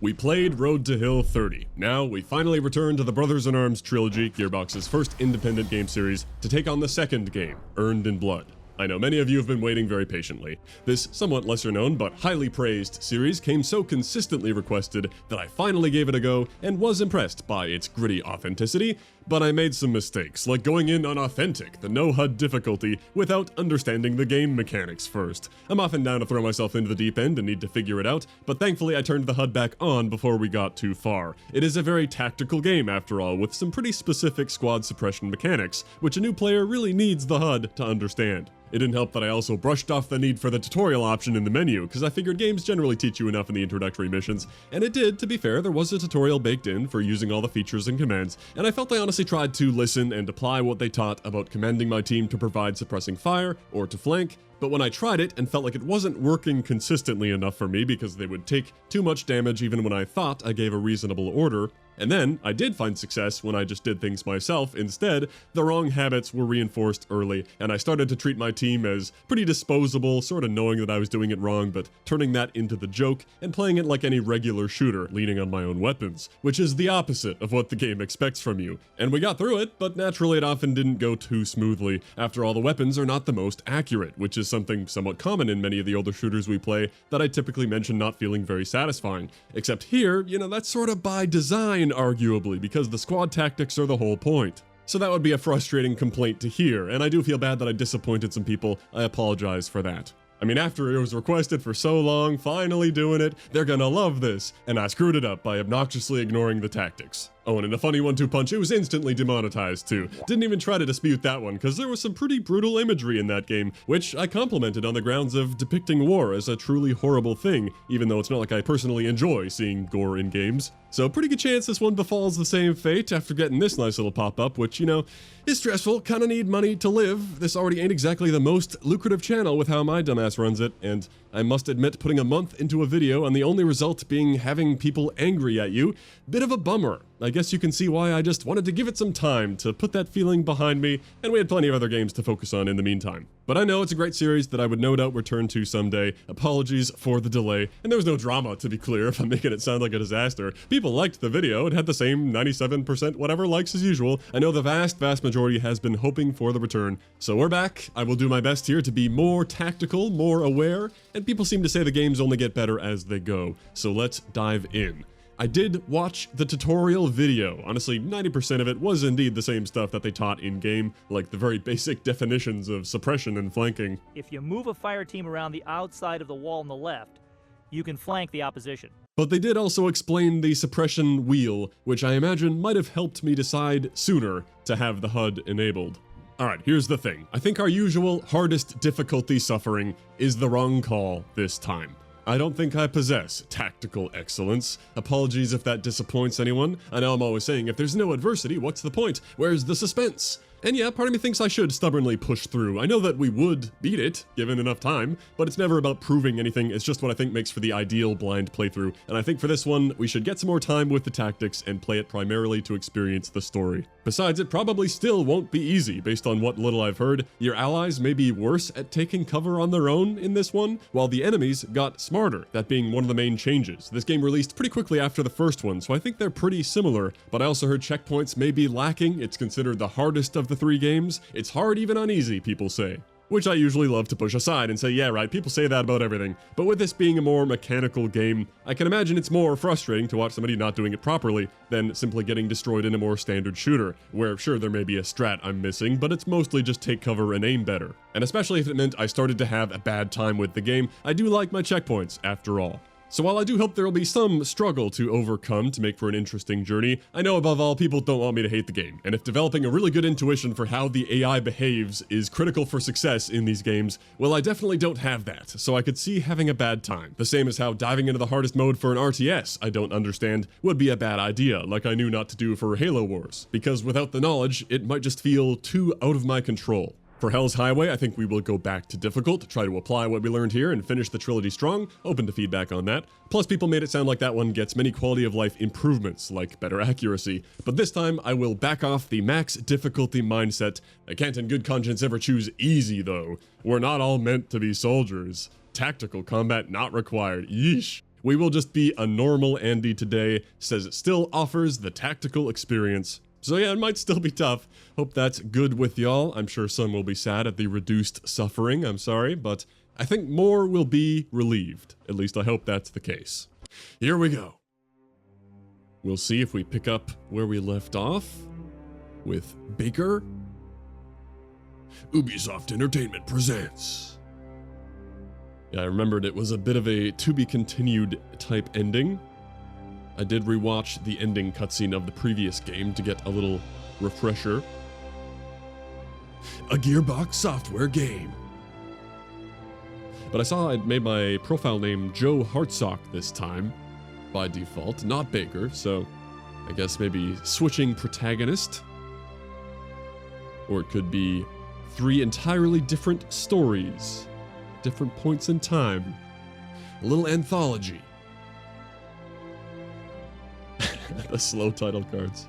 We played Road to Hill 30. Now, we finally return to the Brothers in Arms trilogy, Gearbox's first independent game series, to take on the second game, Earned in Blood. I know many of you have been waiting very patiently. This somewhat lesser known but highly praised series came so consistently requested that I finally gave it a go and was impressed by its gritty authenticity, but I made some mistakes, like going in on Authentic, the no HUD difficulty, without understanding the game mechanics first. I'm often down to throw myself into the deep end and need to figure it out, but thankfully I turned the HUD back on before we got too far. It is a very tactical game after all, with some pretty specific squad suppression mechanics, which a new player really needs the HUD to understand. It didn't help that I also brushed off the need for the tutorial option in the menu, because I figured games generally teach you enough in the introductory missions, and it did. To be fair, there was a tutorial baked in for using all the features and commands, and I felt I honestly tried to listen and apply what they taught about commanding my team to provide suppressing fire, or to flank, but when I tried it and felt like it wasn't working consistently enough for me because they would take too much damage even when I thought I gave a reasonable order, and then I did find success when I just did things myself instead, the wrong habits were reinforced early, and I started to treat my team as pretty disposable, sort of knowing that I was doing it wrong, but turning that into the joke and playing it like any regular shooter, leaning on my own weapons, which is the opposite of what the game expects from you. And we got through it, but naturally it often didn't go too smoothly. After all, the weapons are not the most accurate, which is something somewhat common in many of the older shooters we play that I typically mention not feeling very satisfying. Except here, that's sort of by design, arguably, because the squad tactics are the whole point. So that would be a frustrating complaint to hear, and I do feel bad that I disappointed some people. I apologize for that. I mean, after it was requested for so long, finally doing it, they're gonna love this, and I screwed it up by obnoxiously ignoring the tactics. Oh, and in a funny 1-2 punch, it was instantly demonetized too. Didn't even try to dispute that one, because there was some pretty brutal imagery in that game, which I complimented on the grounds of depicting war as a truly horrible thing, even though it's not like I personally enjoy seeing gore in games. So pretty good chance this one befalls the same fate after getting this nice little pop-up, which, is stressful, kinda need money to live. This already ain't exactly the most lucrative channel with how my dumbass runs it, and I must admit putting a month into a video and the only result being having people angry at you, bit of a bummer. I guess you can see why I just wanted to give it some time to put that feeling behind me, and we had plenty of other games to focus on in the meantime. But I know it's a great series that I would no doubt return to someday. Apologies for the delay, and there was no drama, to be clear, if I'm making it sound like a disaster. People liked the video, it had the same 97% whatever likes as usual. I know the vast majority has been hoping for the return, so we're back. I will do my best here to be more tactical, more aware, and people seem to say the games only get better as they go, so let's dive in. I did watch the tutorial video. Honestly, 90% of it was indeed the same stuff that they taught in-game, like the very basic definitions of suppression and flanking. If you move a fire team around the outside of the wall on the left, you can flank the opposition. But they did also explain the suppression wheel, which I imagine might have helped me decide sooner to have the HUD enabled. Alright, here's the thing. I think our usual hardest difficulty suffering is the wrong call this time. I don't think I possess tactical excellence. Apologies if that disappoints anyone. I know I'm always saying if there's no adversity, what's the point? Where's the suspense? And yeah, part of me thinks I should stubbornly push through. I know that we would beat it, given enough time, but it's never about proving anything. It's just what I think makes for the ideal blind playthrough. And I think for this one, we should get some more time with the tactics and play it primarily to experience the story. Besides, it probably still won't be easy, based on what little I've heard. Your allies may be worse at taking cover on their own in this one, while the enemies got smarter, that being one of the main changes. This game released pretty quickly after the first one, so I think they're pretty similar, but I also heard checkpoints may be lacking. It's considered the hardest of the 3 games. It's hard even on easy, people say. Which I usually love to push aside and say, yeah, right, people say that about everything. But with this being a more mechanical game, I can imagine it's more frustrating to watch somebody not doing it properly than simply getting destroyed in a more standard shooter, where sure, there may be a strat I'm missing, but it's mostly just take cover and aim better. And especially if it meant I started to have a bad time with the game, I do like my checkpoints, after all. So while I do hope there will be some struggle to overcome to make for an interesting journey, I know above all people don't want me to hate the game, and if developing a really good intuition for how the AI behaves is critical for success in these games, well, I definitely don't have that, so I could see having a bad time. The same as how diving into the hardest mode for an RTS I don't understand would be a bad idea, like I knew not to do for Halo Wars, because without the knowledge, it might just feel too out of my control. For Hell's Highway, I think we will go back to difficult, try to apply what we learned here and finish the trilogy strong, open to feedback on that. Plus, people made it sound like that one gets many quality of life improvements, like better accuracy. But this time, I will back off the max difficulty mindset. I can't in good conscience ever choose easy, though. We're not all meant to be soldiers. Tactical combat not required. Yeesh. We will just be a normal Andy today. Says it still offers the tactical experience. So yeah, it might still be tough. Hope that's good with y'all. I'm sure some will be sad at the reduced suffering. I'm sorry, but I think more will be relieved. At least I hope that's the case. Here we go. We'll see if we pick up where we left off with Baker. Ubisoft Entertainment presents. Yeah, I remembered it was a bit of a to-be-continued type ending. I did rewatch the ending cutscene of the previous game to get a little refresher. A Gearbox Software game. But I saw I'd made my profile name Joe Hartsock this time, by default, not Baker, so I guess maybe switching protagonist. Or it could be 3 entirely different stories, different points in time. A little anthology. The slow title cards.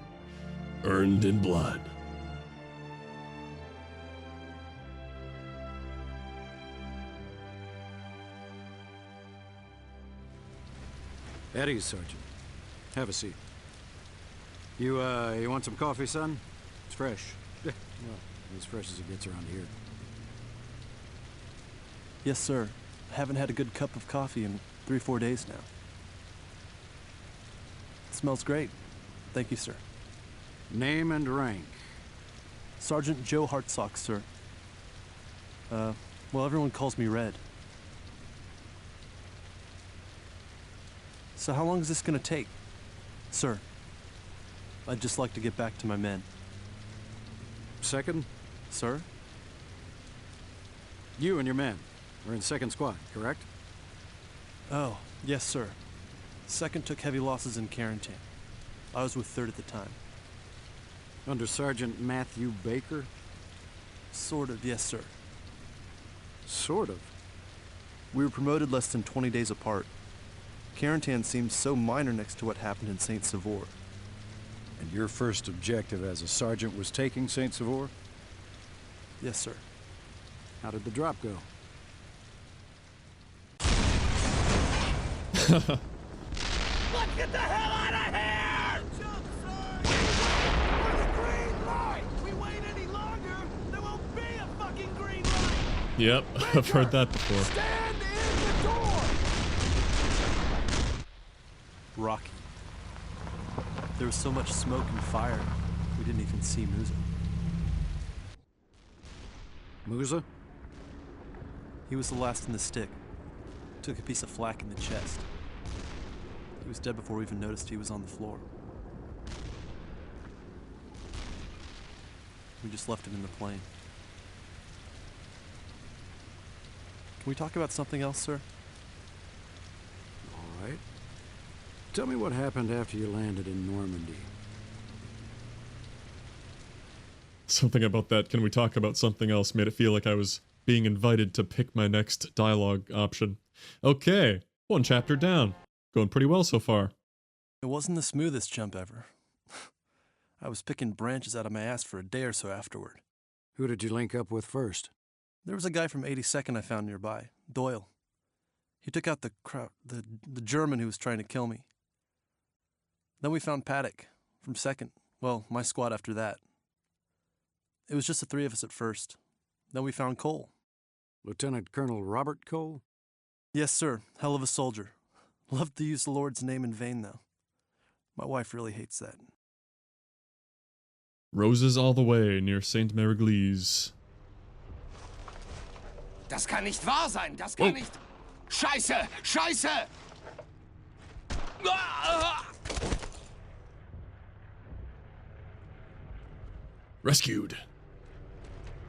Earned in Blood. At ease, Sergeant. Have a seat. You want some coffee, son? It's fresh. Well, as fresh as it gets around here. Yes, sir. I haven't had a good cup of coffee in 3-4 days now. It smells great. Thank you, sir. Name and rank. Sergeant Joe Hartsock, sir. Well, everyone calls me Red. So how long is this gonna take? Sir, I'd just like to get back to my men. Second, Sir? you and your men are in second squad, correct? Oh, yes, sir. Second took heavy losses in quarantine. I was with third at the time. Under Sergeant Matthew Baker? Sort of, yes, sir. Sort of. We were promoted less than 20 days apart. Quarantine seems so minor next to what happened in Saint Savor. And your first objective as a sergeant was taking Saint Savor? Yes, sir. How did the drop go? Let's get the hell out of here! Jump, sir! For the green light! We wait any longer, there won't be a fucking green light! Yep, I've heard that before. Stand in the door! Rocky. There was so much smoke and fire, we didn't even see Musa. Musa? He was the last in the stick. Took a piece of flak in the chest. He was dead before we even noticed he was on the floor. We just left him in the plane. Can we talk about something else, sir? All right. Tell me what happened after you landed in Normandy. Something about that, can we talk about something else, made it feel like I was being invited to pick my next dialogue option. Okay, 1 chapter down. Going pretty well so far. It wasn't the smoothest jump ever. I was picking branches out of my ass for a day or so afterward. Who did you link up with first? There was a guy from 82nd I found nearby, Doyle. He took out the German who was trying to kill me. Then we found Paddock from 2nd. Well, my squad after that. It was just the 3 of us at first. Then we found Cole. Lieutenant Colonel Robert Cole? Yes, sir. Hell of a soldier. Loved to use the Lord's name in vain, though. My wife really hates that. Roses all the way near St. Mariglees. Das kann nicht wahr sein! Das kann nicht... Scheiße! Scheiße! Ah! Rescued.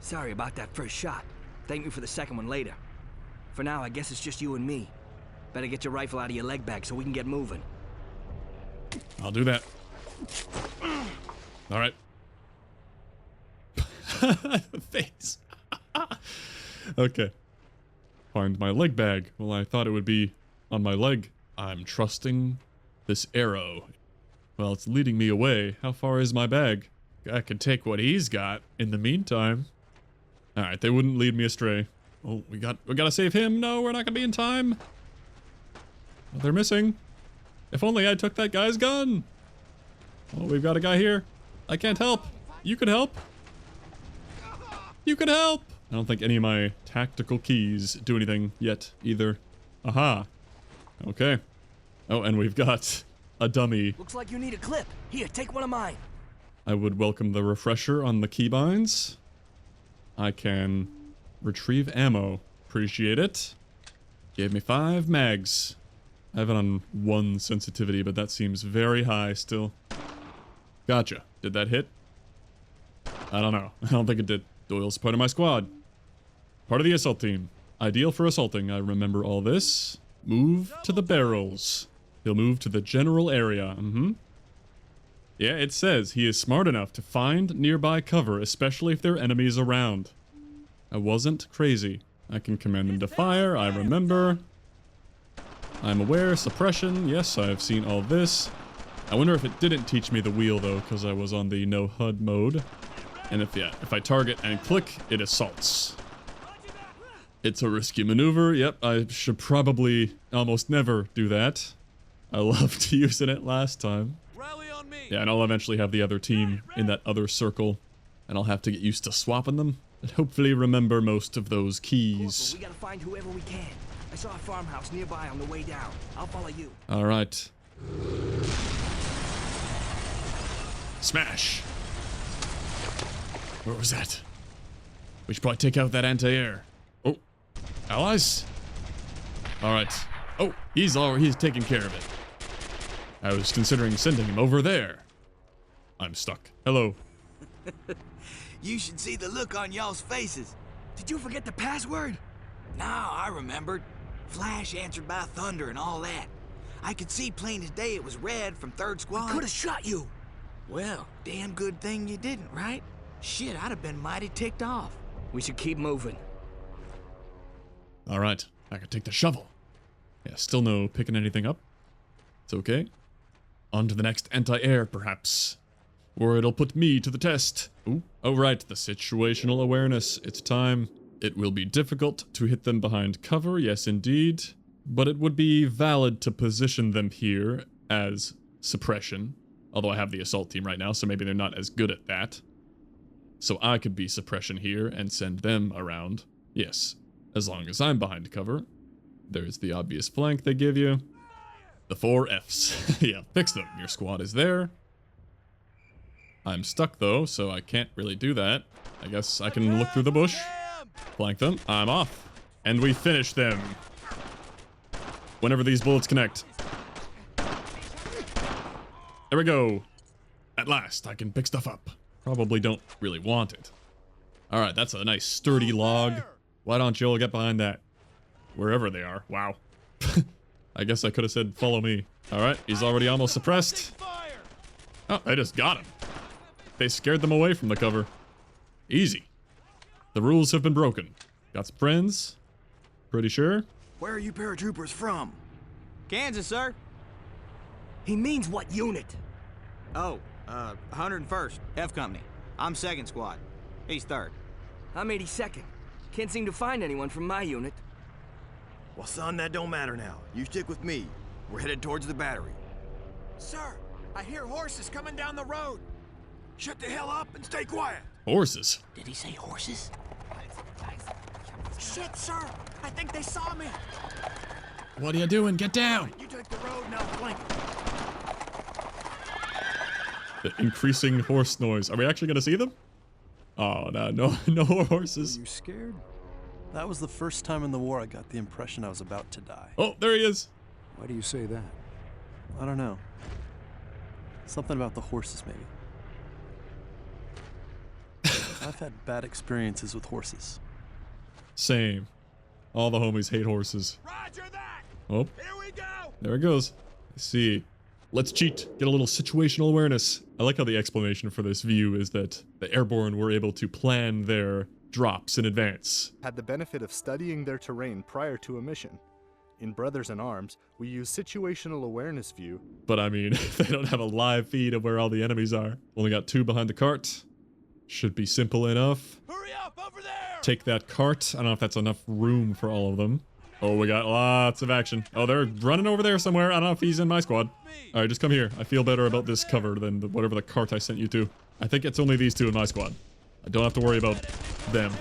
Sorry about that first shot. Thank me for the second one later. For now, I guess it's just you and me. Better get your rifle out of your leg bag so we can get moving. I'll do that. All right. Face. Okay. Find my leg bag. Well, I thought it would be on my leg. I'm trusting this arrow. Well, it's leading me away. How far is my bag? I can take what he's got in the meantime. All right, they wouldn't lead me astray. Oh, we gotta save him. No, we're not gonna be in time. They're missing. If only I took that guy's gun. Oh, we've got a guy here. I can't help. You could help. You could help. I don't think any of my tactical keys do anything yet either. Aha. Okay. Oh, and we've got a dummy. Looks like you need a clip. Here, take one of mine. I would welcome the refresher on the keybinds. I can retrieve ammo. Appreciate it. Gave me 5 mags. I have it on 1 sensitivity, but that seems very high still. Gotcha. Did that hit? I don't know. I don't think it did. Doyle's part of my squad. Part of the assault team. Ideal for assaulting. I remember all this. Move to the barrels. He'll move to the general area. Yeah, it says he is smart enough to find nearby cover, especially if there are enemies around. I wasn't crazy. I can command him to fire. I remember. I'm aware. Suppression. Yes, I've seen all this. I wonder if it didn't teach me the wheel, though, because I was on the no HUD mode. And if I target and click, it assaults. It's a risky maneuver. Yep, I should probably almost never do that. I loved using it last time. Rally on me. Yeah, and I'll eventually have the other team in that other circle. And I'll have to get used to swapping them. And hopefully remember most of those keys. Corporal, we gotta find whoever we can. I saw a farmhouse nearby on the way down. I'll follow you. Alright. Smash! Where was that? We should probably take out that anti-air. Oh. Allies? Alright. Oh, he's taking care of it. I was considering sending him over there. I'm stuck. Hello. You should see the look on y'all's faces. Did you forget the password? No, I remembered. Flash answered by thunder and all that. I could see plain as day it was red from 3rd Squad. Could have shot you. Well, damn good thing you didn't, right? Shit, I'd have been mighty ticked off. We should keep moving. Alright, I can take the shovel. Yeah, still no picking anything up. It's okay. On to the next anti-air, perhaps. Or it'll put me to the test. Ooh, oh right, the situational awareness. It's time. It will be difficult to hit them behind cover, yes indeed. But it would be valid to position them here as suppression. Although I have the assault team right now, so maybe they're not as good at that. So I could be suppression here and send them around. Yes, as long as I'm behind cover. There's the obvious flank they give you. The 4 Fs. Yeah, fix them. Your squad is there. I'm stuck though, so I can't really do that. I guess I can look through the bush. Flank them. I'm off. And we finish them. Whenever these bullets connect. There we go. At last, I can pick stuff up. Probably don't really want it. Alright, that's a nice sturdy log. Why don't you all get behind that? Wherever they are. Wow. I guess I could have said follow me. Alright, he's already almost suppressed. Oh, I just got him. They scared them away from the cover. Easy. The rules have been broken. Got some friends? Pretty sure. Where are you paratroopers from? Kansas, sir. He means what unit? Oh, 101st, F Company. I'm 2nd Squad. He's 3rd. I'm 82nd. Can't seem to find anyone from my unit. Well, son, that don't matter now. You stick with me. We're headed towards the battery. Sir, I hear horses coming down the road. Shut the hell up and stay quiet. Horses. Did he say horses? Shit, sir. I think they saw me. What are you doing? Get down! You take the road and I'll flank. The increasing horse noise. Are we actually gonna see them? Oh, no horses. Are you scared? That was the first time in the war I got the impression I was about to die. Oh, there he is. Why do you say that? I don't know. Something about the horses, maybe. I've had bad experiences with horses. Same. All the homies hate horses. Roger that. Oh, Here we go. there it goes. I see. Let's cheat. Get a little situational awareness. I like how the explanation for this view is that the airborne were able to plan their drops in advance. Had the benefit of studying their terrain prior to a mission. In Brothers in Arms, we use situational awareness view. But I mean, they don't have a live feed of where all the enemies are. Only got 2 behind the cart. Should be simple enough. Hurry up over there. Take that cart. I don't know if that's enough room for all of them. Oh, we got lots of action. Oh, they're running over there somewhere. I don't know if he's in my squad. All right, just come here. I feel better about this cover than whatever the cart I sent you to. I think it's only these two in my squad. I don't have to worry about them.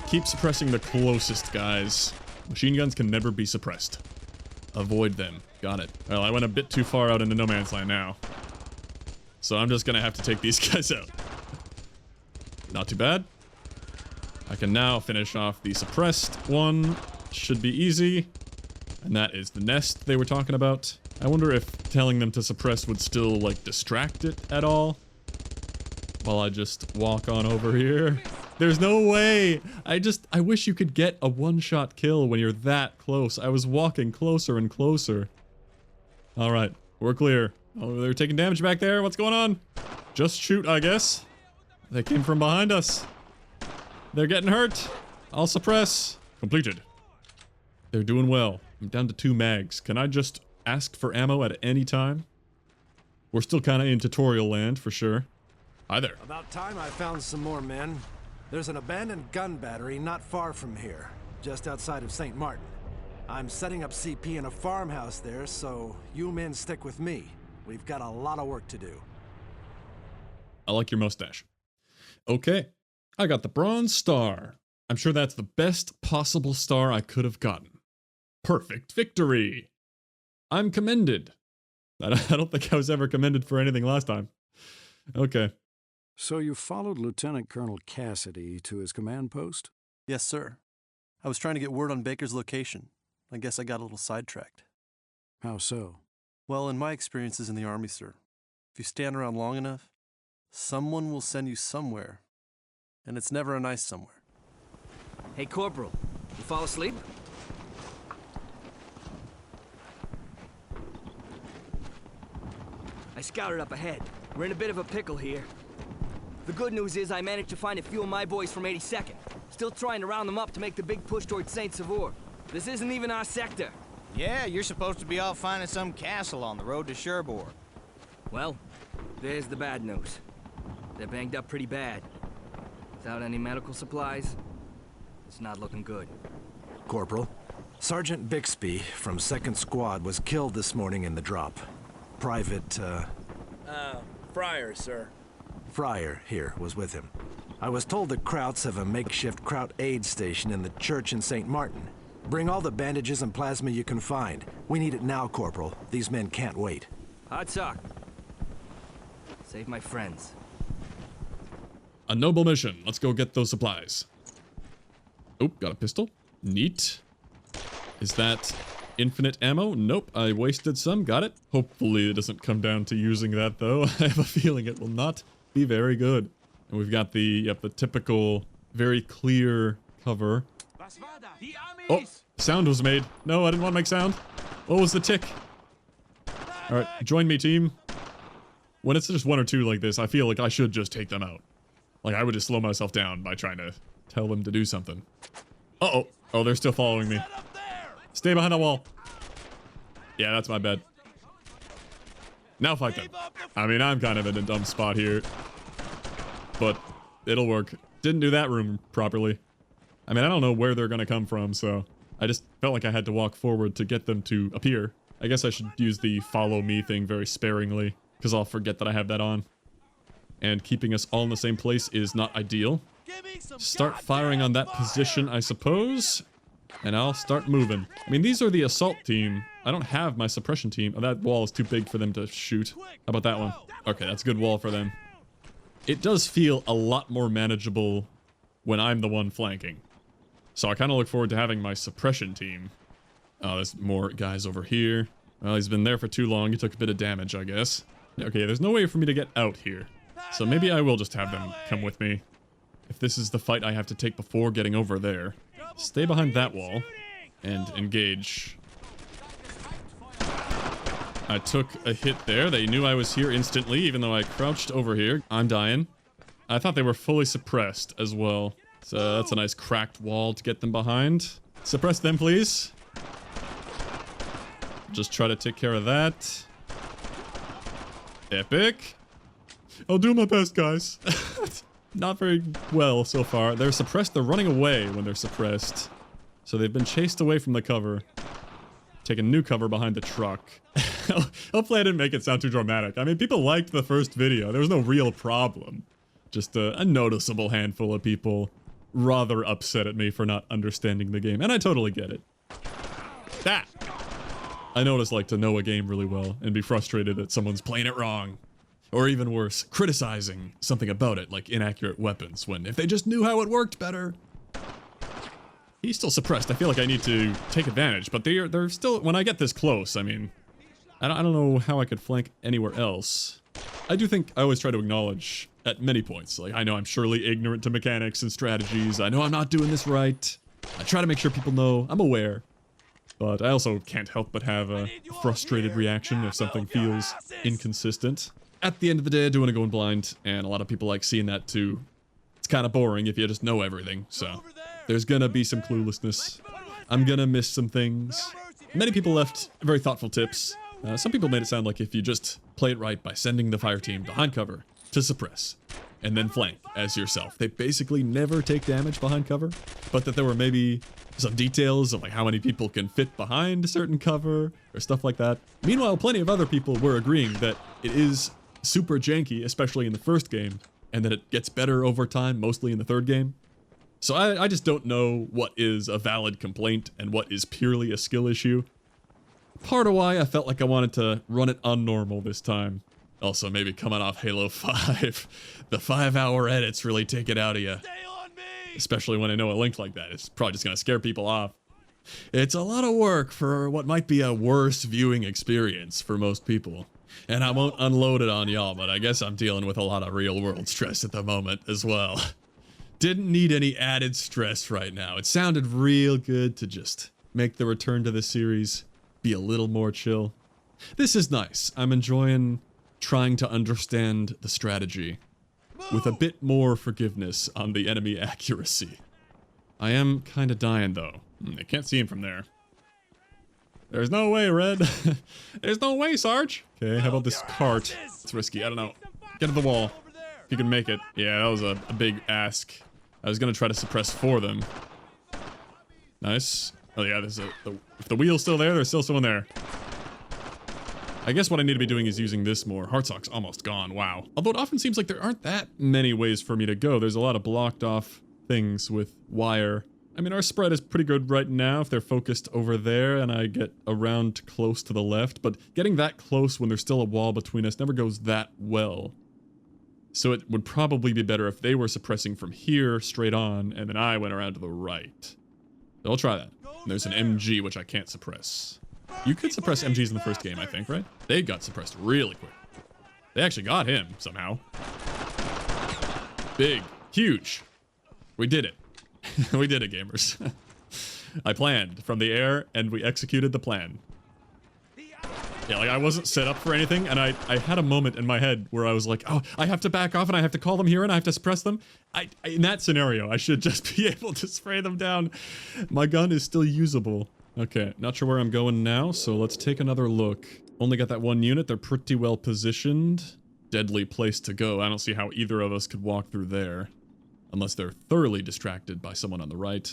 Keep suppressing the closest guys. Machine guns can never be suppressed. Avoid them. Got it. Well, I went a bit too far out into no man's land now. So I'm just gonna have to take these guys out. Not too bad. I can now finish off the suppressed one. Should be easy. And that is the nest they were talking about. I wonder if telling them to suppress would still, like, distract it at all. While I just walk on over here. There's no way! I wish you could get a one-shot kill when you're that close. I was walking closer and closer. Alright, we're clear. Oh, they're taking damage back there. What's going on? Just shoot, I guess. They came from behind us. They're getting hurt. I'll suppress. Completed. They're doing well. I'm down to 2 mags. Can I just ask for ammo at any time? We're still kind of in tutorial land, for sure. Hi there. About time I found some more men. There's an abandoned gun battery not far from here, just outside of St. Martin. I'm setting up CP in a farmhouse there, so you men stick with me. We've got a lot of work to do. I like your mustache. Okay. I got the Bronze Star. I'm sure that's the best possible star I could have gotten. Perfect victory. I'm commended. I don't think I was ever commended for anything last time. Okay. So you followed Lieutenant Colonel Cassidy to his command post? Yes, sir. I was trying to get word on Baker's location. I guess I got a little sidetracked. How so? Well, in my experiences in the Army, sir, if you stand around long enough, someone will send you somewhere. And it's never a nice somewhere. Hey, Corporal, you fall asleep? I scouted up ahead. We're in a bit of a pickle here. The good news is I managed to find a few of my boys from 82nd. Still trying to round them up to make the big push towards Saint-Sauveur. This isn't even our sector. Yeah, you're supposed to be off finding some castle on the road to Cherbourg. Well, there's the bad news. They're banged up pretty bad. Without any medical supplies, it's not looking good. Corporal, Sergeant Bixby from 2nd Squad was killed this morning in the drop. Private, Fryer, sir. Fryer here was with him. I was told the Krauts have a makeshift Kraut aid station in the church in St. Martin. Bring all the bandages and plasma you can find. We need it now, Corporal. These men can't wait. Hot talk. Save my friends. A noble mission. Let's go get those supplies. Oh, got a pistol. Neat. Is that infinite ammo? Nope, I wasted some. Got it. Hopefully it doesn't come down to using that, though. I have a feeling it will not be very good. And we've got the typical, very clear cover. Oh, sound was made. No, I didn't want to make sound. What was the tick? All right, join me, team. When it's just 1 or 2 like this, I feel like I should just take them out. Like, I would just slow myself down by trying to tell them to do something. Uh-oh. Oh, they're still following me. Stay behind the wall. Yeah, that's my bad. Now fight them. I mean, I'm kind of in a dumb spot here. But it'll work. Didn't do that room properly. I mean, I don't know where they're gonna come from, so I just felt like I had to walk forward to get them to appear. I guess I should use the follow me thing very sparingly, because I'll forget that I have that on. And keeping us all in the same place is not ideal. Start firing on that position, I suppose. And I'll start moving. I mean, these are the assault team. I don't have my suppression team. Oh, that wall is too big for them to shoot. How about that one? Okay, that's a good wall for them. It does feel a lot more manageable when I'm the one flanking. So I kind of look forward to having my suppression team. Oh, there's more guys over here. Well, he's been there for too long. He took a bit of damage, I guess. Okay, there's no way for me to get out here. So maybe I will just have them come with me. If this is the fight I have to take before getting over there. Stay behind that wall and engage. I took a hit there. They knew I was here instantly, even though I crouched over here. I'm dying. I thought they were fully suppressed as well. So that's a nice cracked wall to get them behind. Suppress them, please. Just try to take care of that. Epic. I'll do my best, guys. Not very well so far. They're suppressed. They're running away when they're suppressed. So they've been chased away from the cover. Taking new cover behind the truck. Hopefully I didn't make it sound too dramatic. I mean, people liked the first video. There was no real problem. Just a noticeable handful of people rather upset at me for not understanding the game. And I totally get it. That! I know what it's like to know a game really well and be frustrated that someone's playing it wrong. Or even worse, criticizing something about it, like inaccurate weapons, when if they just knew how it worked better. He's still suppressed. I feel like I need to take advantage, but they're still, when I get this close, I mean, I don't know how I could flank anywhere else. I do think I always try to acknowledge at many points, like, I know I'm surely ignorant to mechanics and strategies. I know I'm not doing this right. I try to make sure people know. I'm aware. But I also can't help but have a frustrated reaction if something feels inconsistent. At the end of the day, I do want to go in blind, and a lot of people like seeing that too. It's kind of boring if you just know everything, so there's gonna be some cluelessness. I'm gonna miss some things. Many people left very thoughtful tips. Some people made it sound like if you just play it right by sending the fire team behind cover to suppress, and then flank as yourself. They basically never take damage behind cover, but that there were maybe some details of like how many people can fit behind a certain cover or stuff like that. Meanwhile, plenty of other people were agreeing that it is super janky, especially in the first game, and that it gets better over time, mostly in the third game. So I just don't know what is a valid complaint and what is purely a skill issue. Part of why I felt like I wanted to run it on normal this time. Also, maybe coming off Halo 5, the 5-hour edits really take it out of you. Especially when I know a link like that. It's probably just going to scare people off. It's a lot of work for what might be a worse viewing experience for most people. And I won't unload it on y'all, but I guess I'm dealing with a lot of real-world stress at the moment as well. Didn't need any added stress right now. It sounded real good to just make the return to the series be a little more chill. This is nice. I'm enjoying trying to understand the strategy with a bit more forgiveness on the enemy accuracy. I am kind of dying though. I can't see him from there. There's no way, Red. There's no way, Sarge. Okay, how about this cart? It's risky. I don't know. Get to the wall. If you can make it. Yeah, that was a big ask. I was gonna try to suppress for them. Nice. Oh yeah, there's if the wheel's still there, there's still someone there. I guess what I need to be doing is using this more. Heartsock's almost gone, wow. Although it often seems like there aren't that many ways for me to go. There's a lot of blocked off things with wire. I mean, our spread is pretty good right now if they're focused over there and I get around close to the left, but getting that close when there's still a wall between us never goes that well. So it would probably be better if they were suppressing from here straight on and then I went around to the right. So I'll try that. And there's an MG which I can't suppress. You could suppress MGs in the first game, I think, right? They got suppressed really quick. They actually got him somehow. Big. Huge. We did it. We did it, gamers. I planned from the air, and we executed the plan. Yeah, like, I wasn't set up for anything, and I had a moment in my head where I was like, oh, I have to back off, and I have to call them here, and I have to suppress them. In that scenario, I should just be able to spray them down. My gun is still usable. Okay, not sure where I'm going now, so let's take another look. Only got that one unit. They're pretty well positioned. Deadly place to go. I don't see how either of us could walk through there. Unless they're thoroughly distracted by someone on the right.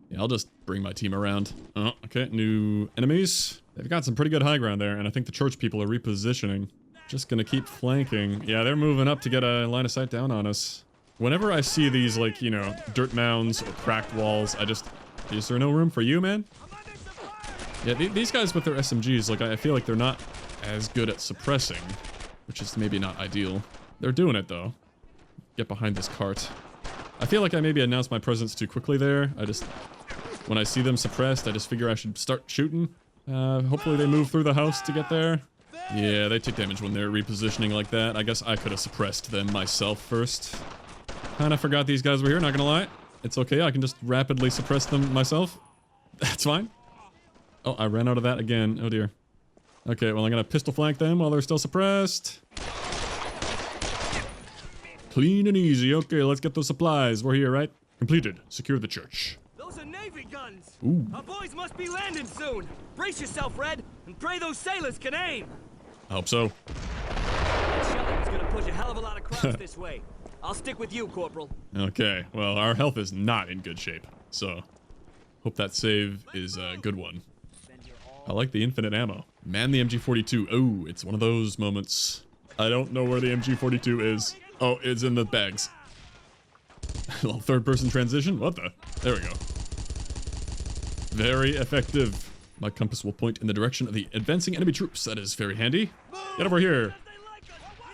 Yeah, I'll just bring my team around. Oh, okay, new enemies. They've got some pretty good high ground there, and I think the church people are repositioning. Just gonna keep flanking. Yeah, they're moving up to get a line of sight down on us. Whenever I see these, like, you know, dirt mounds or cracked walls, I just... Is there no room for you, man? Yeah, these guys with their SMGs, like, I feel like they're not as good at suppressing, which is maybe not ideal. They're doing it, though. Get behind this cart. I feel like I maybe announced my presence too quickly there. When I see them suppressed, I just figure I should start shooting. Hopefully they move through the house to get there. Yeah, they take damage when they're repositioning like that. I guess I could have suppressed them myself first. Kinda forgot these guys were here, not gonna lie. It's okay, I can just rapidly suppress them myself. That's fine. Oh, I ran out of that again. Oh dear. Okay, well I'm gonna pistol flank them while they're still suppressed. Clean and easy. Okay, let's get those supplies. We're here, right? Completed. Secure the church. Those are Navy guns. Ooh. Our boys must be landing soon. Brace yourself, Red, and pray those sailors can aim. I hope so. That shelling's gonna push a hell of a lot of crowds this way. I'll stick with you, Corporal. Okay, well, our health is not in good shape, so Hope that save is a good one. I like the infinite ammo. Man, the MG42. Oh, it's one of those moments. I don't know where the MG42 is. Oh, it's in the bags. Little third-person transition. What the? There we go. Very effective. My compass will point in the direction of the advancing enemy troops. That is very handy. Get over here.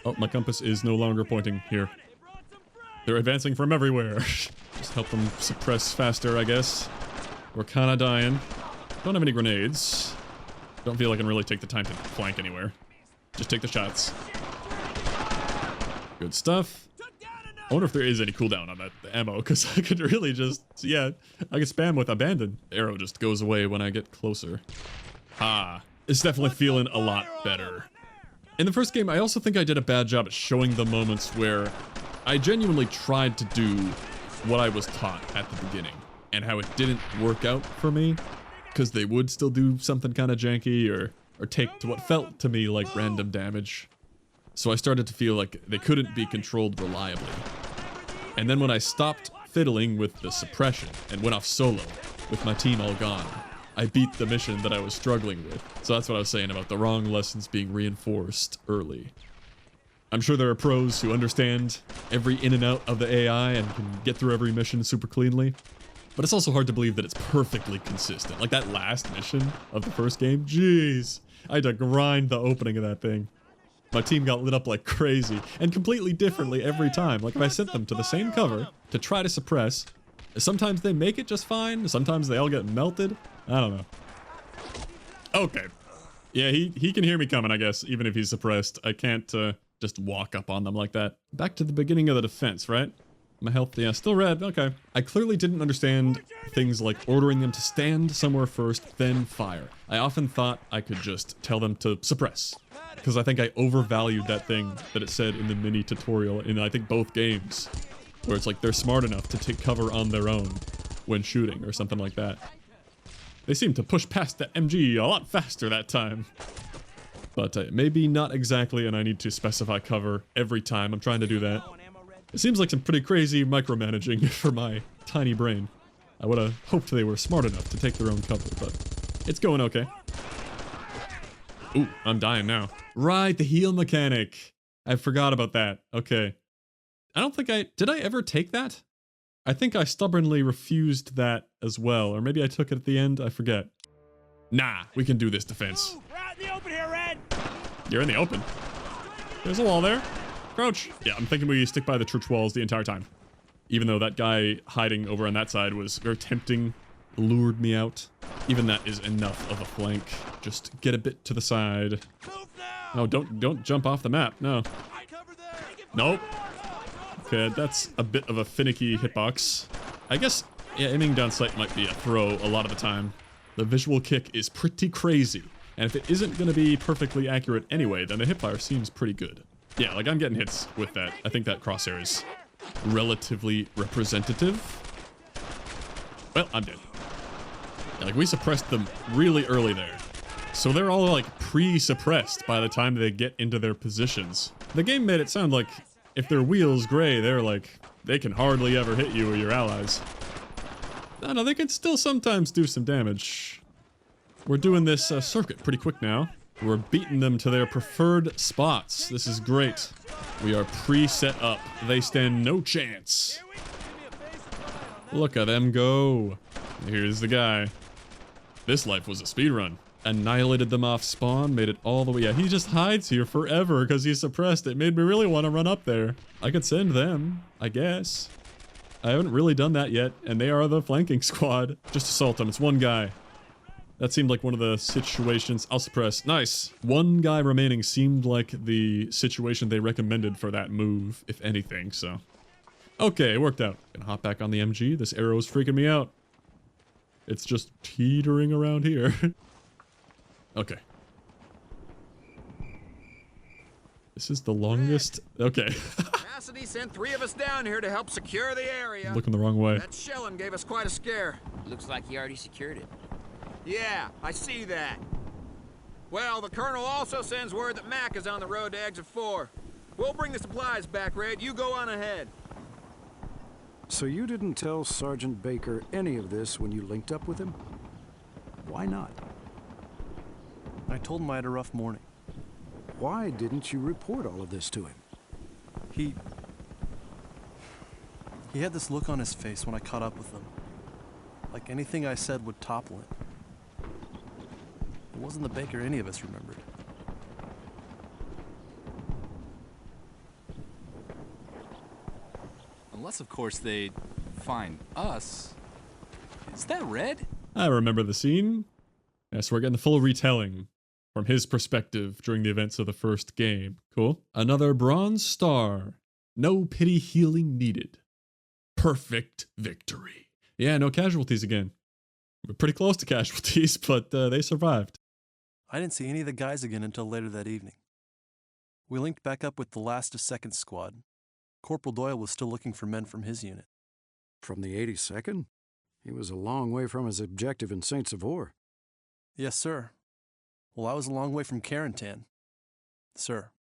Oh, my compass is no longer pointing here. They're advancing from everywhere. Just help them suppress faster, I guess. We're kind of dying. Don't have any grenades. Don't feel like I can really take the time to flank anywhere. Just take the shots. Good stuff. I wonder if there is any cooldown on that ammo, because I could really just, yeah, I could spam with abandon. The arrow just goes away when I get closer. Ah, it's definitely feeling a lot better. In the first game, I also think I did a bad job at showing the moments where I genuinely tried to do what I was taught at the beginning, and how it didn't work out for me, because they would still do something kind of janky or take to what felt to me like random damage. So I started to feel like they couldn't be controlled reliably. And then when I stopped fiddling with the suppression and went off solo with my team all gone, I beat the mission that I was struggling with. So that's what I was saying about the wrong lessons being reinforced early. I'm sure there are pros who understand every in and out of the AI and can get through every mission super cleanly. But it's also hard to believe that it's perfectly consistent. Like that last mission of the first game, jeez. I had to grind the opening of that thing. My team got lit up like crazy, and completely differently every time. Like if I sent them to the same cover to try to suppress, sometimes they make it just fine, sometimes they all get melted. I don't know. Okay. Yeah, he can hear me coming, I guess, even if he's suppressed. I can't just walk up on them like that. Back to the beginning of the defense, right? My health, yeah, still red, okay. I clearly didn't understand things like ordering them to stand somewhere first, then fire. I often thought I could just tell them to suppress, because I think I overvalued that thing that it said in the mini tutorial in, I think, both games, where it's like they're smart enough to take cover on their own when shooting or something like that. They seemed to push past the MG a lot faster that time. But maybe not exactly, and I need to specify cover every time I'm trying to do that. It seems like some pretty crazy micromanaging for my tiny brain. I would have hoped they were smart enough to take their own cover, but it's going okay. Ooh, I'm dying now. Right, the heal mechanic. I forgot about that. Okay. I don't think did I ever take that? I think I stubbornly refused that as well, or maybe I took it at the end, I forget. Nah, we can do this defense. We're out in the open here, Red. You're in the open. There's a wall there. Crouch. Yeah, I'm thinking we stick by the church walls the entire time. Even though that guy hiding over on that side was very tempting, lured me out. Even that is enough of a flank. Just get a bit to the side. No, don't jump off the map. No. Nope. Okay, that's a bit of a finicky hitbox. I guess, yeah, aiming down sight might be a throw a lot of the time. The visual kick is pretty crazy. And if it isn't going to be perfectly accurate anyway, then the hipfire seems pretty good. Yeah, like I'm getting hits with that. I think that crosshair is relatively representative. Well, I'm dead. Yeah, like we suppressed them really early there. So they're all like pre-suppressed by the time they get into their positions. The game made it sound like if their wheel's gray, they're like, they can hardly ever hit you or your allies. No, they can still sometimes do some damage. We're doing this circuit pretty quick now. We're beating them to their preferred spots. This is great. We are pre-set up. They stand no chance. Look at them go. Here's the guy. This life was a speedrun. Annihilated them off spawn, made it all the way. Yeah, he just hides here forever because he's suppressed. It made me really want to run up there. I could send them, I guess. I haven't really done that yet, and they are the flanking squad. Just assault them. It's one guy. That seemed like one of the situations. I'll suppress. Nice. One guy remaining seemed like the situation they recommended for that move, if anything, so. Okay, it worked out. Gonna hop back on the MG. This arrow is freaking me out. It's just teetering around here. Okay. This is the longest. Okay. Cassidy sent 3 of us down here to help secure the area. Looking the wrong way. That shelling gave us quite a scare. Looks like he already secured it. Yeah, I see that. Well, the Colonel also sends word that Mac is on the road to exit 4. We'll bring the supplies back, Red. You go on ahead. So you didn't tell Sergeant Baker any of this when you linked up with him? Why not? I told him I had a rough morning. Why didn't you report all of this to him? He had this look on his face when I caught up with him. Like anything I said would topple him. It wasn't the Baker any of us remembered. Unless, of course, they find us. Is that Red? I remember the scene. Yeah, so we're getting the full retelling from his perspective during the events of the first game. Cool. Another bronze star. No pity healing needed. Perfect victory. Yeah, no casualties again. We're pretty close to casualties, but they survived. I didn't see any of the guys again until later that evening. We linked back up with the last of 2nd Squad. Corporal Doyle was still looking for men from his unit. From the 82nd? He was a long way from his objective in Saint Savor. Yes, sir. Well, I was a long way from Carentan. Sir.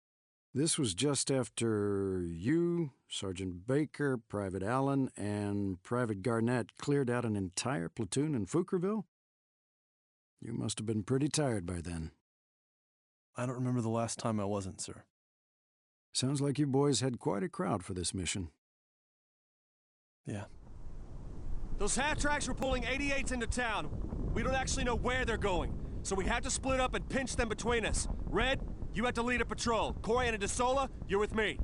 This was just after you, Sergeant Baker, Private Allen, and Private Garnett cleared out an entire platoon in Foukerville? You must have been pretty tired by then. I don't remember the last time I wasn't, sir. Sounds like you boys had quite a crowd for this mission. Yeah. Those half tracks were pulling 88s into town. We don't actually know where they're going, so we have to split up and pinch them between us. Red, you have to lead a patrol. Corey and DeSola, you're with me.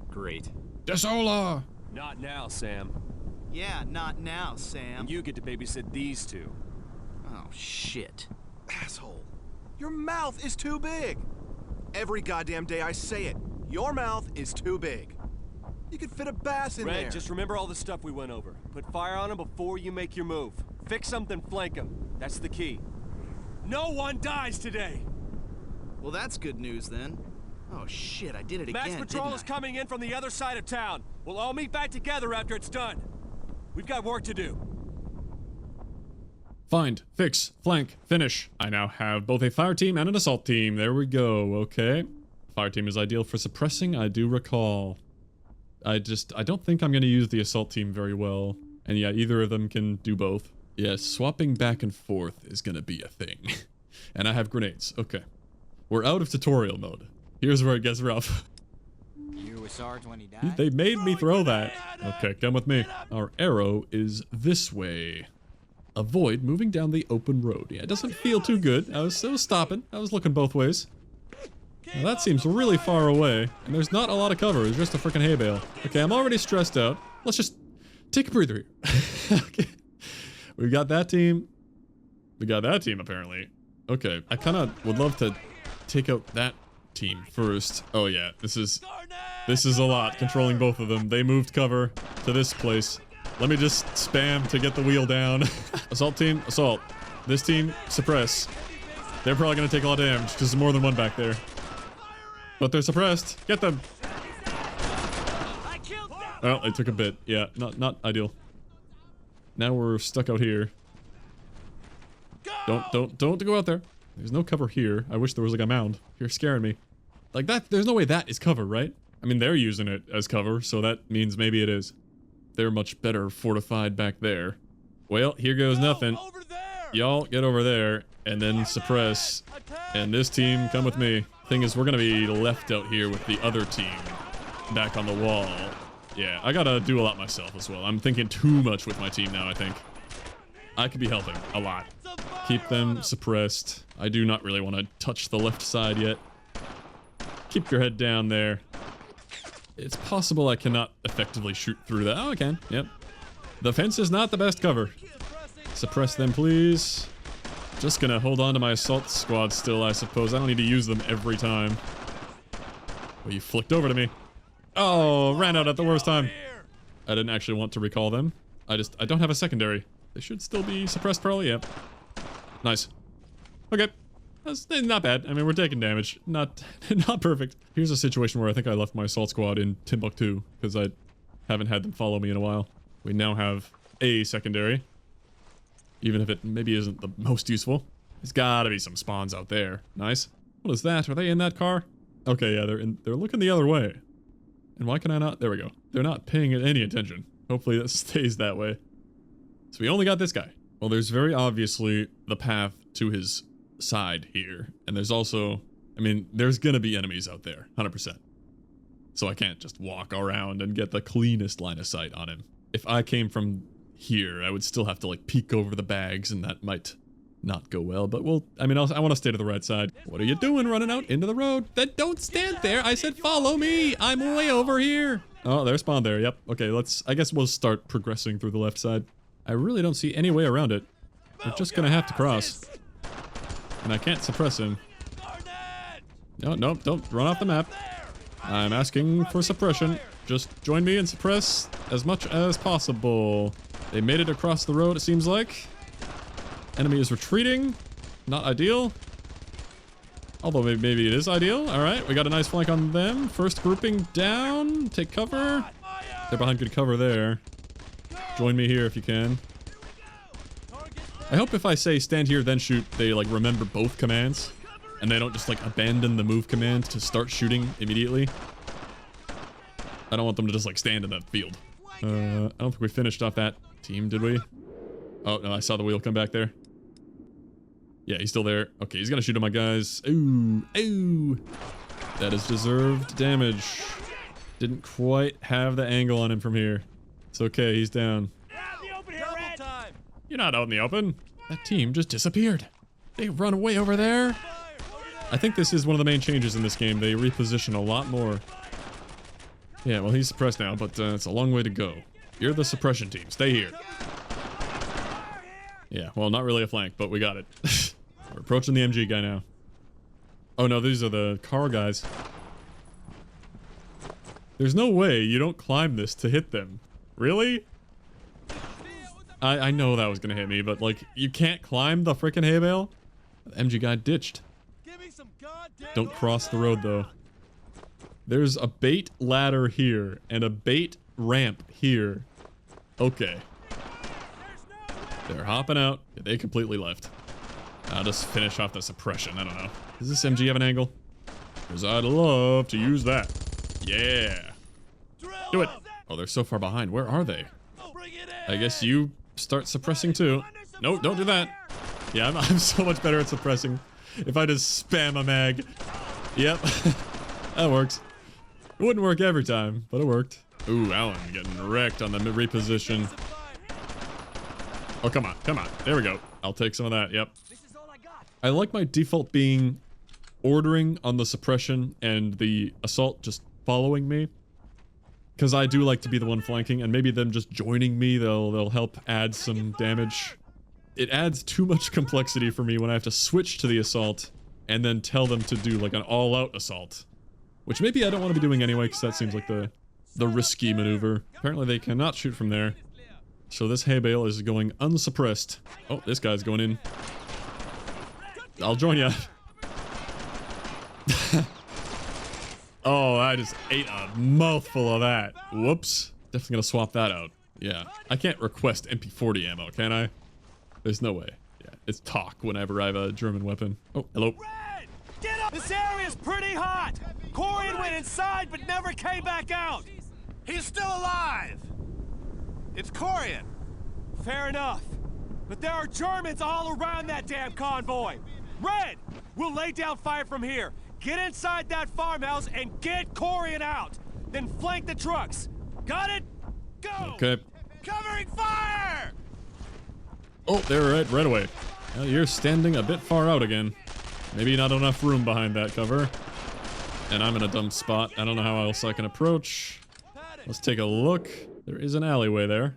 Great. DeSola! Not now, Sam. Yeah, not now, Sam. And you get to babysit these two. Oh, shit. Asshole. Your mouth is too big. Every goddamn day I say it. Your mouth is too big. You could fit a bass in Red, there. just remember all the stuff we went over. Put fire on them before you make your move. Fix something, flank them. That's the key. No one dies today! Well, that's good news then. Oh shit, I did it again, Max patrol is coming in from the other side of town. We'll all meet back together after it's done. We've got work to do. Find, fix, flank, finish. I now have both a fire team and an assault team. There we go, okay. Fire team is ideal for suppressing, I do recall. I don't think I'm going to use the assault team very well. And yeah, either of them can do both. Yeah, swapping back and forth is going to be a thing. And I have grenades, okay. We're out of tutorial mode. Here's where it gets rough. You were Sarge when he died? They made me throw that. Okay, come with me. Our arrow is this way. Avoid moving down the open road. Yeah, it doesn't feel too good. I was stopping. I was looking both ways. Now that seems really far away, and there's not a lot of cover. It's just a freaking hay bale. Okay, I'm already stressed out. Let's just take a breather here. Okay. We've got that team. We got that team, apparently. Okay, I kind of would love to take out that team first. Oh yeah, this is a lot, controlling both of them. They moved cover to this place. Let me just spam to get the wheel down. Assault team, assault. This team, suppress. They're probably going to take a lot of damage because there's more than one back there. But they're suppressed. Get them. Well, it took a bit. Yeah, not ideal. Now we're stuck out here. Don't go out there. There's no cover here. I wish there was like a mound. You're scaring me. Like that, there's no way that is cover, right? I mean, they're using it as cover, so that means maybe it is. They're much better fortified back there. Well, here goes nothing. Y'all get over there and then suppress. And this team, come with me. Thing is, we're gonna be left out here with the other team back on the wall. Yeah, I gotta do a lot myself as well. I'm thinking too much with my team now, I think. I could be helping a lot. Keep them suppressed. I do not really want to touch the left side yet. Keep your head down there. It's possible I cannot effectively shoot through that. Oh, I can. Yep. The fence is not the best cover. Suppress them, please. Just gonna hold on to my assault squad still, I suppose. I don't need to use them every time. Well, you flicked over to me. Oh, ran out at the worst time. I didn't actually want to recall them. I don't have a secondary. They should still be suppressed probably, yep. Nice. Okay. That's not bad. I mean, we're taking damage. Not perfect. Here's a situation where I think I left my assault squad in Timbuktu because I haven't had them follow me in a while. We now have a secondary. Even if it maybe isn't the most useful. There's gotta be some spawns out there. Nice. What is that? Are they in that car? Okay, yeah, they're looking the other way. And why can I not? There we go. They're not paying it any attention. Hopefully that stays that way. So we only got this guy. Well, there's very obviously the path to his side here. And there's also, I mean, there's gonna be enemies out there, 100%. So I can't just walk around and get the cleanest line of sight on him. If I came from here, I would still have to like peek over the bags, and that might not go well, but we'll, I mean, I want to stay to the right side. What are you doing running out into the road? Then don't stand there. I said follow me. I'm way over here. Oh, they're spawned there. Yep. Okay, I guess we'll start progressing through the left side. I really don't see any way around it. We're just gonna have to cross. And I can't suppress him. No, nope, don't run off the map. I'm asking for suppression. Just join me and suppress as much as possible. They made it across the road, it seems like. Enemy is retreating. Not ideal. Although maybe it is ideal. Alright, we got a nice flank on them. First grouping down. Take cover. They're behind good cover there. Join me here if you can. I hope if I say stand here then shoot, they like remember both commands. And they don't just like abandon the move command to start shooting immediately. I don't want them to just like stand in that field. I don't think we finished off that team, did we? Oh, no, I saw the wheel come back there. Yeah, he's still there. Okay, he's gonna shoot at my guys. Ooh, ooh. That is deserved damage. Didn't quite have the angle on him from here. It's okay, he's down. You're not out in the open. That team just disappeared. They run way over there. I think this is one of the main changes in this game. They reposition a lot more. Yeah, well, he's suppressed now, but it's a long way to go. You're the suppression team. Stay here. Yeah, well, not really a flank, but we got it. We're approaching the MG guy now. Oh no, these are the car guys. There's no way you don't climb this to hit them. Really? I know that was gonna hit me, but like, you can't climb the frickin' hay bale? The MG guy ditched. Don't cross the road though. There's a bait ladder here and a bait ramp here. Okay. They're hopping out. Yeah, they completely left. I'll just finish off the suppression. I don't know. Does this MG have an angle? Because I'd love to use that. Yeah. Do it. Oh, they're so far behind. Where are they? I guess you start suppressing too. No, don't do that. Yeah, I'm so much better at suppressing. If I just spam a mag. Yep. That works. It wouldn't work every time, but it worked. Ooh, Alan getting wrecked on the reposition. Oh, come on, come on. There we go. I'll take some of that, yep. I like my default being ordering on the suppression and the assault just following me. Because I do like to be the one flanking, and maybe them just joining me, they'll help add some damage. It adds too much complexity for me when I have to switch to the assault and then tell them to do like an all-out assault. Which maybe I don't want to be doing anyway, because that seems like the risky maneuver. Apparently they cannot shoot from there. So this hay bale is going unsuppressed. Oh, this guy's going in. I'll join ya. Oh, I just ate a mouthful of that. Whoops. Definitely gonna swap that out. Yeah. I can't request MP40 ammo, can I? There's no way. Yeah, it's talk whenever I have a German weapon. Oh, hello. Red! Get up! This area's pretty hot! Corian went inside but never came back out! He's still alive! It's Corian! Fair enough. But there are Germans all around that damn convoy! Red! We'll lay down fire from here. Get inside that farmhouse and get Corian out! Then flank the trucks! Got it? Go! Okay. Covering fire! Oh, they're right away. Well, you're standing a bit far out again. Maybe not enough room behind that cover. And I'm in a dumb spot. I don't know how else I can approach. Let's take a look. There is an alleyway there.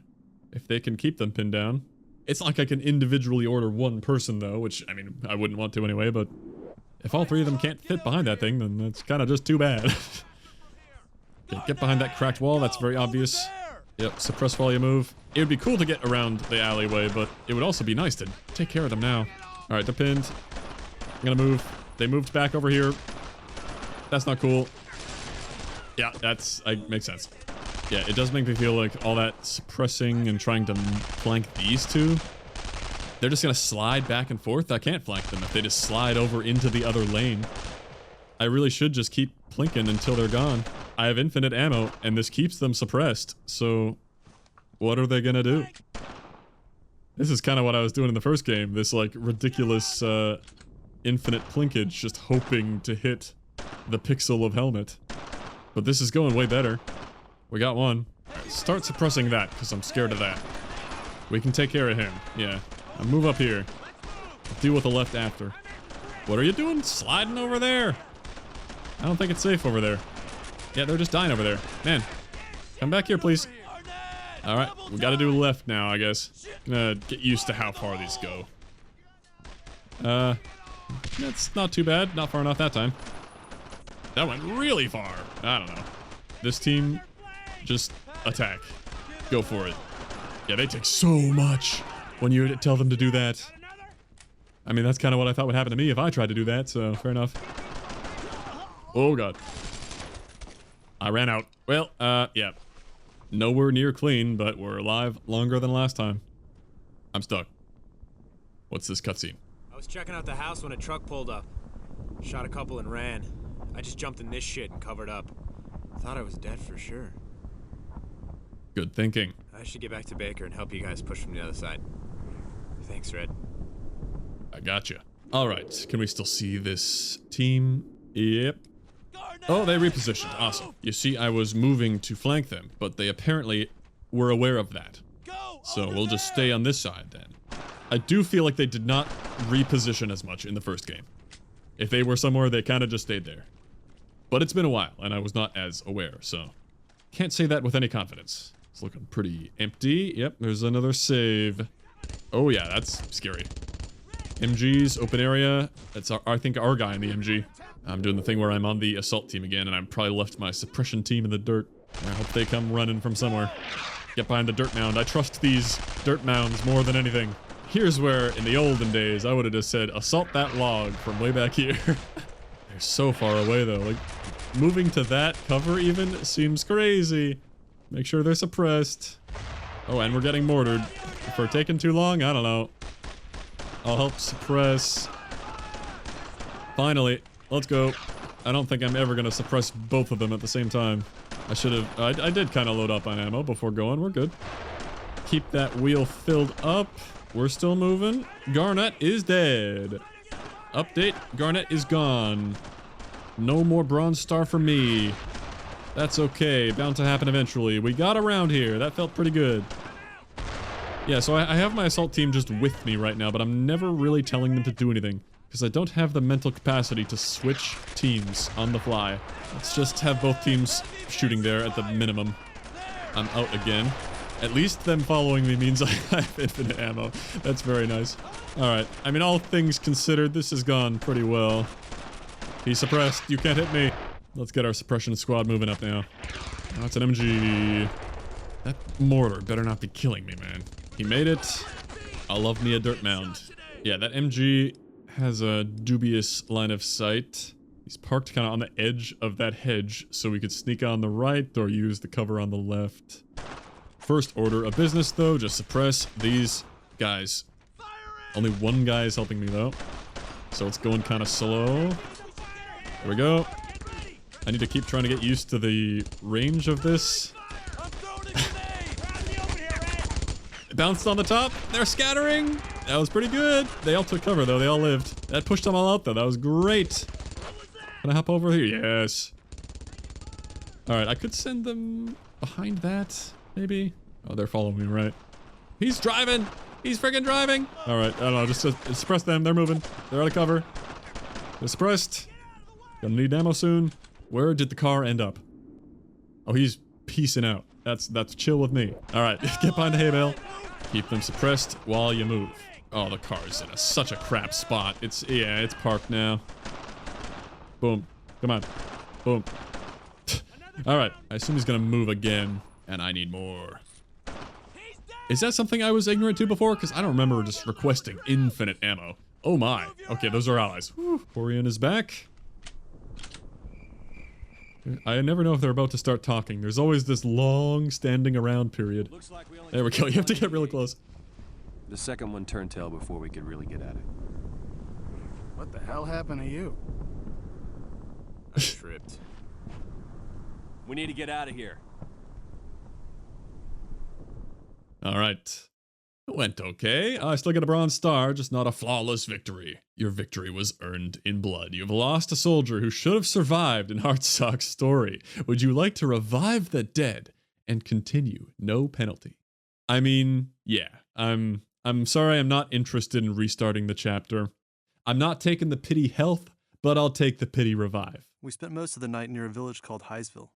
If they can keep them pinned down. It's not like I can individually order one person though, which, I mean, I wouldn't want to anyway, but if all three of them can't fit behind that thing, then that's kind of just too bad. Okay, get behind that cracked wall, that's very obvious. Yep, suppress while you move. It would be cool to get around the alleyway, but it would also be nice to take care of them now. Alright, they're pinned. I'm gonna move. They moved back over here. That's not cool. Yeah, makes sense. Yeah, it does make me feel like all that suppressing and trying to flank these two, they're just gonna slide back and forth. I can't flank them if they just slide over into the other lane. I really should just keep plinking until they're gone. I have infinite ammo, and this keeps them suppressed, so what are they gonna do? This is kind of what I was doing in the first game. This, like, ridiculous, infinite plinkage, just hoping to hit the pixel of helmet. But this is going way better. We got one. Start suppressing that, because I'm scared of that. We can take care of him. Yeah. I'll move up here. I'll deal with the left after. What are you doing? Sliding over there? I don't think it's safe over there. Yeah, they're just dying over there. Man, come back here, please. Alright, we gotta do left now, I guess. Gonna get used to how far these go. That's not too bad. Not far enough that time. That went really far. I don't know. This team, just attack. Go for it. Yeah, they take so much when you tell them to do that. I mean, that's kind of what I thought would happen to me if I tried to do that, so fair enough. Oh, God. I ran out. Well, yeah. Nowhere near clean, but we're alive longer than last time. I'm stuck. What's this cutscene? I was checking out the house when a truck pulled up. Shot a couple and ran. I just jumped in this shit and covered up. Thought I was dead for sure. Good thinking. I should get back to Baker and help you guys push from the other side. Thanks, Red. I gotcha. Alright, can we still see this team? Yep. Oh, they repositioned. Awesome. You see, I was moving to flank them, but they apparently were aware of that. So we'll just stay on this side then. I do feel like they did not reposition as much in the first game. If they were somewhere, they kind of just stayed there. But it's been a while, and I was not as aware, so can't say that with any confidence. It's looking pretty empty. Yep, there's another save. Oh yeah, that's scary. MG's open area. That's I think our guy in the MG. I'm doing the thing where I'm on the assault team again, and I probably left my suppression team in the dirt. I hope they come running from somewhere. Get behind the dirt mound. I trust these dirt mounds more than anything. Here's where, in the olden days, I would have just said, assault that log from way back here. They're so far away, though. Like, moving to that cover even seems crazy. Make sure they're suppressed. Oh, and we're getting mortared. If we're taking too long, I don't know. I'll help suppress. Finally, let's go. I don't think I'm ever going to suppress both of them at the same time. I should have... I did kind of load up on ammo before going. We're good. Keep that wheel filled up. We're still moving. Garnet is dead. Update. Garnet is gone. No more bronze star for me. That's okay. Bound to happen eventually. We got around here. That felt pretty good. Yeah, so I have my assault team just with me right now, but I'm never really telling them to do anything, because I don't have the mental capacity to switch teams on the fly. Let's just have both teams shooting there at the minimum. I'm out again. At least them following me means I have infinite ammo. That's very nice. Alright, I mean, all things considered, this has gone pretty well. He's suppressed. You can't hit me. Let's get our suppression squad moving up now. Oh, it's an MG. That mortar better not be killing me, man. He made it. I'll love me a dirt mound. Yeah, that MG has a dubious line of sight. He's parked kind of on the edge of that hedge, so we could sneak on the right or use the cover on the left. First order of business, though, just suppress these guys. Only one guy is helping me, though. So it's going kind of slow. There we go. I need to keep trying to get used to the range of this. It bounced on the top. They're scattering. That was pretty good. They all took cover, though. They all lived. That pushed them all out, though. That was great. Can I hop over here? Yes. Alright, I could send them behind that, maybe. Oh, they're following me, right? He's driving! He's freaking driving! Alright, I don't know, just suppress them. They're moving. They're out of cover. They're suppressed. Gonna need ammo soon. Where did the car end up? Oh, he's peacing out. That's chill with me. Alright, get behind the hay bale. Keep them suppressed while you move. Oh, the car is in such a crap spot. It's parked now. Boom. Come on. Boom. Alright, I assume he's gonna move again, and I need more. Is that something I was ignorant to before? Because I don't remember just requesting infinite ammo. Oh my. Okay, those are allies. Corian is back. I never know if they're about to start talking. There's always this long standing around period. There we go. You have to get really close. The second one turned tail before we could really get at it. What the hell happened to you? I tripped. We need to get out of here. All right. It went okay. I still get a bronze star, just not a flawless victory. Your victory was earned in blood. You've lost a soldier who should have survived in Heartsock's story. Would you like to revive the dead and continue? No penalty. I mean, yeah. I'm sorry I'm not interested in restarting the chapter. I'm not taking the pity health, but I'll take the pity revive. We spent most of the night near a village called Heisville.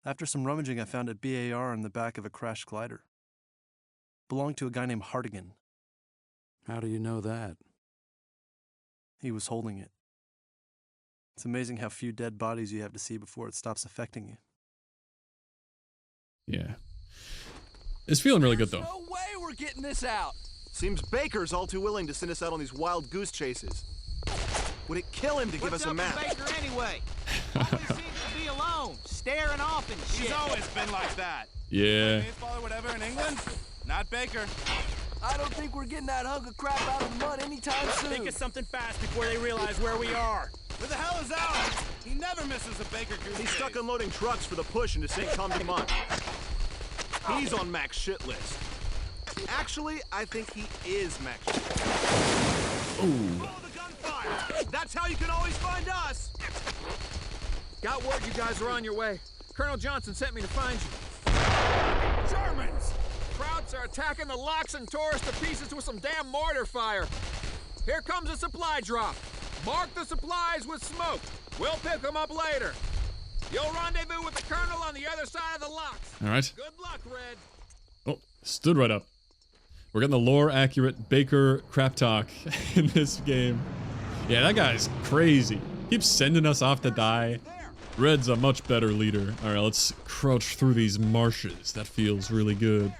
After some rummaging, I found a BAR in the back of a crashed glider. Belonged to a guy named Hartigan. How do you know that? He was holding it. It's amazing how few dead bodies you have to see before it stops affecting you. Yeah. It's feeling really good, though. No way we're getting this out! Seems Baker's all too willing to send us out on these wild goose chases. Would it kill him to give us a map? What's up with Baker anyway? Always seems to be alone, staring off and shit. He's always been like that. Yeah. Baseball or whatever in England? Not Baker. I don't think we're getting that hunk of crap out of the mud anytime soon. Think of something fast before they realize where we are. Where the hell is Alan? He never misses a Baker goose. He's stuck unloading trucks for the push into St. Combs-Mont. He's on Mac's shit list. Actually, I think he is Mac's shit list. Ooh. Follow the gunfire! That's how you can always find us! Got word you guys are on your way. Colonel Johnson sent me to find you. Germans! Krauts are attacking the locks and tore us to pieces with some damn mortar fire. Here comes a supply drop. Mark the supplies with smoke. We'll pick them up later. You'll rendezvous with the colonel on the other side of the locks. All right. Good luck, Red. Oh, stood right up. We're getting the lore-accurate Baker crap talk in this game. Yeah, that guy's crazy. Keeps sending us off to die. Red's a much better leader. All right, let's crouch through these marshes. That feels really good.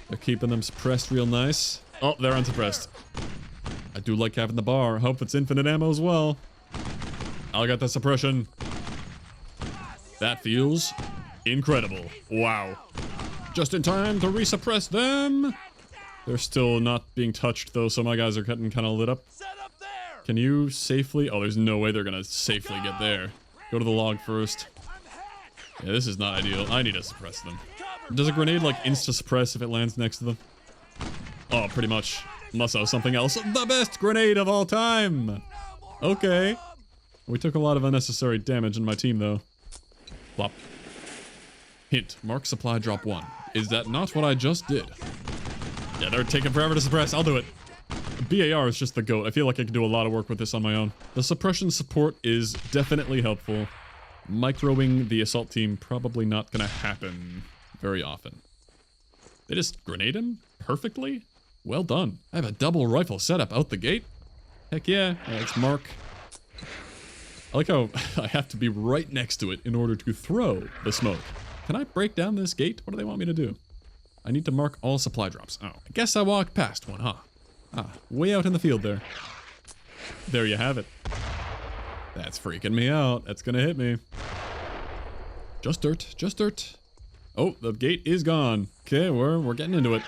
They're keeping them suppressed real nice. Oh, they're unsuppressed. I do like having the bar. Hope it's infinite ammo as well. I got the suppression. That feels incredible. Wow. Just in time to resuppress them. They're still not being touched though, so my guys are getting kind of lit up. Can you safely? Oh, there's no way they're gonna safely get there. Go to the log first. Yeah, this is not ideal. I need to suppress them. Does a grenade like insta-suppress if it lands next to them? Oh, pretty much. Unless that was something else. The best grenade of all time! Okay. We took a lot of unnecessary damage in my team, though. Plop. Hint. Mark supply drop 1. Is that not what I just did? Yeah, they're taking forever to suppress. I'll do it. BAR is just the GOAT. I feel like I can do a lot of work with this on my own. The suppression support is definitely helpful. Microing the assault team probably not gonna happen very often. They just grenade him perfectly? Well done. I have a double rifle setup out the gate. Heck yeah. Let's mark. I like how I have to be right next to it in order to throw the smoke. Can I break down this gate? What do they want me to do? I need to mark all supply drops. Oh, I guess I walked past one, huh? Ah, way out in the field there. There you have it. That's freaking me out. That's gonna hit me. Just dirt, just dirt. Oh, the gate is gone. Okay, we're getting into it.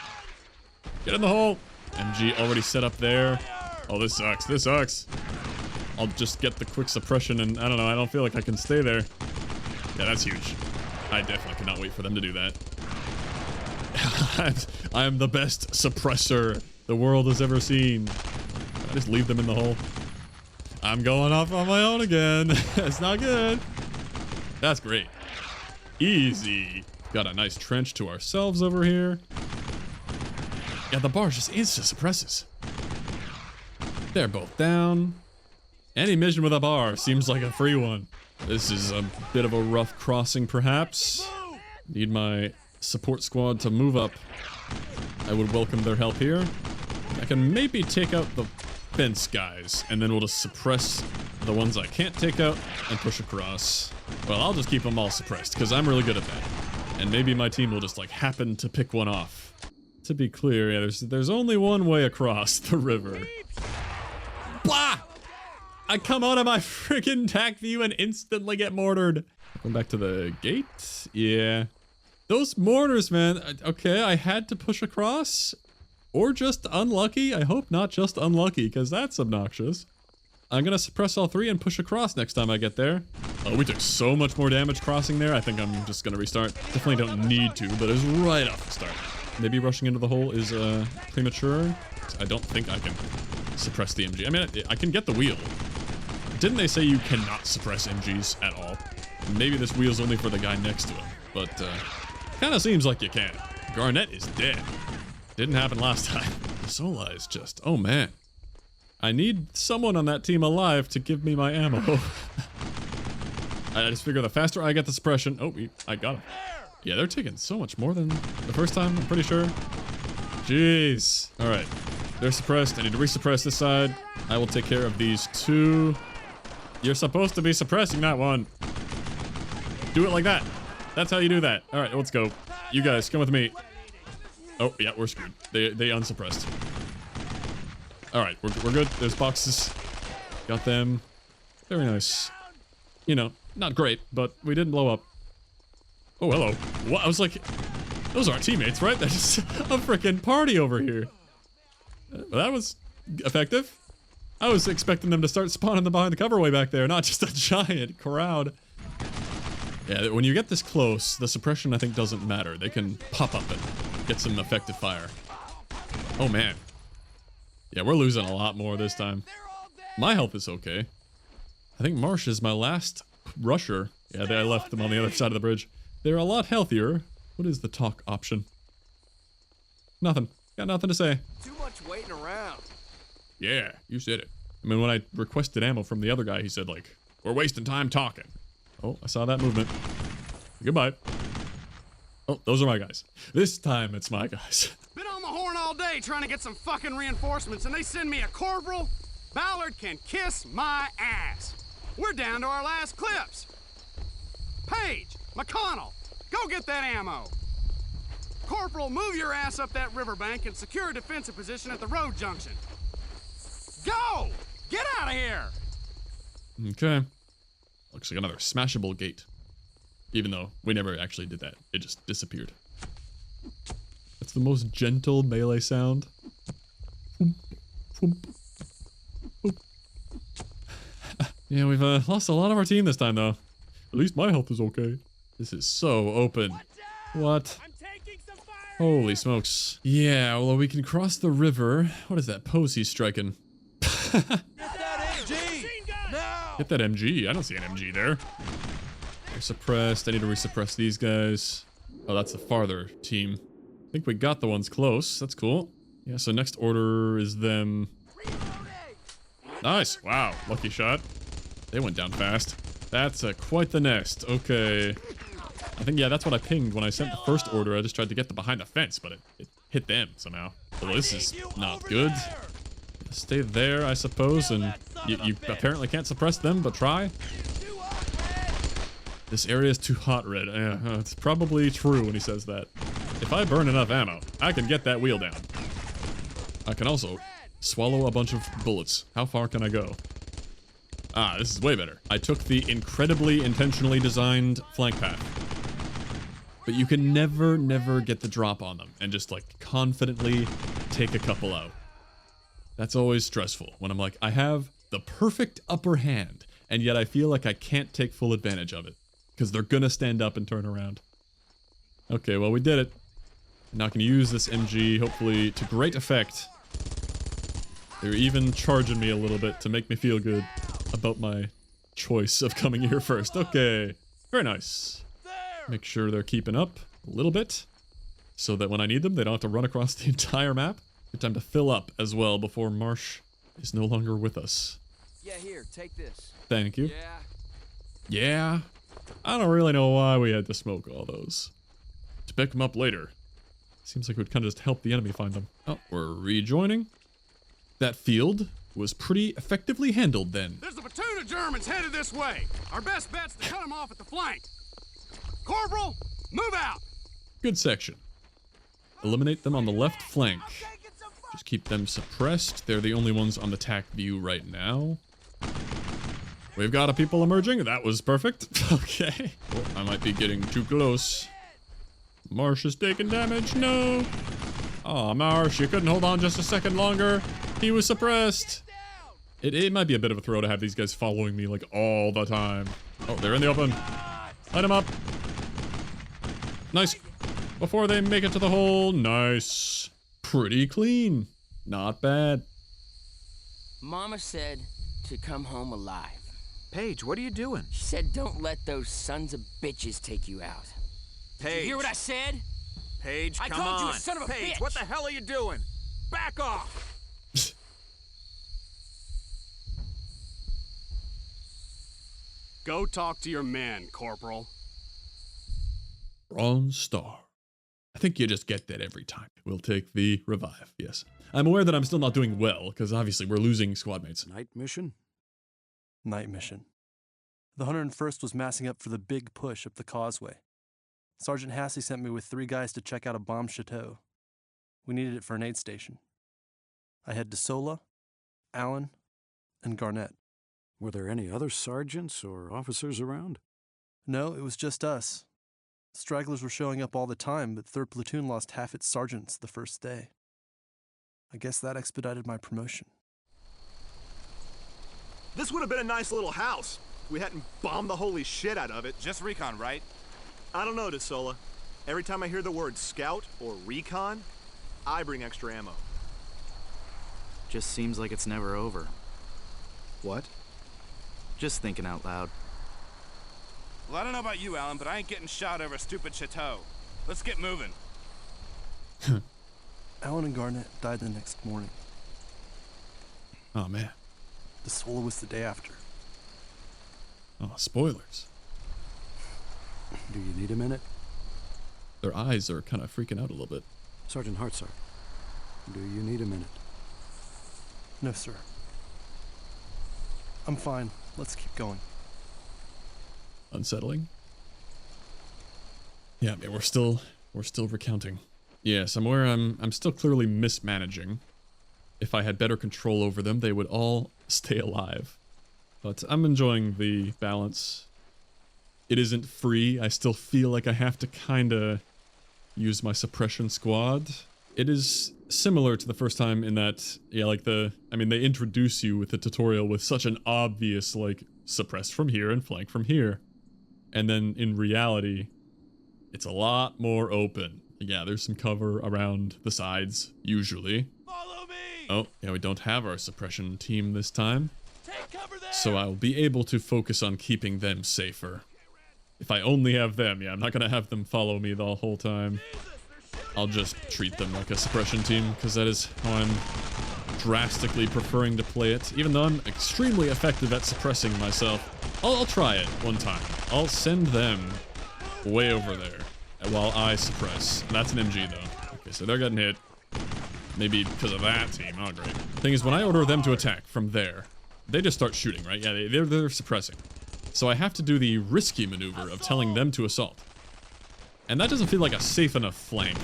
Get in the hole. MG already set up there. Oh, this sucks. This sucks. I'll just get the quick suppression and I don't know. I don't feel like I can stay there. Yeah, that's huge. I definitely cannot wait for them to do that. I'm the best suppressor the world has ever seen. I just leave them in the hole. I'm going off on my own again. That's not good. That's great. Easy. Got a nice trench to ourselves over here. Yeah, the bar just insta-suppresses. They're both down. Any mission with a bar seems like a free one. This is a bit of a rough crossing, perhaps. Need my support squad to move up. I would welcome their help here. I can maybe take out the fence guys, and then we'll just suppress the ones I can't take out and push across. Well, I'll just keep them all suppressed, because I'm really good at that. And maybe my team will just, like, happen to pick one off. To be clear, yeah, there's only one way across the river. Blah! I come out of my freaking tac view and instantly get mortared. Going back to the gate? Yeah. Those mortars, man. Okay, I had to push across. Or just unlucky. I hope not just unlucky, because that's obnoxious. I'm gonna suppress all three and push across next time I get there. Oh, we took so much more damage crossing there. I think I'm just gonna restart. Definitely don't need to, but it was right off the start. maybe rushing into the hole is premature. I don't think I can suppress the MG. I mean, I can get the wheel. Didn't they say you cannot suppress MGs at all? Maybe this wheel's only for the guy next to him, but kind of seems like you can. Garnett is dead. Didn't happen last time. Sola is just, oh man. I need someone on that team alive to give me my ammo. I just figure the faster I get the suppression. Oh, I got him. Yeah, they're taking so much more than the first time, I'm pretty sure. Jeez. All right, they're suppressed. I need to resuppress this side. I will take care of these two. You're supposed to be suppressing that one. Do it like that. That's how you do that. All right, let's go. You guys, come with me. Oh, yeah, we're screwed. They unsuppressed. All right, we're good. There's boxes. Got them. Very nice. You know, not great, but we didn't blow up. Oh, hello. What? I was like, those are our teammates, right? That's just a freaking party over here. Well, that was effective. I was expecting them to start spawning behind the cover way back there, not just a giant crowd. Yeah, when you get this close, the suppression, I think, doesn't matter. They can pop up and get some effective fire. Oh, man. Yeah, we're losing a lot more this time. My health is okay. I think Marsh is my last rusher. Yeah, I left them on the other side of the bridge. They're a lot healthier. What is the talk option? Nothing. Got nothing to say. Too much waiting around. Yeah, you said it. I mean, when I requested ammo from the other guy, he said, like, we're wasting time talking. Oh, I saw that movement. Goodbye. Oh, those are my guys. This time, it's my guys. Been on the horn all day trying to get some fucking reinforcements, and they send me a corporal? Ballard can kiss my ass. We're down to our last clips. Page, McConnell, go get that ammo. Corporal, move your ass up that riverbank and secure a defensive position at the road junction. Go! Get out of here! Okay. Looks like another smashable gate. Even though we never actually did that. It just disappeared. That's the most gentle melee sound. Yeah, we've lost a lot of our team this time, though. At least my health is okay. This is so open. What? Holy smokes. Yeah, well, we can cross the river. What is that pose he's striking? Get that MG. I don't see an MG there. They're suppressed. I need to resuppress these guys. Oh, that's the farther team. I think we got the ones close. That's cool. Yeah, so next order is them. Nice. Wow. Lucky shot. They went down fast. That's quite the nest. Okay. I think, yeah, that's what I pinged when I sent the first order. I just tried to get them behind the fence, but it hit them somehow. Well, this is not good. Stay there, I suppose, and you apparently can't suppress them, but try. This area is too hot, Red. It's probably true when he says that. If I burn enough ammo, I can get that wheel down. I can also swallow a bunch of bullets. How far can I go? Ah, this is way better. I took the incredibly intentionally designed flank path. But you can never get the drop on them and just like confidently take a couple out. That's always stressful when I'm like, I have the perfect upper hand, and yet I feel like I can't take full advantage of it because they're gonna stand up and turn around. Okay, well, we did it. Now I can use this MG, hopefully, to great effect. They're even charging me a little bit to make me feel good about my choice of coming here first. Okay, very nice. Make sure they're keeping up a little bit so that when I need them, they don't have to run across the entire map. Good time to fill up as well before Marsh is no longer with us. Yeah, here, take this. Thank you. Yeah. I don't really know why we had to smoke all those. To pick them up later. Seems like it would kind of just help the enemy find them. Oh, we're rejoining. That field was pretty effectively handled then. There's a platoon of Germans headed this way. Our best bet's to cut them off at the flank. Corporal, move out. Good section. Eliminate them on the left flank. Just keep them suppressed. They're the only ones on the TAC view right now. We've got a people emerging. That was perfect. Okay. Oh, I might be getting too close. Marsh is taking damage. No. Aw, Marsh, you couldn't hold on just a second longer. He was suppressed. It might be a bit of a throw to have these guys following me like all the time. Oh, they're in the open. Light him up. Nice. before they make it to the hole. Nice. Pretty clean. Not bad. Mama said to come home alive. Paige, what are you doing? She said don't let those sons of bitches take you out. Paige. Did you hear what I said? Paige, I come called on. you a son of a Paige, bitch. what the hell are you doing? Back off. Go talk to your men, Corporal. Bronze Star. I think you just get that every time. We'll take the revive, yes. I'm aware that I'm still not doing well, because obviously we're losing squad mates. Night mission? Night mission. The 101st was massing up for the big push up the causeway. Sergeant Hassey sent me with 3 guys to check out a bombed chateau. We needed it for an aid station. I had DeSola, Allen, and Garnett. Were there any other sergeants or officers around? No, it was just us. Stragglers were showing up all the time, but 3rd Platoon lost half its sergeants the first day. I guess that expedited my promotion. This would have been a nice little house if we hadn't bombed the holy shit out of it. Just recon, right? I don't know, DeSola. Every time I hear the word scout or recon, I bring extra ammo. Just seems like it's never over. What? Just thinking out loud. Well, I don't know about you, Alan, but I ain't getting shot over a stupid chateau. Let's get moving. Allen and Garnett died the next morning. Oh, man. DeSola was the day after. Oh, spoilers. Do you need a minute? Their eyes are kind of freaking out a little bit. Sergeant Hartzar, do you need a minute? No, sir. I'm fine. Let's keep going. Unsettling. Yeah, I mean, we're still recounting. Yes, I'm aware I'm still clearly mismanaging. If I had better control over them, they would all stay alive. But I'm enjoying the balance. It isn't free. I still feel like I have to kinda use my suppression squad. It is similar to the first time in that, yeah, like they introduce you with the tutorial with such an obvious, like, suppress from here and flank from here. And then in reality, it's a lot more open. Yeah, there's some cover around the sides, usually. Follow me! Oh, yeah, we don't have our suppression team this time. Take cover there! So I'll be able to focus on keeping them safer. If I only have them, yeah, I'm not gonna have them follow me the whole time. I'll just treat them like a suppression team, because that is how I'm drastically preferring to play it. Even though I'm extremely effective at suppressing myself. I'll try it one time. I'll send them way over there while I suppress. That's an MG though. Okay, so they're getting hit. Maybe because of that team. Oh, great. Thing is, when I order them to attack from there, they just start shooting, right? Yeah, they're suppressing. So I have to do the risky maneuver of telling them to assault. And that doesn't feel like a safe enough flank.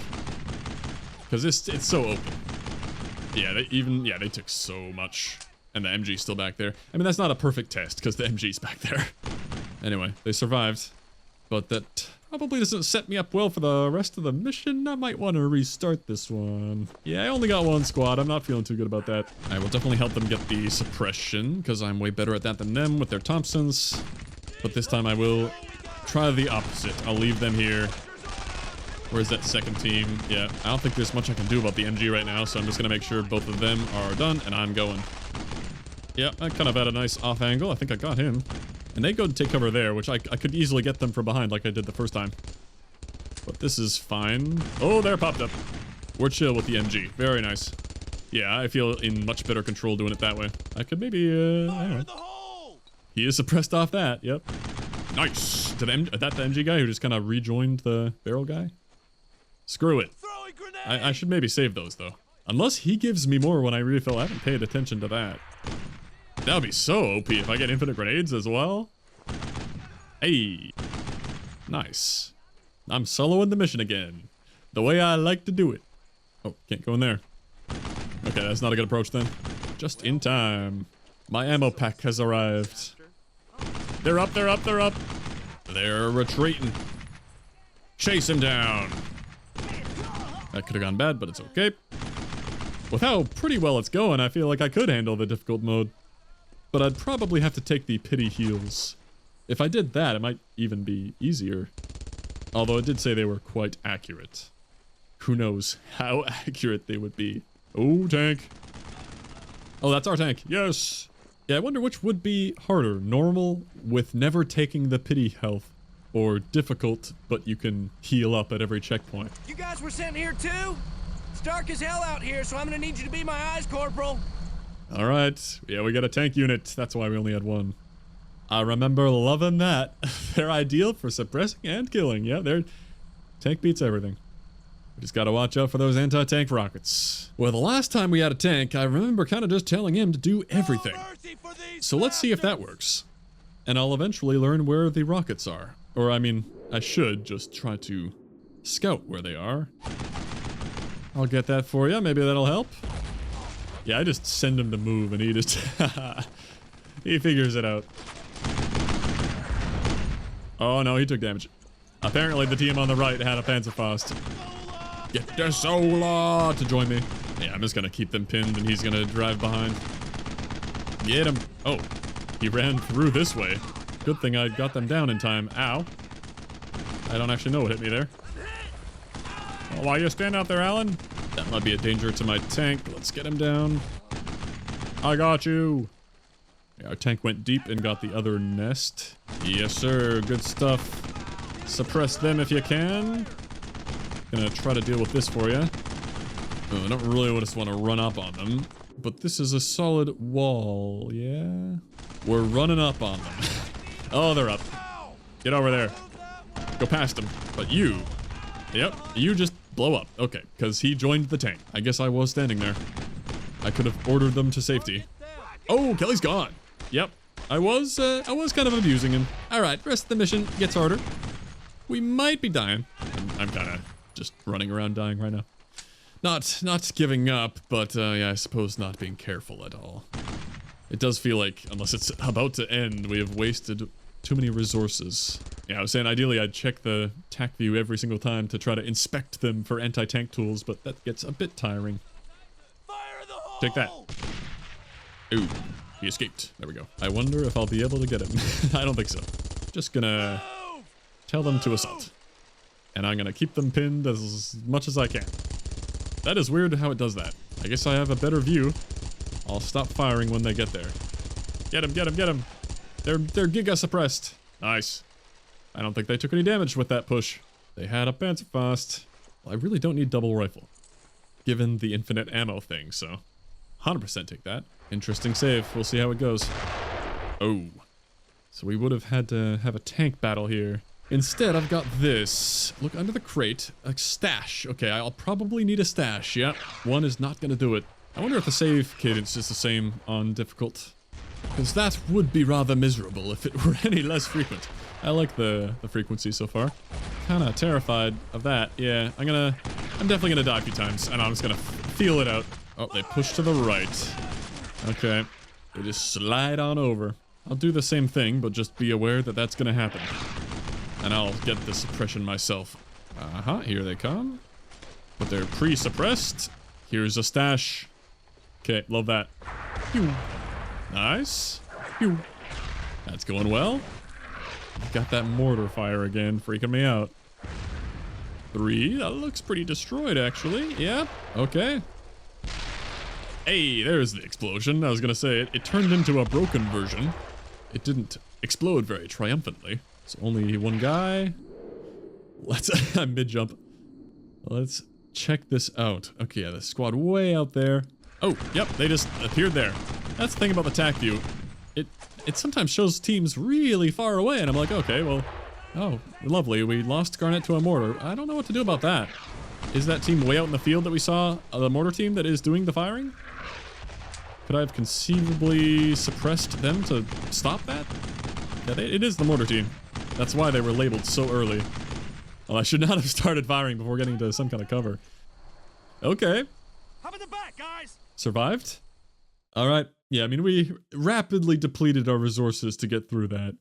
Because it's so open. Yeah, they took so much. And the MG's still back there. I mean, that's not a perfect test, because the MG's back there. Anyway, they survived. But that probably doesn't set me up well for the rest of the mission. I might want to restart this one. Yeah, I only got one squad. I'm not feeling too good about that. I will definitely help them get the suppression, because I'm way better at that than them with their Thompsons. But this time I will try the opposite. I'll leave them here. Where's that second team? Yeah, I don't think there's much I can do about the MG right now, so I'm just going to make sure both of them are done, and I'm going. Yeah, I kind of had a nice off angle. I think I got him. And they go to take cover there, which I could easily get them from behind like I did the first time. But this is fine. Oh, there popped up. We're chill with the MG. Very nice. Yeah, I feel in much better control doing it that way. I could maybe, I don't know. He is suppressed off that, yep. Nice. That the MG guy who just kind of rejoined the barrel guy? Screw it. I should maybe save those, though. Unless he gives me more when I refill. I haven't paid attention to that. That would be so OP if I get infinite grenades as well. Hey. Nice. I'm soloing the mission again. The way I like to do it. Oh, can't go in there. Okay, that's not a good approach then. Just in time. My ammo pack has arrived. They're up, they're up, they're up. They're retreating. Chase him down. That could have gone bad, but it's okay. With how pretty well it's going, I feel like I could handle the difficult mode. But I'd probably have to take the pity heals. If I did that, it might even be easier. Although it did say they were quite accurate. Who knows how accurate they would be. Oh, tank. Oh, that's our tank. Yes. Yeah, I wonder which would be harder. Normal with never taking the pity health, or difficult, but you can heal up at every checkpoint. You guys were sent here too? It's dark as hell out here, so I'm gonna need you to be my eyes, Corporal. All right. Yeah, we got a tank unit. That's why we only had one. I remember loving that. They're ideal for suppressing and killing. Yeah, they're... Tank beats everything. We just gotta watch out for those anti-tank rockets. Well, the last time we had a tank, I remember kind of just telling him to do everything. So let's see if that works. And I'll eventually learn where the rockets are. Or, I mean, I should just try to scout where they are. I'll get that for you. Maybe that'll help. Yeah, I just send him to move and he just... he figures it out. Oh no, he took damage. Apparently the team on the right had a Panzerfaust. Get the Sola to join me. Yeah, I'm just gonna keep them pinned and he's gonna drive behind. Get him. Oh, he ran through this way. Good thing I got them down in time. Ow. I don't actually know what hit me there. Well, why you stand out there, Alan? That might be a danger to my tank. Let's get him down. I got you. Yeah, our tank went deep and got the other nest. Yes, sir. Good stuff. Suppress them if you can. Gonna try to deal with this for you. Oh, I don't really just want to run up on them. But this is a solid wall, yeah? We're running up on them. Oh, they're up. Get over there. Go past them. But you... Yep, you just blow up. Okay, because he joined the tank. I guess I was standing there. I could have ordered them to safety. Oh, Kelly's gone. Yep, I was kind of abusing him. All right, rest of the mission gets harder. We might be dying. I'm kind of just running around dying right now. Not giving up, but yeah, I suppose not being careful at all. It does feel like, unless it's about to end, we have wasted too many resources. Yeah, I was saying ideally I'd check the TAC view every single time to try to inspect them for anti-tank tools, but that gets a bit tiring. Take that. Ooh, he escaped. There we go. I wonder if I'll be able to get him. I don't think so. Just gonna tell them to assault. And I'm gonna keep them pinned as much as I can. That is weird how it does that. I guess I have a better view. I'll stop firing when they get there. Get him, get him, get him. They're giga suppressed. Nice. I don't think they took any damage with that push. They had a Panzerfaust. Well, I really don't need double rifle, given the infinite ammo thing, so 100% take that. Interesting save. We'll see how it goes. Oh. So we would have had to have a tank battle here. Instead, I've got this. Look under the crate. A stash. Okay, I'll probably need a stash. Yep. One is not going to do it. I wonder if the save cadence is the same on difficult. Because that would be rather miserable if it were any less frequent. I like the frequency so far. Kinda terrified of that. Yeah, I'm definitely gonna die a few times, and I'm just gonna feel it out. Oh, they push to the right. Okay. They just slide on over. I'll do the same thing, but just be aware that that's gonna happen. And I'll get the suppression myself. Uh-huh, here they come. But they're pre-suppressed. Here's a stash. Okay, love that. Pew. Nice. Pew. That's going well. Got that mortar fire again, freaking me out. 3, that looks pretty destroyed actually. Yeah, okay. Hey, there's the explosion. I was gonna say, it turned into a broken version. It didn't explode very triumphantly. It's only one guy. Let's, mid-jump. Let's check this out. Okay, yeah, the squad way out there. Oh, yep, they just appeared there. That's the thing about the TAC view. It sometimes shows teams really far away, and I'm like, okay, well, oh, lovely. We lost Garnet to a mortar. I don't know what to do about that. Is that team way out in the field that we saw, the mortar team that is doing the firing? Could I have conceivably suppressed them to stop that? Yeah, it is the mortar team. That's why they were labeled so early. Well, I should not have started firing before getting to some kind of cover. Okay. How about the back, guys? Survived? Alright. Yeah, I mean, we rapidly depleted our resources to get through that.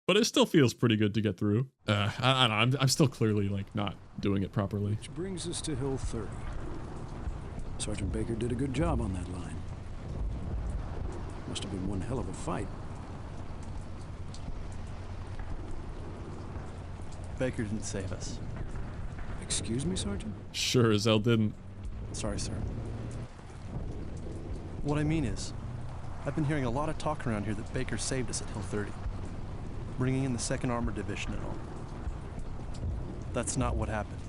But it still feels pretty good to get through. I don't know, I'm still clearly, like, not doing it properly. Which brings us to Hill 30. Sergeant Baker did a good job on that line. Must have been one hell of a fight. Baker didn't save us. Excuse me, Sergeant? Sure as hell didn't. Sorry, sir. What I mean is, I've been hearing a lot of talk around here that Baker saved us at Hill 30, bringing in the 2nd Armored Division and all. That's not what happened.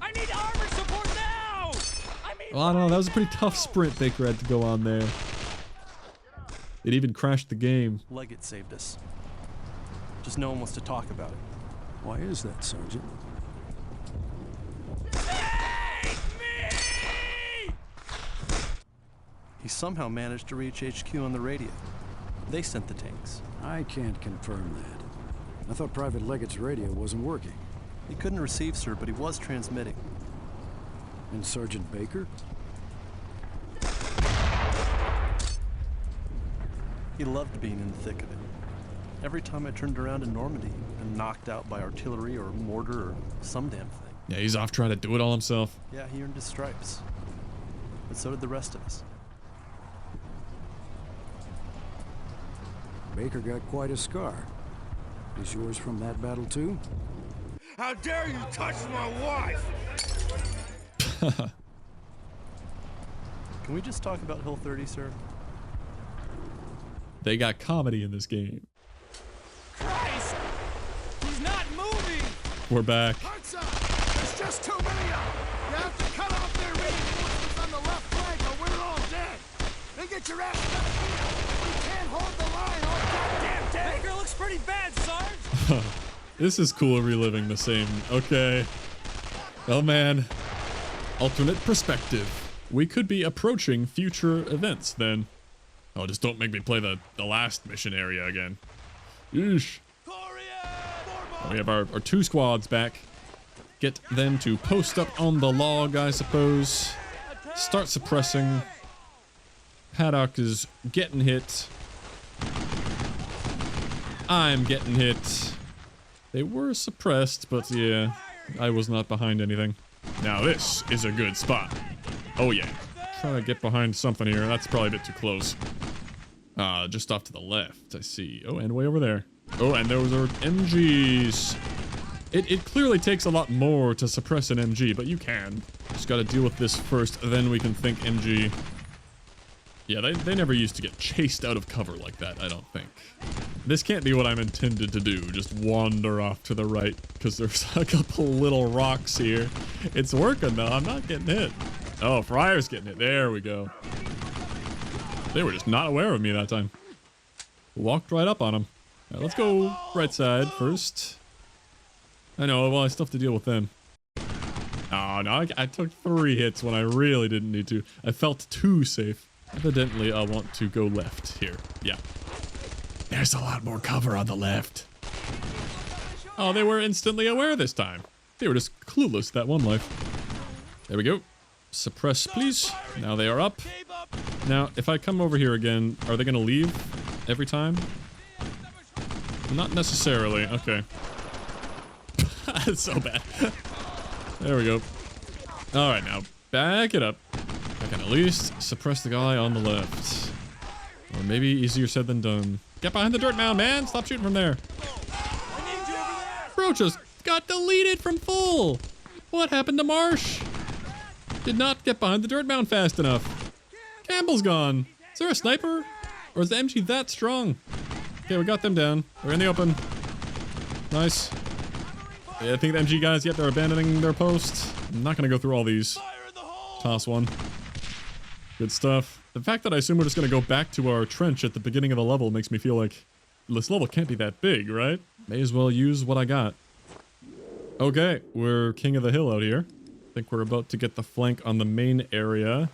I need armor support now! Well, I don't know. That was a pretty tough sprint Baker had to go on there. It even crashed the game. Leggett saved us. Just no one wants to talk about it. Why is that, Sergeant? He somehow managed to reach HQ on the radio. They sent the tanks. I can't confirm that. I thought Private Leggett's radio wasn't working. He couldn't receive, sir, but he was transmitting. And Sergeant Baker? He loved being in the thick of it. Every time I turned around in Normandy, he'd been knocked out by artillery or mortar or some damn thing. Yeah, he's off trying to do it all himself. Yeah, he earned his stripes. But so did the rest of us. Baker got quite a scar. Is yours from that battle too? How dare you touch my wife! Can we just talk about Hill 30, sir? They got comedy in this game. Christ! He's not moving! We're back. Hearts up! There's just too many of them! You have to cut off their reinforcements on the left flank or we're all dead! Then get your ass out of here! We can't hold the line all goddamn day! Baker looks pretty bad, Sarge! This is cool reliving the same. Okay. Oh man. Alternate perspective. We could be approaching future events then. Oh, just don't make me play the last mission area again. Yeesh. We have our 2 squads back. Get them to post up on the log, I suppose. Start suppressing. Paddock is getting hit. I'm getting hit. They were suppressed, but yeah, I was not behind anything. Now this is a good spot. Oh yeah. Try to get behind something here. That's probably a bit too close. Just off to the left, I see. Oh, and way over there. Oh, and those are MGs. It clearly takes a lot more to suppress an MG, but you can. Just gotta deal with this first, then we can think MG. Yeah, they never used to get chased out of cover like that, I don't think. This can't be what I'm intended to do, just wander off to the right, because there's a couple little rocks here. It's working though, I'm not getting hit. Oh, Fryer's getting hit, there we go. They were just not aware of me that time. Walked right up on them. All right, let's go right side first. I know, well, I still have to deal with them. Oh, no, I took 3 hits when I really didn't need to. I felt too safe. Evidently, I want to go left here. Yeah. There's a lot more cover on the left. Oh, they were instantly aware this time. They were just clueless that one life. There we go. Suppress, please. Now they are up. Now, if I come over here again, are they going to leave every time? Not necessarily. Okay. That's so bad. There we go. All right, now back it up. I can at least suppress the guy on the left. Or maybe easier said than done. Get behind the dirt mound, man. Stop shooting from there. Bro just got deleted from full. What happened to Marsh? Did not get behind the dirt mound fast enough. Campbell's gone. Is there a sniper? Or is the MG that strong? Okay, we got them down. They're in the open. Nice. Yeah, I think the MG guys, yet they're abandoning their post. I'm not going to go through all these. Toss one. Good stuff. The fact that I assume we're just going to go back to our trench at the beginning of the level makes me feel like this level can't be that big, right? May as well use what I got. Okay, we're king of the hill out here. I think we're about to get the flank on the main area.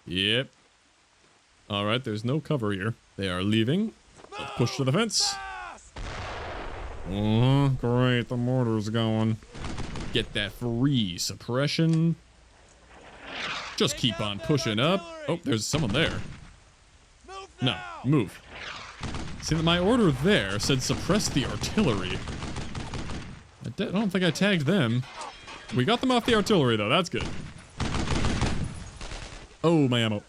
Yep. Alright, there's no cover here. They are leaving. Let's push to the fence. Great, the mortar's going. Get that free suppression. Just keep on pushing up. Oh, there's someone there. No, move. See that my order there said suppress the artillery. I don't think I tagged them. We got them off the artillery though, that's good. Oh, my ammo.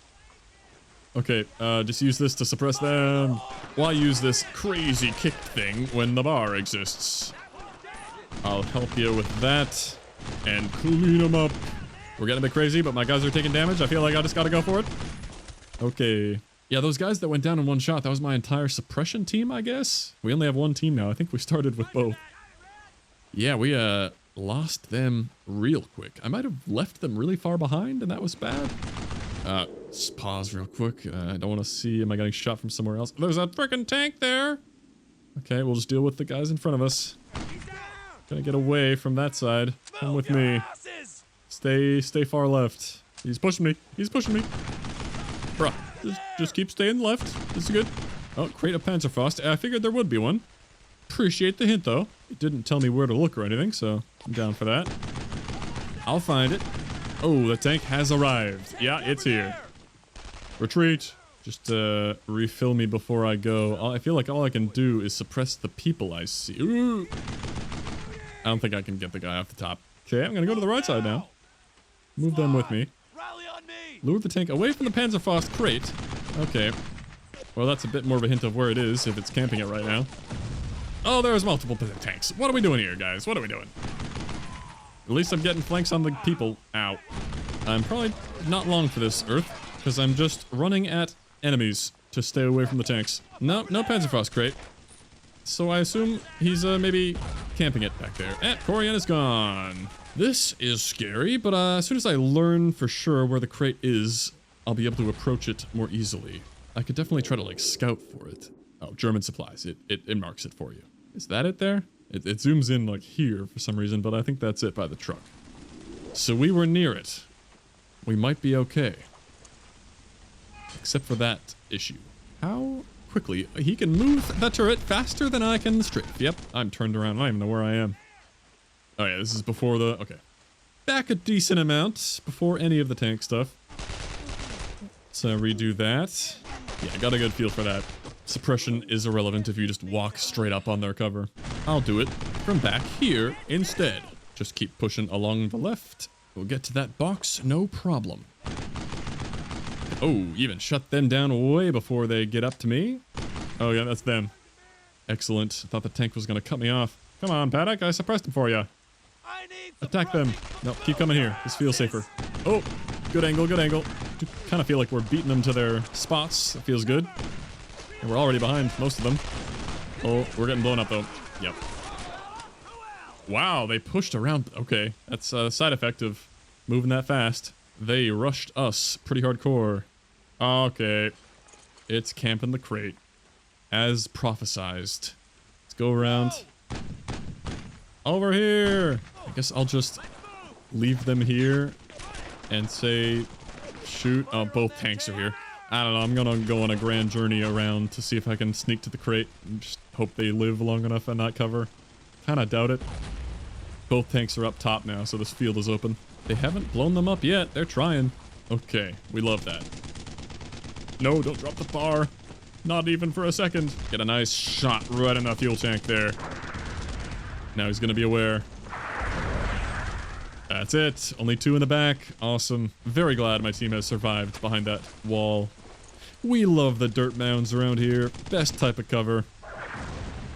Okay, just use this to suppress them. Why use this crazy kick thing when the bar exists? I'll help you with that. And clean them up. We're getting a bit crazy, but my guys are taking damage. I feel like I just gotta go for it. Okay. Yeah, those guys that went down in one shot, that was my entire suppression team, I guess? We only have one team now. I think we started with both. Yeah, we lost them real quick. I might have left them really far behind, and that was bad. Just pause real quick. I don't want to see, am I getting shot from somewhere else? There's a freaking tank there! Okay, we'll just deal with the guys in front of us. Gonna get away from that side. Come with me. Stay far left. He's pushing me. He's pushing me. Bruh, just keep staying left. This is good. Oh, crate of Panzerfaust. I figured there would be one. Appreciate the hint, though. It didn't tell me where to look or anything, so I'm down for that. I'll find it. Oh, the tank has arrived. Yeah, it's here. Retreat. Just refill me before I go. I feel like all I can do is suppress the people I see. Ooh. I don't think I can get the guy off the top. Okay, I'm gonna go to the right side now. Move them with me. Lure the tank away from the Panzerfaust crate. Okay. Well, that's a bit more of a hint of where it is, if it's camping it right now. Oh, there's multiple tanks. What are we doing here, guys? What are we doing? At least I'm getting flanks on the people. Ow. I'm probably not long for this, Earth, because I'm just running at enemies to stay away from the tanks. No Panzerfaust crate. So I assume he's maybe camping it back there. Corian is gone. This is scary, but as soon as I learn for sure where the crate is, I'll be able to approach it more easily. I could definitely try to, like, scout for it. Oh, German supplies. It marks it for you. Is that it there? It zooms in, like, here for some reason, but I think that's it by the truck. So we were near it. We might be okay. Except for that issue. How quickly? He can move the turret faster than I can strafe. Yep, I'm turned around. I don't even know where I am. Oh yeah, this is before the... Okay. Back a decent amount before any of the tank stuff. So redo that. Yeah, I got a good feel for that. Suppression is irrelevant if you just walk straight up on their cover. I'll do it from back here instead. Just keep pushing along the left. We'll get to that box, no problem. Oh, even shut them down way before they get up to me. Oh yeah, that's them. Excellent. I thought the tank was gonna cut me off. Come on, Paddock, I suppressed him for you. Attack them. No, keep coming here. This feels safer. Oh, good angle, good angle. Kind of feel like we're beating them to their spots. That feels good. And we're already behind most of them. Oh, we're getting blown up though. Yep. Wow, they pushed around. Okay, that's a side effect of moving that fast. They rushed us pretty hardcore. Okay. It's camping the crate. As prophesized. Let's go around. Over here! I guess I'll just leave them here and say shoot. Oh, both tanks are here. I don't know, I'm gonna go on a grand journey around to see if I can sneak to the crate and just hope they live long enough and not cover. Kinda doubt it. Both tanks are up top now, so this field is open. They haven't blown them up yet. They're trying. Okay, we love that. No, don't drop the bar. Not even for a second. Get a nice shot right in that fuel tank there. Now he's gonna be aware. That's it. Only two in the back. Awesome. Very glad my team has survived behind that wall. We love the dirt mounds around here. Best type of cover.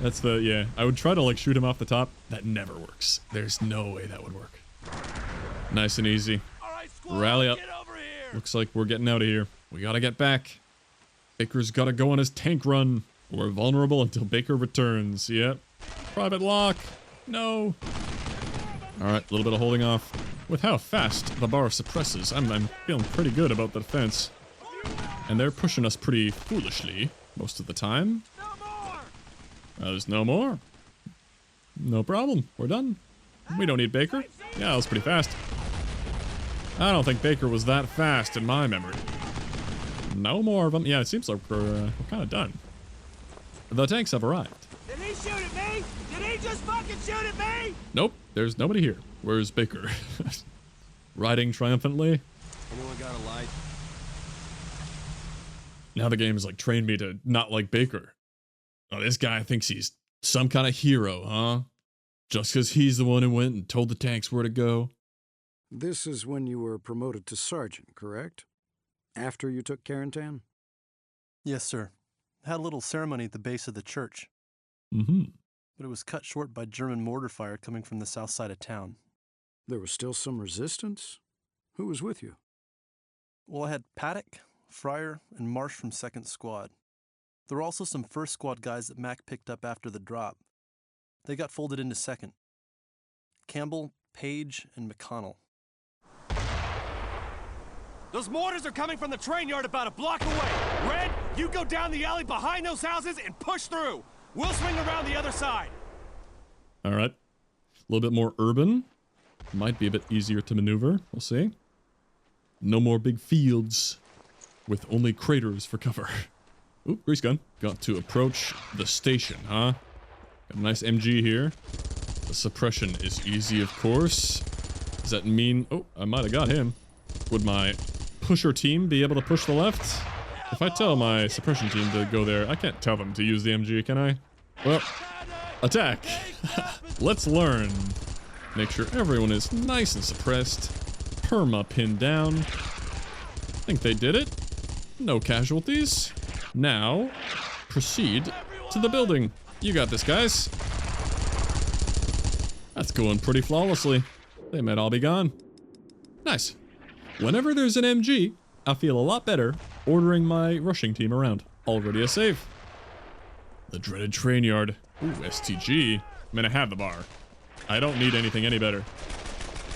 That's the, yeah. I would try to like shoot him off the top. That never works. There's no way that would work. Nice and easy. Rally up. Looks like we're getting out of here. We gotta get back. Baker's gotta go on his tank run. We're vulnerable until Baker returns. Yep. Private lock. No. Alright, a little bit of holding off. With how fast the bar suppresses, I'm feeling pretty good about the defense. And they're pushing us pretty foolishly most of the time. There's no more. No problem. We're done. We don't need Baker. Yeah, that was pretty fast. I don't think Baker was that fast in my memory. No more of them. Yeah, it seems like we're kind of done. The tanks have arrived. Did he shoot at me? Did he just fucking shoot at me? Nope, there's nobody here. Where's Baker? Riding triumphantly. Anyone got a light? Now the game has like trained me to not like Baker. Oh, this guy thinks he's some kind of hero, huh? Just because he's the one who went and told the tanks where to go. This is when you were promoted to sergeant, correct? After you took Carentan? Yes, sir. Had a little ceremony at the base of the church. Mm-hmm. but it was cut short by German mortar fire coming from the south side of town. There was still some resistance? Who was with you? Well, I had Paddock, Fryer, and Marsh from 2nd Squad. There were also some 1st Squad guys that Mac picked up after the drop. They got folded into 2nd. Campbell, Page, and McConnell. Those mortars are coming from the train yard about a block away. Red, you go down the alley behind those houses and push through. We'll swing around the other side. All right. A little bit more urban. Might be a bit easier to maneuver. We'll see. No more big fields with only craters for cover. Ooh, grease gun. Got to approach the station, huh? Got a nice MG here. The suppression is easy, of course. Does that mean... Oh, I might have got him. Would my pusher team be able to push the left? If I tell my suppression team to go there, I can't tell them to use the MG, can I? Well, attack. Let's learn. Make sure everyone is nice and suppressed. Perma pinned down. I think they did it. No casualties. Now, proceed to the building. You got this, guys. That's going pretty flawlessly. They might all be gone. Nice. Whenever there's an MG, I feel a lot better ordering my rushing team around. Already a save. The dreaded train yard. Ooh, STG. I mean, I have the bar. I don't need anything any better.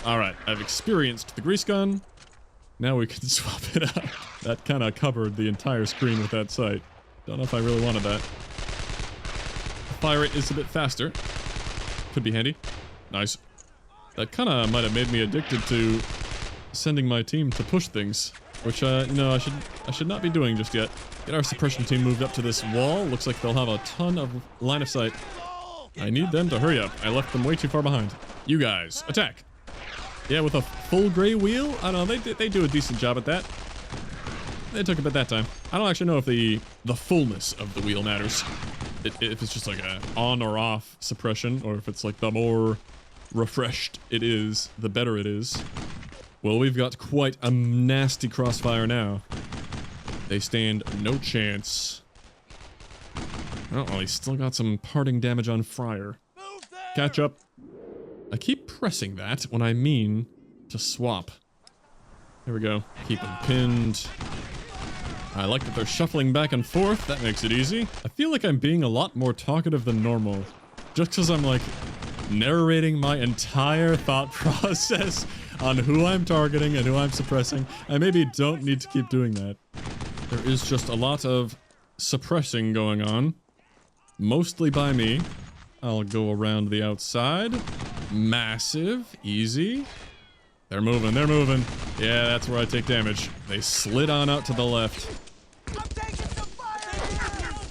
Alright, I've experienced the grease gun. Now we can swap it out. That kind of covered the entire screen with that sight. Don't know if I really wanted that. Fire rate is a bit faster. Could be handy. Nice. That kind of might have made me addicted to sending my team to push things, which you know, I should not be doing just yet. Get our suppression team moved up to this wall. Looks like they'll have a ton of line of sight. I need them to hurry up. I left them way too far behind. You guys, attack. Yeah, with a full gray wheel? I don't know, they do a decent job at that. They took a bit that time. I don't actually know if the fullness of the wheel matters. If it's just like a on or off suppression, or if it's like the more refreshed it is, the better it is. Well, we've got quite a nasty crossfire now. They stand no chance. Oh, well, he's still got some parting damage on Fryer. Catch up. I keep pressing that when I mean to swap. There we go. Keep them pinned. I like that they're shuffling back and forth. That makes it easy. I feel like I'm being a lot more talkative than normal. Just because I'm like narrating my entire thought process on who I'm targeting and who I'm suppressing. I maybe don't need to keep doing that. There is just a lot of suppressing going on. Mostly by me. I'll go around the outside. Massive. Easy. They're moving. They're moving. Yeah, that's where I take damage. They slid on out to the left.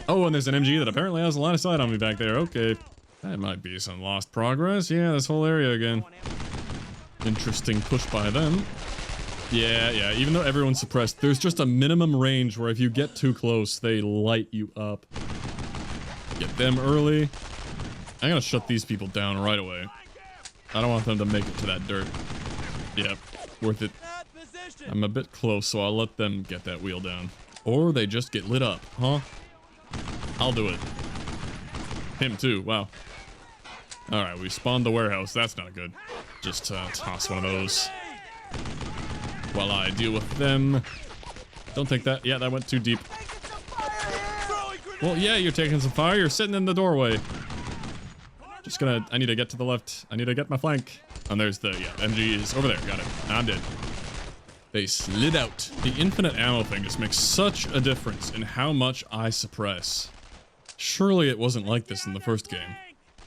Oh, and there's an MG that apparently has a line of sight on me back there. Okay. That might be some lost progress. Yeah, this whole area again. Interesting push by them. Yeah, even though everyone's suppressed, there's just a minimum range where if you get too close, they light you up. Get them early. I'm gonna shut these people down right away. I don't want them to make it to that dirt. Yeah, worth it. I'm a bit close, so I'll let them get that wheel down. Or they just get lit up, huh? I'll do it. Him too, wow. Alright, we spawned the warehouse. That's not good. Just toss one of those while I deal with them. Don't think that. Yeah, that went too deep. Well, yeah, you're taking some fire. You're sitting in the doorway. Just gonna... I need to get to the left. I need to get my flank. And there's the... Yeah, MG is over there. Got it. I'm dead. They slid out. The infinite ammo thing just makes such a difference in how much I suppress. Surely it wasn't like this in the first game,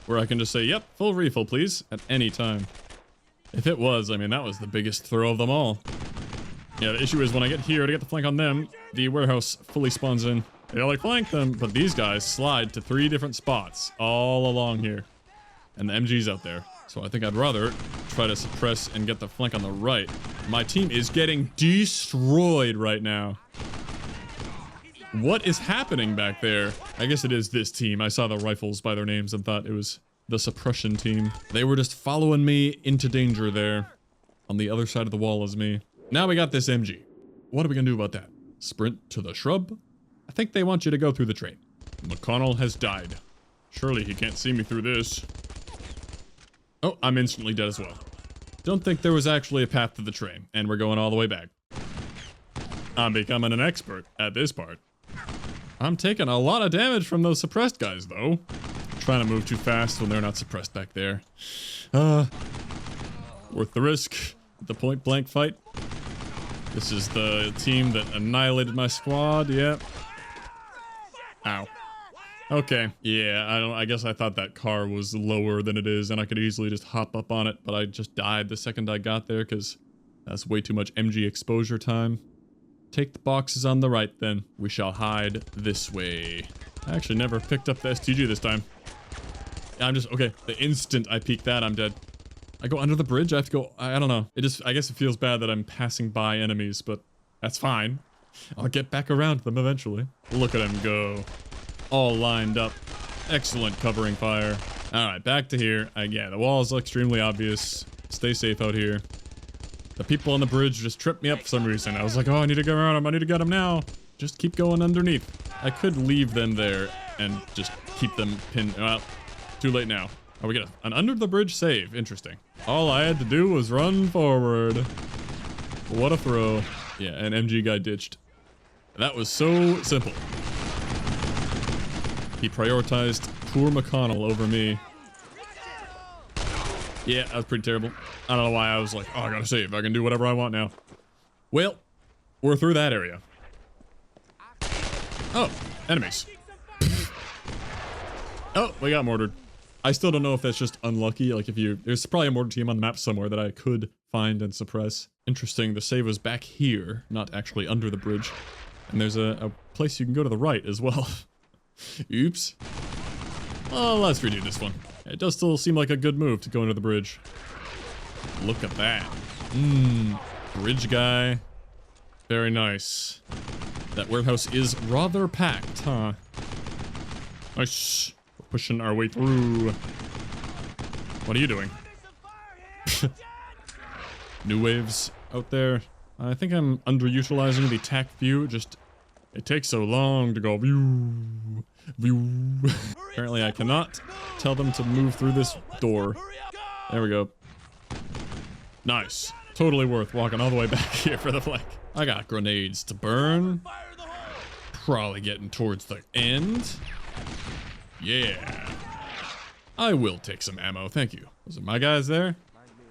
where I can just say, yep, full refill, please, at any time. If it was, I mean, that was the biggest throw of them all. Yeah, the issue is when I get here to get the flank on them, the warehouse fully spawns in. They like flank them, but these guys slide to 3 different spots all along here. And the MG's out there. So I think I'd rather try to suppress and get the flank on the right. My team is getting destroyed right now. What is happening back there? I guess it is this team. I saw the rifles by their names and thought it was the suppression team. They were just following me into danger there. On the other side of the wall as me. Now we got this MG. What are we gonna do about that? Sprint to the shrub? I think they want you to go through the train. McConnell has died. Surely he can't see me through this. Oh, I'm instantly dead as well. Don't think there was actually a path to the train, and we're going all the way back. I'm becoming an expert at this part. I'm taking a lot of damage from those suppressed guys, though. Trying to move too fast when they're not suppressed back there. Worth the risk. The point blank fight. This is the team that annihilated my squad. Yep. Ow. Okay. Yeah, I guess I thought that car was lower than it is, and I could easily just hop up on it, but I just died the second I got there because that's way too much MG exposure time. Take the boxes on the right, then. We shall hide this way. I actually never picked up the STG this time. I'm just, okay, the instant I peek that, I'm dead. I go under the bridge, I have to go, I don't know. I guess it feels bad that I'm passing by enemies, but that's fine. I'll get back around to them eventually. Look at him go. All lined up. Excellent covering fire. Alright, back to here. Yeah, the walls look extremely obvious. Stay safe out here. The people on the bridge just tripped me up for some reason. I was like, oh, I need to get around them. I need to get them now. Just keep going underneath. I could leave them there and just keep them pinned. Well, too late now. Oh, we get an under the bridge save. Interesting. All I had to do was run forward. What a throw. Yeah, an MG guy ditched. That was so simple. He prioritized poor McConnell over me. Yeah, that was pretty terrible. I don't know why I was like, oh, I gotta save. I can do whatever I want now. Well, we're through that area. Oh, enemies. Oh, we got mortared. I still don't know if that's just unlucky. Like there's probably a mortar team on the map somewhere that I could find and suppress. Interesting, the save was back here, not actually under the bridge. And there's a place you can go to the right as well. Oops. Well, let's redo this one. It does still seem like a good move to go into the bridge. Look at that. Bridge guy. Very nice. That warehouse is rather packed, huh? Nice. We're pushing our way through. What are you doing? New waves out there. I think I'm underutilizing the tac view. Just, it takes so long to go view. Apparently I cannot tell them to move through this door. There we go. Nice. Totally worth walking all the way back here for the flank. I got grenades to burn. Probably getting towards the end. Yeah. I will take some ammo, thank you. Was it my guys there?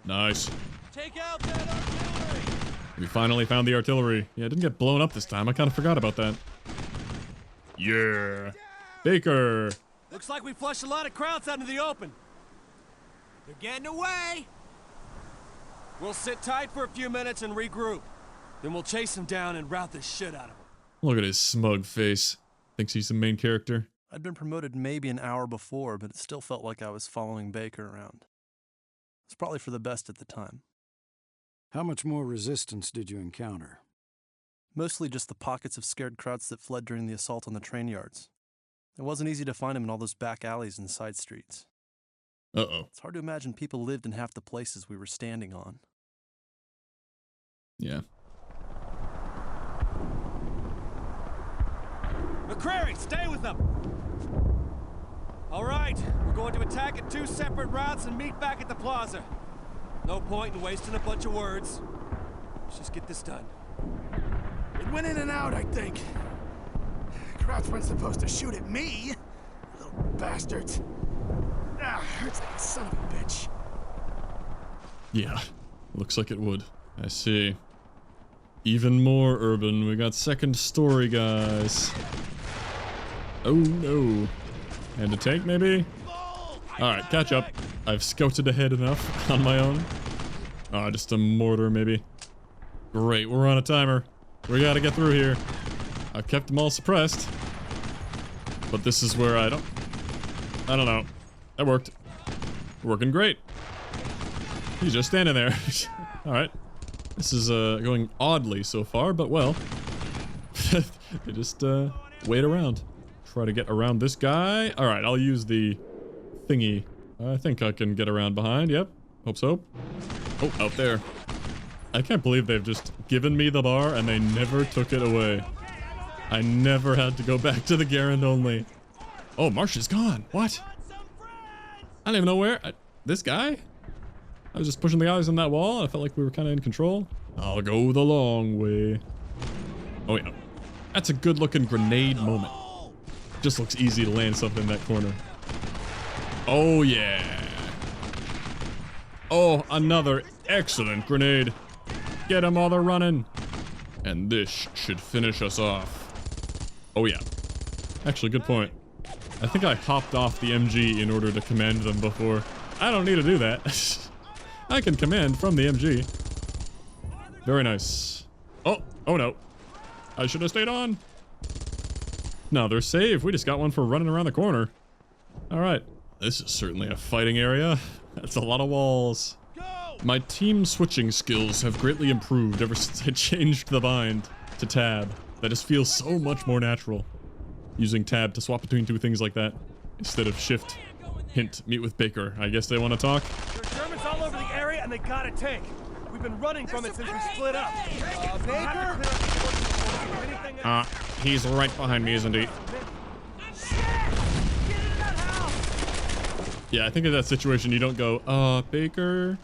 Nice. Take out that artillery! We finally found the artillery. Yeah, it didn't get blown up this time. I kind of forgot about that. Yeah. Baker. Looks like we flushed a lot of crowds out into the open. They're getting away. We'll sit tight for a few minutes and regroup. Then we'll chase them down and rout the shit out of them. Look at his smug face. Thinks he's the main character. I'd been promoted maybe an hour before, but it still felt like I was following Baker around. It's probably for the best at the time. How much more resistance did you encounter? Mostly just the pockets of scared crowds that fled during the assault on the train yards. It wasn't easy to find them in all those back alleys and side streets. Uh-oh. It's hard to imagine people lived in half the places we were standing on. Yeah. McCrary, stay with them! All right, we're going to attack at 2 separate routes and meet back at the plaza. No point in wasting a bunch of words. Let's just get this done. It went in and out, I think. Crowds weren't supposed to shoot at me. Little bastards. Ah, hurts like a son of a bitch. Yeah, looks like it would. I see. Even more urban. We got second story guys. Oh no. And a tank maybe? Alright, catch up. I've scouted ahead enough on my own. Oh, just a mortar maybe. Great, we're on a timer. We gotta get through here. I've kept them all suppressed. But this is where I don't know. That worked. Working great. He's just standing there. Alright. This is going oddly so far, but well. They just wait around. Try to get around this guy. Alright, I'll use the thingy. I think I can get around behind. Yep. Hope so. Oh, out there. I can't believe they've just given me the bar and they never took it away. I never had to go back to the Garand only. Oh, Marsh is gone. What? I don't even know where. This guy? I was just pushing the guys on that wall. I felt like we were kind of in control. I'll go the long way. Oh, yeah. That's a good looking grenade moment. Just looks easy to land something in that corner. Oh, yeah. Oh, another excellent grenade. Get them while they're running. And this should finish us off. Oh, yeah. Actually, good point. I think I hopped off the MG in order to command them before. I don't need to do that. I can command from the MG. Very nice. Oh no. I should have stayed on. No, they're safe. We just got one for running around the corner. All right. This is certainly a fighting area. That's a lot of walls. My team switching skills have greatly improved ever since I changed the bind to tab. That just feels so much more natural. Using tab to swap between two things like that instead of shift. Hint, meet with Baker. I guess they want to talk. There are Germans all over the area and they got a tank. We've been running from it since we split up. Baker? He's right behind me, isn't he? Yeah, I think in that situation you don't go, Baker.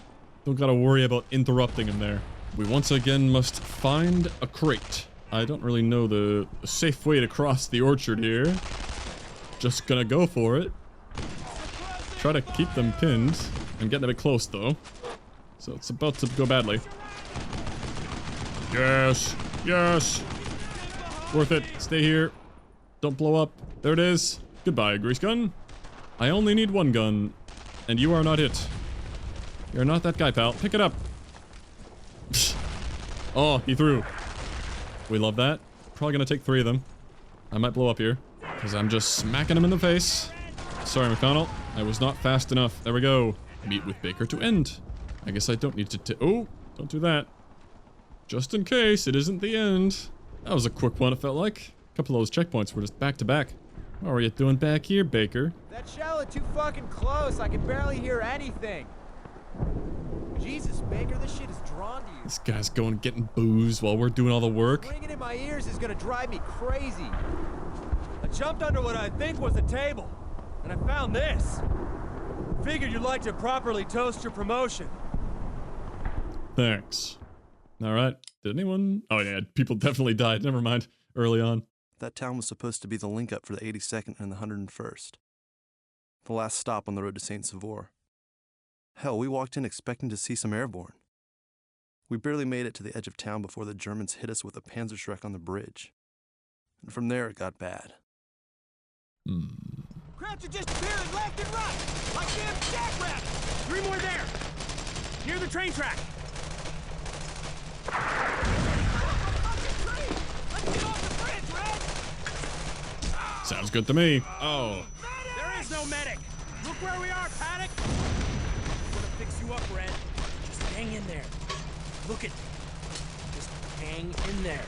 Don't gotta worry about interrupting him there. We once again must find a crate. I don't really know the safe way to cross the orchard here. Just gonna go for it. Try to keep them pinned. I'm getting a bit close though. So it's about to go badly. Yes! Yes! Worth it. Stay here. Don't blow up. There it is. Goodbye, grease gun. I only need one gun. And you are not it. You're not that guy, pal. Pick it up. Oh, he threw. We love that. Probably gonna take 3 of them. I might blow up here. Because I'm just smacking him in the face. Sorry, McConnell. I was not fast enough. There we go. Meet with Baker to end. I guess I don't need to oh, don't do that. Just in case it isn't the end. That was a quick one, it felt like. A couple of those checkpoints were just back to back. What are you doing back here, Baker? That shell is too fucking close. I can barely hear anything. Jesus, Baker, this shit is drawn to you. This guy's going getting booze while we're doing all the work. Ringing in my ears is gonna drive me crazy. I jumped under what I think was a table, and I found this. Figured you'd like to properly toast your promotion. Thanks. Alright. Did anyone? Oh yeah, people definitely died. Never mind. Early on. That town was supposed to be the link-up for the 82nd and the 101st. The last stop on the road to St. Sauveur. Hell, we walked in expecting to see some airborne. We barely made it to the edge of town before the Germans hit us with a Panzerschreck on the bridge. And from there it got bad. Crowds are just veering left and right, like damn jackrabbits. 3 more there, near the train track. Sounds good to me. Oh. There is no medic. Look where we are, Paddock. I'm gonna fix you up, Red. Just hang in there. Look at me. Just hang in there.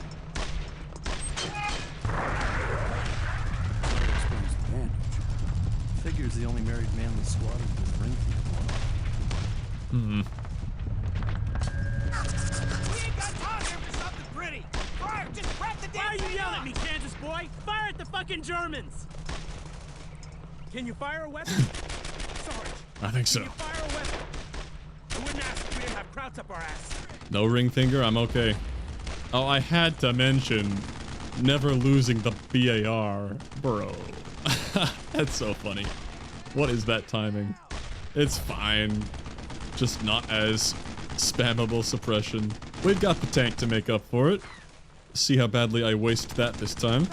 Figures the only married man in the squad is with ring Hmm. We ain't got time here for something pretty. Fire! Just crack the damn Why are you thing yelling up! at me, Kansas boy? Fire at the fucking Germans! Can you fire a weapon? Sarge. I think so. Can you fire a weapon? I wouldn't ask if we didn't have krauts up our ass. No ring finger, I'm okay. Oh, I had to mention never losing the BAR. Bro. That's so funny. What is that timing? It's fine. Just not as spammable suppression. We've got the tank to make up for it. See how badly I waste that this time.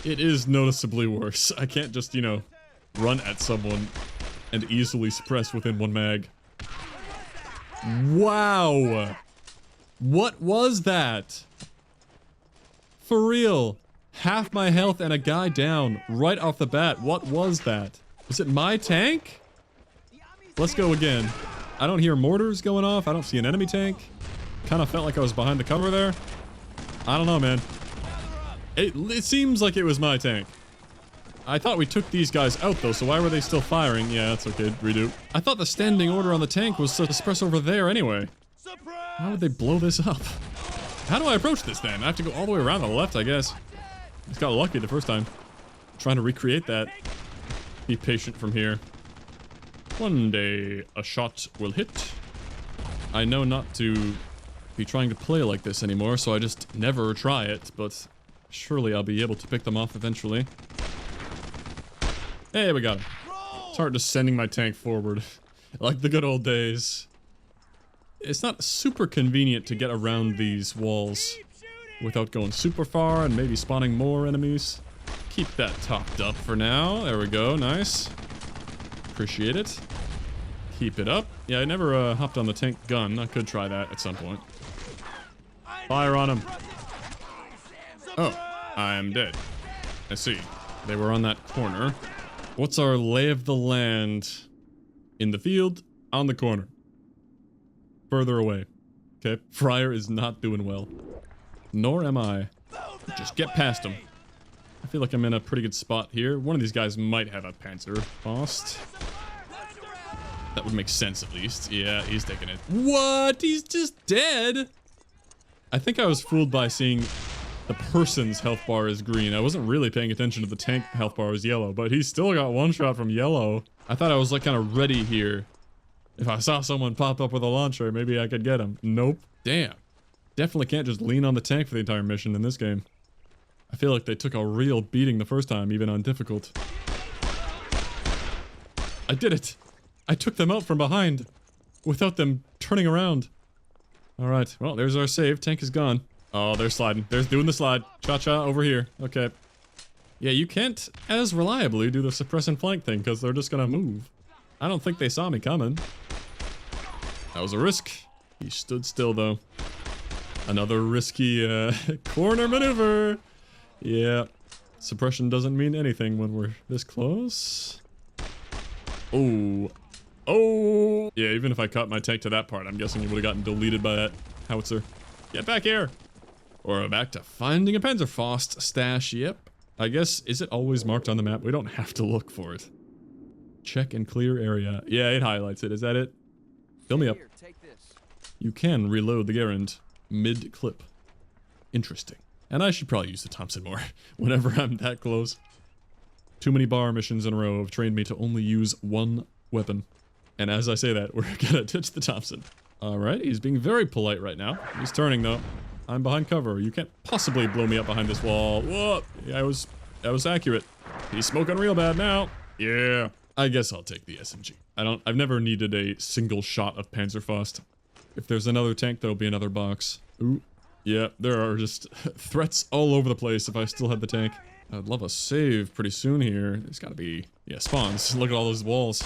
It is noticeably worse. I can't just, you know, run at someone and easily suppress within 1 mag. Wow! What was that? For real. Half my health and a guy down right off the bat. What was that? Was it my tank? Let's go again. I don't hear mortars going off. I don't see an enemy tank. Kind of felt like I was behind the cover there. I don't know, man. It seems like it was my tank. I thought we took these guys out, though, so why were they still firing? Yeah, that's okay. Redo. I thought the standing order on the tank was to suppress over there anyway. How would they blow this up? How do I approach this, then? I have to go all the way around to the left, I guess. Just got lucky the first time. trying to recreate that. Be patient from here. One day, a shot will hit. I know not to be trying to play like this anymore, so I just never try it, but surely I'll be able to pick them off eventually. Hey, we got him. It's hard just sending my tank forward. Like the good old days. It's not super convenient to get around these walls without going super far and maybe spawning more enemies. Keep that topped up for now. There we go. Nice. Appreciate it. Keep it up. Yeah, I never hopped on the tank gun. I could try that at some point. Fire on him. Oh, I'm dead. I see. They were on that corner. What's our lay of the land? In the field, on the corner. Further away. Okay, Fryer is not doing well. Nor am I. Just get past him. I feel like I'm in a pretty good spot here. One of these guys might have a Panzerfaust. That would make sense at least. Yeah, he's taking it. What? He's just dead? I think I was fooled by seeing the person's health bar is green. I wasn't really paying attention to the tank health bar is yellow, but he still got one shot from yellow. I thought I was like kind of ready here. If I saw someone pop up with a launcher, maybe I could get him. Nope. Damn. Definitely can't just lean on the tank for the entire mission in this game. I feel like they took a real beating the first time, even on difficult. I did it! I took them out from behind, without them turning around. Alright, well, there's our save. Tank is gone. Oh, they're sliding. They're doing the slide. Cha-cha over here. Okay. Yeah, you can't as reliably do the suppress and flank thing, because they're just gonna move. I don't think they saw me coming. That was a risk. He stood still, though. Another risky, corner maneuver! Yeah. Suppression doesn't mean anything when we're this close. Oh. Oh! Yeah, even if I cut my tank to that part, I'm guessing it would have gotten deleted by that howitzer. Get back here! Or back to finding a Panzerfaust stash, yep. I guess, is it always marked on the map? We don't have to look for it. Check and clear area. Yeah, it highlights it. Is that it? Fill me up. You can reload the Garand mid-clip. Interesting. And I should probably use the Thompson more whenever I'm that close. Too many bar missions in a row have trained me to only use one weapon. And as I say that, we're gonna ditch the Thompson. Alright, he's being very polite right now. He's turning though. I'm behind cover. You can't possibly blow me up behind this wall. Whoa! Yeah, I was accurate. He's smoking real bad now. Yeah. I guess I'll take the SMG. I've never needed a single shot of Panzerfaust. If there's another tank, there'll be another box. Ooh. Yeah, there are just threats all over the place if I still had the tank. I'd love a save pretty soon here. There's gotta be... yeah, spawns. Look at all those walls.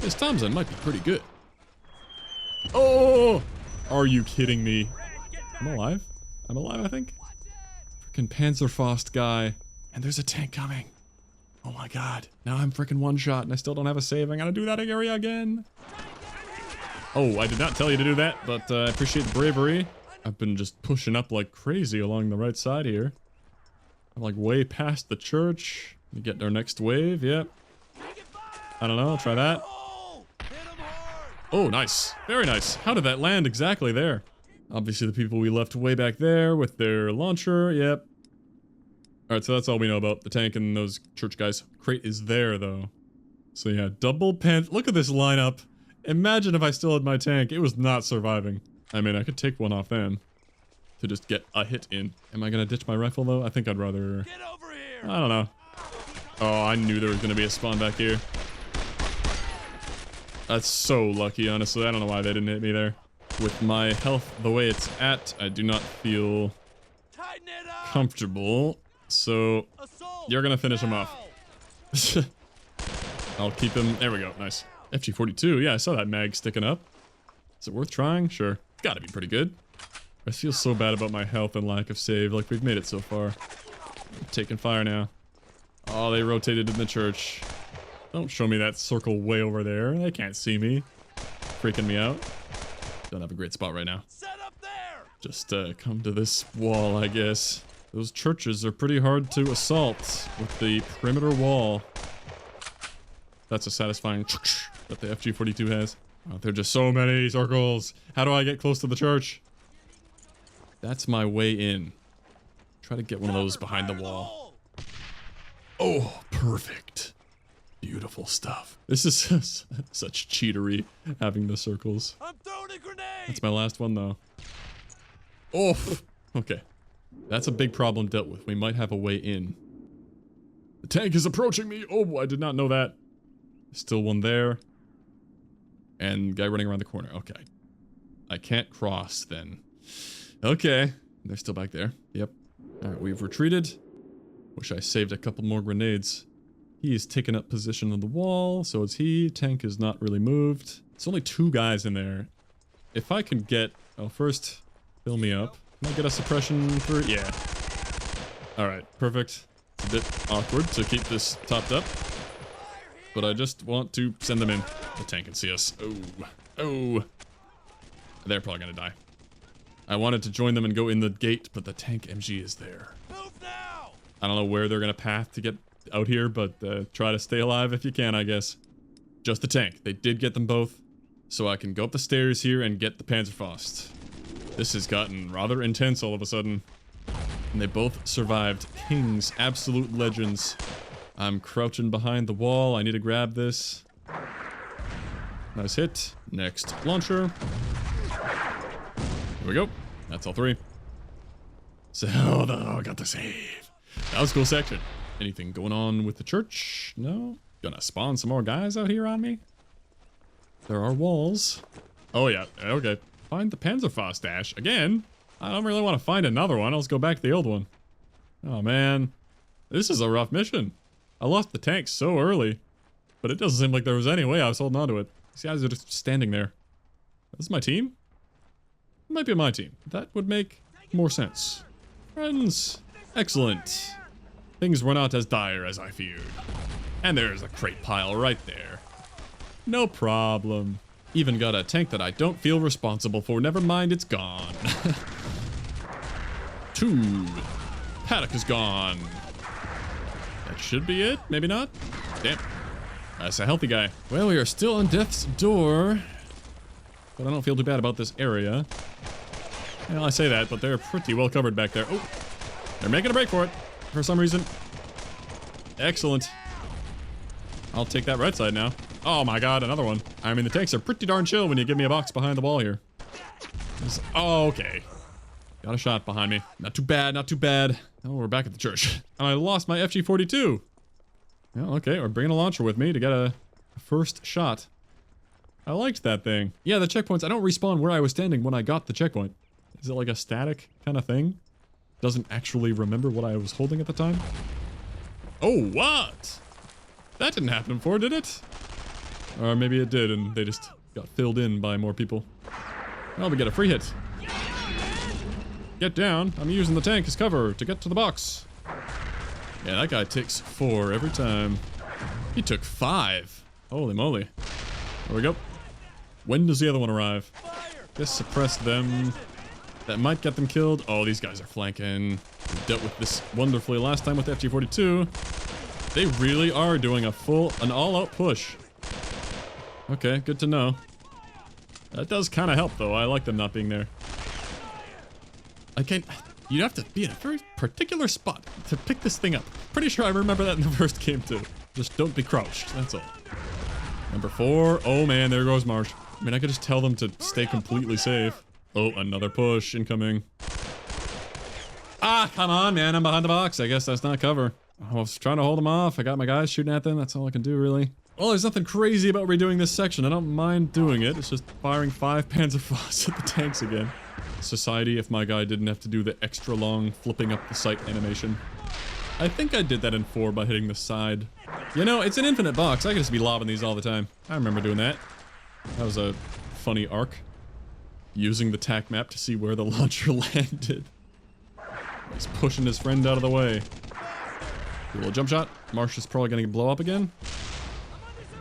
This Thompson might be pretty good. Oh! Are you kidding me? I'm alive? I'm alive, I think? Freaking Panzerfaust guy. And there's a tank coming. Oh my god. Now I'm freaking one shot and I still don't have a save. I gotta do that area again. Oh, I did not tell you to do that, but I appreciate the bravery. I've been just pushing up like crazy along the right side here. I'm like way past the church. We get our next wave, yep. I don't know, I'll try that. Oh, nice. Very nice. How did that land exactly there? Obviously the people we left way back there with their launcher, yep. Alright, so that's all we know about the tank and those church guys. Crate is there, though. So yeah, double pen. Look at this lineup. Imagine if I still had my tank. It was not surviving. I mean, I could take one off them to just get a hit in. Am I gonna ditch my rifle, though? I think I'd rather... Get over here! I don't know. Oh, I knew there was gonna be a spawn back here. That's so lucky, honestly. I don't know why they didn't hit me there. With my health the way it's at, I do not feel comfortable. So, you're gonna finish him off. I'll keep him. There we go. Nice. FG-42. Yeah, I saw that mag sticking up. Is it worth trying? Sure. It's gotta be pretty good. I feel so bad about my health and lack of save. Like, we've made it so far. I'm taking fire now. Oh, they rotated in the church. Don't show me that circle way over there. They can't see me. Freaking me out. Don't have a great spot right now. Just come to this wall, I guess. Those churches are pretty hard to assault with the perimeter wall. That's a satisfying that the FG-42 has. Oh, there are just so many circles. How do I get close to the church? That's my way in. Try to get one of those behind the wall. Oh, perfect. Beautiful stuff. This is such cheatery, having the circles. I'm throwing a grenade! That's my last one, though. Oh, okay. That's a big problem dealt with. We might have a way in. The tank is approaching me. Oh, I did not know that. Still one there. And guy running around the corner. Okay. I can't cross, then. Okay. They're still back there. Yep. Alright, we've retreated. Wish I saved a couple more grenades. He is taking up position on the wall, so is he. Tank is not really moved. It's only 2 guys in there. If I can get... Oh, first, fill me up. Can I get a suppression for... Yeah. Alright, perfect. It's a bit awkward to keep this topped up. But I just want to send them in. The tank can see us. Oh. Oh. They're probably gonna die. I wanted to join them and go in the gate, but the tank MG is there. Move now! I don't know where they're gonna path to get out here, but try to stay alive if you can, I guess. Just the tank. They did get them both. So I can go up the stairs here and get the Panzerfaust. This has gotten rather intense all of a sudden. And they both survived. Kings, absolute legends. I'm crouching behind the wall. I need to grab this. Nice hit. Next launcher. Here we go. That's all 3. So, I got the save. That was a cool section. Anything going on with the church? No? Gonna spawn some more guys out here on me? There are walls. Oh yeah, okay. Find the Panzerfaust dash. Again? I don't really want to find another one. Let's go back to the old one. Oh man. This is a rough mission. I lost the tank so early. But it doesn't seem like there was any way I was holding on to it. These guys are just standing there. This is my team? It might be my team. That would make more sense. Friends. Excellent. Things were not as dire as I feared. And there's a crate pile right there. No problem. Even got a tank that I don't feel responsible for. Never mind, it's gone. 2. Paddock is gone. That should be it. Maybe not. Damn. That's a healthy guy. Well, we are still on death's door. But I don't feel too bad about this area. Well, I say that, but they're pretty well covered back there. Oh, they're making a break for it. For some reason. Excellent. I'll take that right side now. Oh my god, another one. I mean, the tanks are pretty darn chill when you give me a box behind the wall here. Oh, okay. Got a shot behind me. Not too bad, not too bad. Oh, we're back at the church. I lost my FG-42. Well, okay, we're bringing a launcher with me to get a first shot. I liked that thing. Yeah, the checkpoints, I don't respawn where I was standing when I got the checkpoint. Is it like a static kind of thing? Doesn't actually remember what I was holding at the time? Oh, what? That didn't happen before, did it? Or maybe it did, and they just got filled in by more people. Oh, we get a free hit. Get down. I'm using the tank as cover to get to the box. Yeah, that guy takes 4 every time. He took 5. Holy moly. There we go. When does the other one arrive? Just suppress them. That might get them killed. Oh, these guys are flanking. We dealt with this wonderfully last time with the FG-42. They really are doing an all-out push. Okay, good to know. That does kind of help, though. I like them not being there. You have to be in a very particular spot to pick this thing up. Pretty sure I remember that in the first game, too. Just don't be crouched, that's all. Number 4. Oh, man, there goes Marsh. I mean, I could just tell them to stay completely safe. Oh, another push incoming. Ah, come on, man. I'm behind the box. I guess that's not cover. I was trying to hold them off. I got my guys shooting at them. That's all I can do, really. Well, there's nothing crazy about redoing this section. I don't mind doing it. It's just firing 5 Panzerfausts at the tanks again. Society, if my guy didn't have to do the extra long flipping up the sight animation. I think I did that in 4 by hitting the side. You know, it's an infinite box. I could just be lobbing these all the time. I remember doing that. That was a funny arc. Using the tac map to see where the launcher landed. He's pushing his friend out of the way. A little jump shot. Marsh is probably gonna blow up again.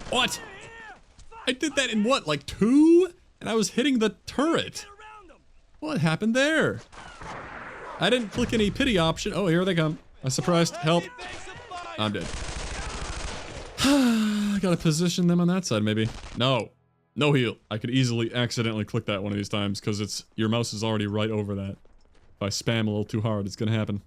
What? I did that in what, like 2? And I was hitting the turret. What happened there? I didn't click any pity option. Oh, here they come. I suppressed. Help. I'm dead. I gotta position them on that side, maybe. No. No heal. I could easily accidentally click that one of these times because your mouse is already right over that. If I spam a little too hard, it's gonna happen.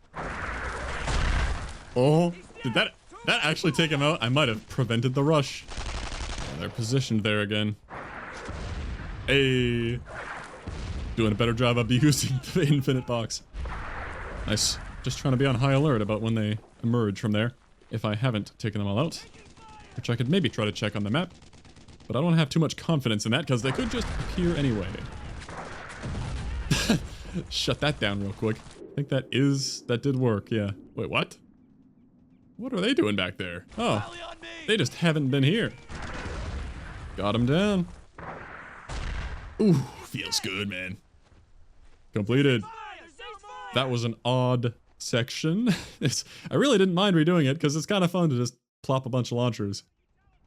Oh, did that actually take him out? I might have prevented the rush. Oh, they're positioned there again. Hey. Doing a better job of using the infinite box. Nice. Just trying to be on high alert about when they emerge from there. If I haven't taken them all out. Which I could maybe try to check on the map. But I don't have too much confidence in that because they could just appear anyway. Shut that down real quick. I think that did work, yeah. Wait, what? What are they doing back there? Oh, they just haven't been here. Got him down. Ooh, feels good, man. Completed. That was an odd section. I really didn't mind redoing it because it's kind of fun to just plop a bunch of launchers.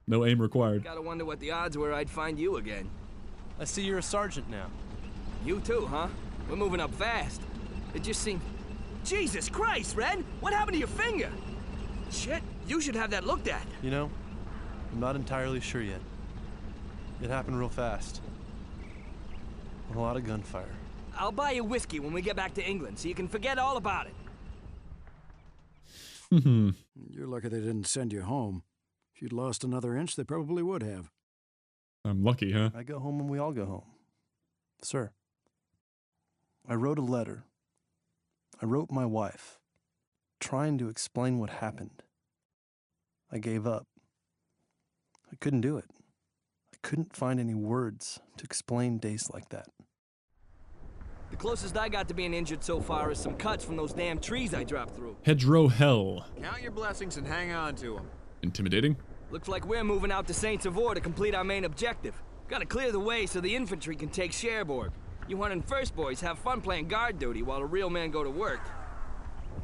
No aim required. Gotta wonder what the odds were I'd find you again. I see you're a sergeant now. You too, huh? We're moving up fast. It just seemed... Jesus Christ, Red! What happened to your finger? Shit, you should have that looked at. You know, I'm not entirely sure yet. It happened real fast. A lot of gunfire. I'll buy you whiskey when we get back to England so you can forget all about it. You're lucky they didn't send you home. If you'd lost another inch, they probably would have. I'm lucky, huh? I go home when we all go home. Sir, I wrote a letter. I wrote my wife, trying to explain what happened. I gave up. I couldn't do it. I couldn't find any words to explain days like that. The closest I got to being injured so far is some cuts from those damn trees I dropped through. Hedgerow Hell. Count your blessings and hang on to them. Intimidating? Looks like we're moving out to Saint Savor to complete our main objective. Gotta clear the way so the infantry can take Cherbourg. You 101st boys have fun playing guard duty while the real men go to work.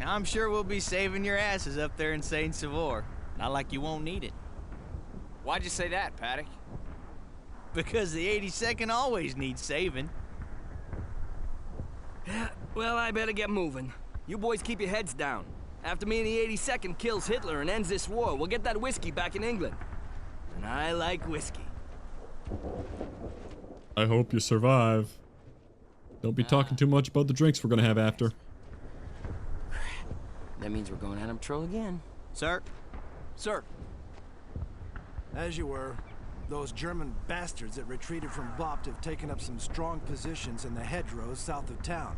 I'm sure we'll be saving your asses up there in Saint Savor. Not like you won't need it. Why'd you say that, Paddock? Because the 82nd always needs saving. Yeah, well, I better get moving. You boys keep your heads down. After me and the 82nd kills Hitler and ends this war, we'll get that whiskey back in England. And I like whiskey. I hope you survive. Don't be talking too much about the drinks we're gonna have after. That means we're going out on patrol again. Sir? Sir. As you were, those German bastards that retreated from Baupte have taken up some strong positions in the hedgerows south of town.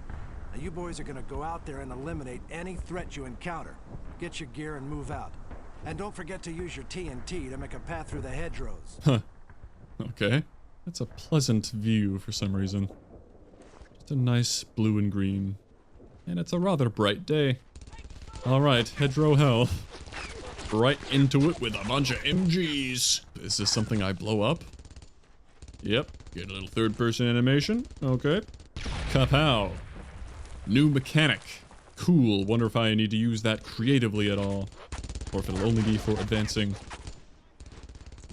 Now you boys are gonna go out there and eliminate any threat you encounter. Get your gear and move out. And don't forget to use your TNT to make a path through the hedgerows. Huh. Okay. That's a pleasant view for some reason. Just a nice blue and green. And it's a rather bright day. Alright, Hedgerow Hell. Right into it with a bunch of MGs. Is this something I blow up? Yep. Get a little third-person animation. Okay. Kapow. New mechanic. Cool. Wonder if I need to use that creatively at all. Or if it'll only be for advancing.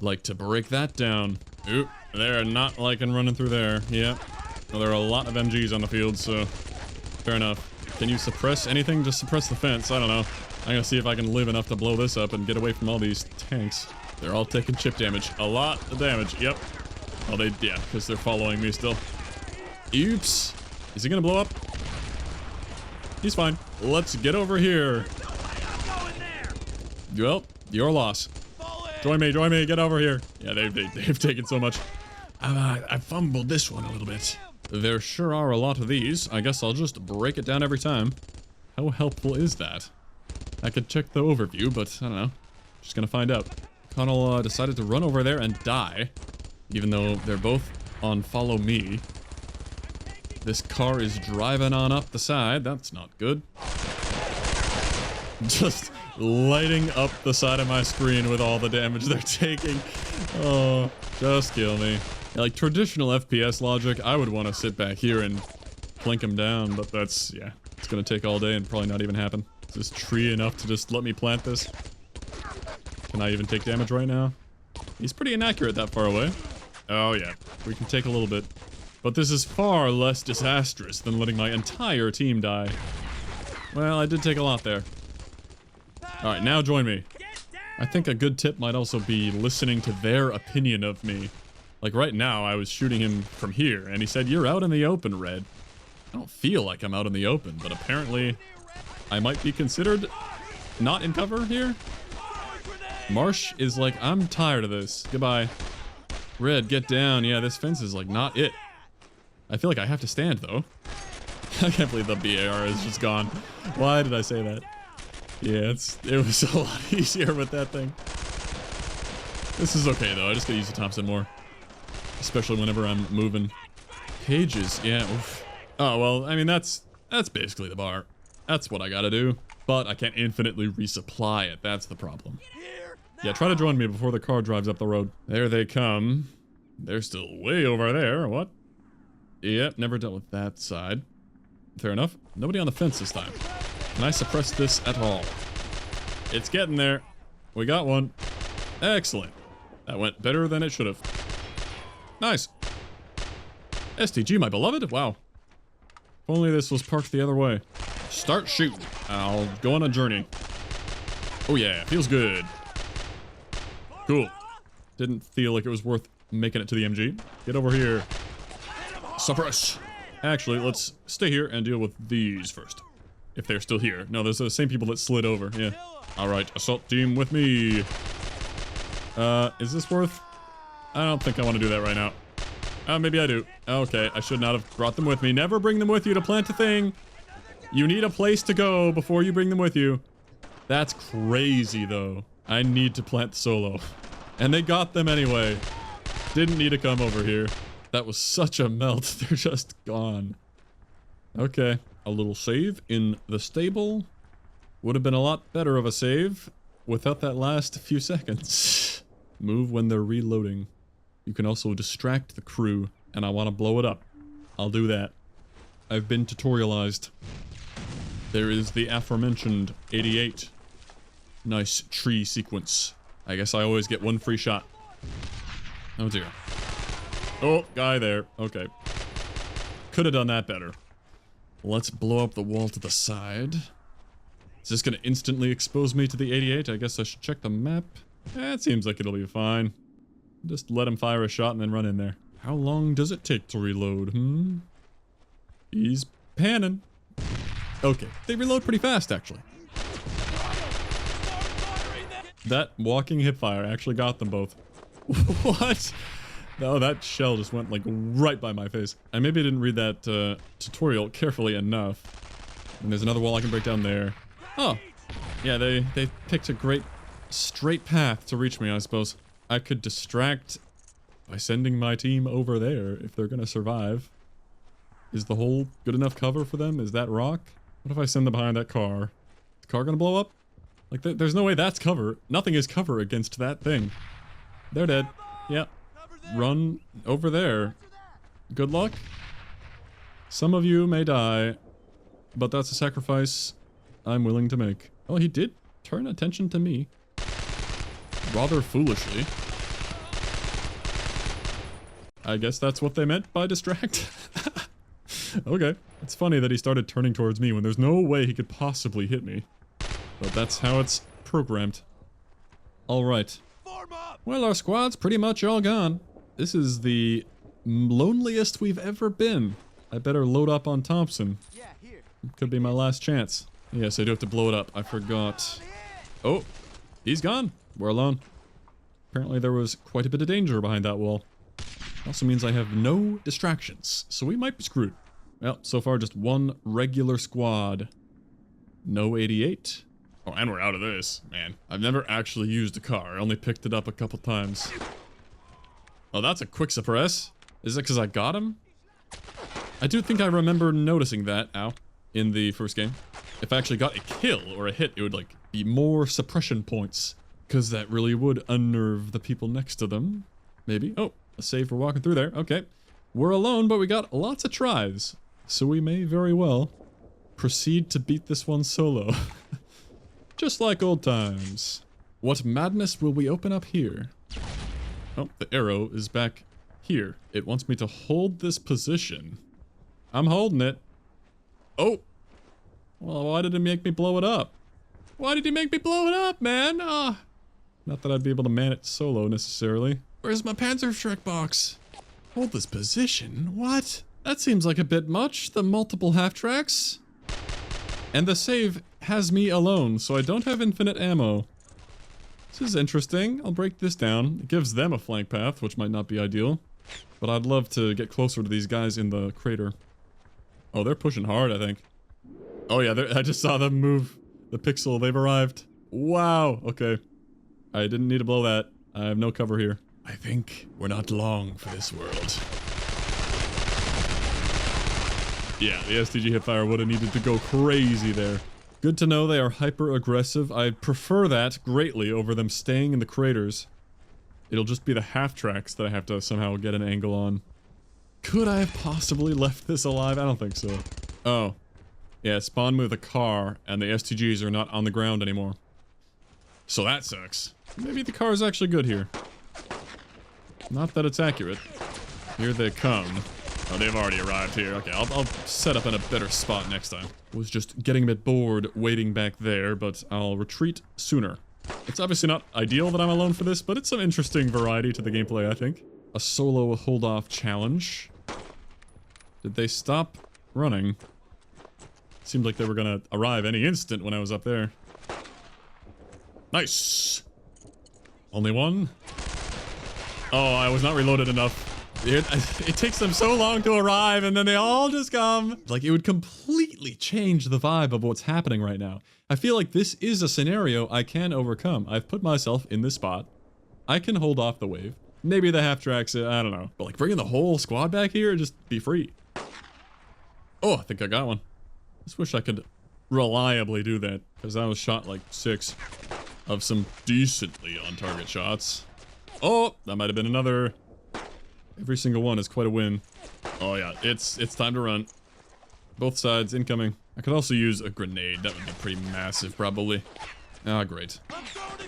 Like to break that down. Oop. They're not liking running through there. Yep. Well, there are a lot of MGs on the field, so... Fair enough. Can you suppress anything? Just suppress the fence. I don't know. I'm gonna see if I can live enough to blow this up and get away from all these tanks. They're all taking chip damage. A lot of damage. Yep. Oh, yeah, because they're following me still. Oops. Is he gonna blow up? He's fine. Let's get over here. Well, your loss. Join me, get over here. Yeah, they've taken so much. I fumbled this one a little bit. There sure are a lot of these. I guess I'll just break it down every time. How helpful is that? I could check the overview, but I don't know. Just gonna find out. Connell decided to run over there and die, even though they're both on follow me. This car is driving on up the side. That's not good. Just lighting up the side of my screen with all the damage they're taking. Oh, just kill me. Like traditional FPS logic, I would want to sit back here and plink them down, but that's, yeah, it's gonna take all day and probably not even happen. Is this tree enough to just let me plant this? Can I even take damage right now? He's pretty inaccurate that far away. Oh yeah, we can take a little bit. But this is far less disastrous than letting my entire team die. Well, I did take a lot there. Alright, now join me. I think a good tip might also be listening to their opinion of me. Like right now, I was shooting him from here, and he said, "You're out in the open, Red." I don't feel like I'm out in the open, but apparently I might be considered not in cover here? Marsh is like, I'm tired of this. Goodbye. Red, get down. Yeah, this fence is like not it. I feel like I have to stand though. I can't believe the BAR is just gone. Why did I say that? Yeah, it was a lot easier with that thing. This is okay though. I just gotta use the Thompson more. Especially whenever I'm moving. Pages, yeah. Oof. Oh, well, I mean, that's basically the bar. That's what I gotta do. But I can't infinitely resupply it. That's the problem. Yeah, try to join me before the car drives up the road. There they come. They're still way over there. What? Yep, never dealt with that side. Fair enough. Nobody on the fence this time. Can I suppress this at all? It's getting there. We got one. Excellent. That went better than it should have. Nice. STG, my beloved. Wow. If only this was parked the other way. Start shooting. I'll go on a journey. Oh yeah, feels good. Cool. Didn't feel like it was worth making it to the MG. Get over here. Suppress. Actually, let's stay here and deal with these first. If they're still here. No, those are the same people that slid over. Yeah. Alright, assault team with me. Is this worth? I don't think I want to do that right now. Maybe I do. Okay, I should not have brought them with me. Never bring them with you to plant a thing. You need a place to go before you bring them with you. That's crazy, though. I need to plant solo. And they got them anyway. Didn't need to come over here. That was such a melt. They're just gone. Okay. A little save in the stable. Would have been a lot better of a save without that last few seconds. Move when they're reloading. You can also distract the crew, and I want to blow it up. I'll do that. I've been tutorialized. There is the aforementioned 88. Nice tree sequence. I guess I always get one free shot. Oh dear. Oh, guy there. Okay. Could have done that better. Let's blow up the wall to the side. Is this going to instantly expose me to the 88? I guess I should check the map. It seems like it'll be fine. Just let him fire a shot and then run in there. How long does it take to reload, He's panning. Okay, they reload pretty fast, actually. That walking hipfire actually got them both. What? No, that shell just went, like, right by my face. I maybe didn't read that tutorial carefully enough. And there's another wall I can break down there. Oh. Yeah, they picked a great straight path to reach me, I suppose. I could distract by sending my team over there if they're gonna survive. Is the hole good enough cover for them? Is that rock? What if I send them behind that car? Is the car gonna blow up? Like, there's no way that's cover. Nothing is cover against that thing. They're dead. Yep. Run over there. Good luck. Some of you may die, but that's a sacrifice I'm willing to make. Oh, he did turn attention to me. Rather foolishly. I guess that's what they meant by distract. Okay. It's funny that he started turning towards me when there's no way he could possibly hit me. But that's how it's programmed. Alright. Well, our squad's pretty much all gone. This is the loneliest we've ever been. I better load up on Thompson. Could be my last chance. Yes, I do have to blow it up. I forgot. Oh, he's gone. We're alone. Apparently there was quite a bit of danger behind that wall. Also means I have no distractions, so we might be screwed. Well, so far just one regular squad. No 88. Oh, and we're out of this, man. I've never actually used a car. I only picked it up a couple times. Oh, that's a quick suppress. Is it because I got him? I do think I remember noticing that, ow, in the first game. If I actually got a kill or a hit, it would, like, be more suppression points. Because that really would unnerve the people next to them. Maybe. Oh, a save for walking through there. Okay. We're alone, but we got lots of tries. So we may very well proceed to beat this one solo. Just like old times. What madness will we open up here? Oh, the arrow is back here. It wants me to hold this position. I'm holding it. Oh! Well, why did it make me blow it up? Why did he make me blow it up, man? Ah! Not that I'd be able to man it solo, necessarily. Where's my Panzerschreck box? Hold this position? What? That seems like a bit much, the multiple half-tracks. And the save has me alone, so I don't have infinite ammo. This is interesting. I'll break this down. It gives them a flank path, which might not be ideal. But I'd love to get closer to these guys in the crater. Oh, they're pushing hard, I think. Oh yeah, I just saw them move the pixel. They've arrived. Wow, okay. I didn't need to blow that. I have no cover here. I think we're not long for this world. Yeah, the STG hipfire would have needed to go crazy there. Good to know they are hyper-aggressive. I prefer that greatly over them staying in the craters. It'll just be the half-tracks that I have to somehow get an angle on. Could I have possibly left this alive? I don't think so. Oh. Yeah, spawned me with a car, and the STGs are not on the ground anymore. So that sucks. Maybe the car is actually good here. Not that it's accurate. Here they come. Oh, they've already arrived here. Okay, I'll set up in a better spot next time. Was just getting a bit bored waiting back there, but I'll retreat sooner. It's obviously not ideal that I'm alone for this, but it's some interesting variety to the gameplay, I think. A solo hold-off challenge. Did they stop running? Seemed like they were gonna arrive any instant when I was up there. Nice! Only one? Oh, I was not reloaded enough. It takes them so long to arrive, and then they all just come. Like, it would completely change the vibe of what's happening right now. I feel like this is a scenario I can overcome. I've put myself in this spot. I can hold off the wave. Maybe the half-tracks, I don't know. But like, bringing the whole squad back here, just be free. Oh, I think I got one. Just wish I could reliably do that, because I was shot like 6 of some decently on-target shots. Oh, that might have been another. Every single one is quite a win. Oh yeah, it's time to run. Both sides incoming. I could also use a grenade. That would be pretty massive, probably. Ah, great.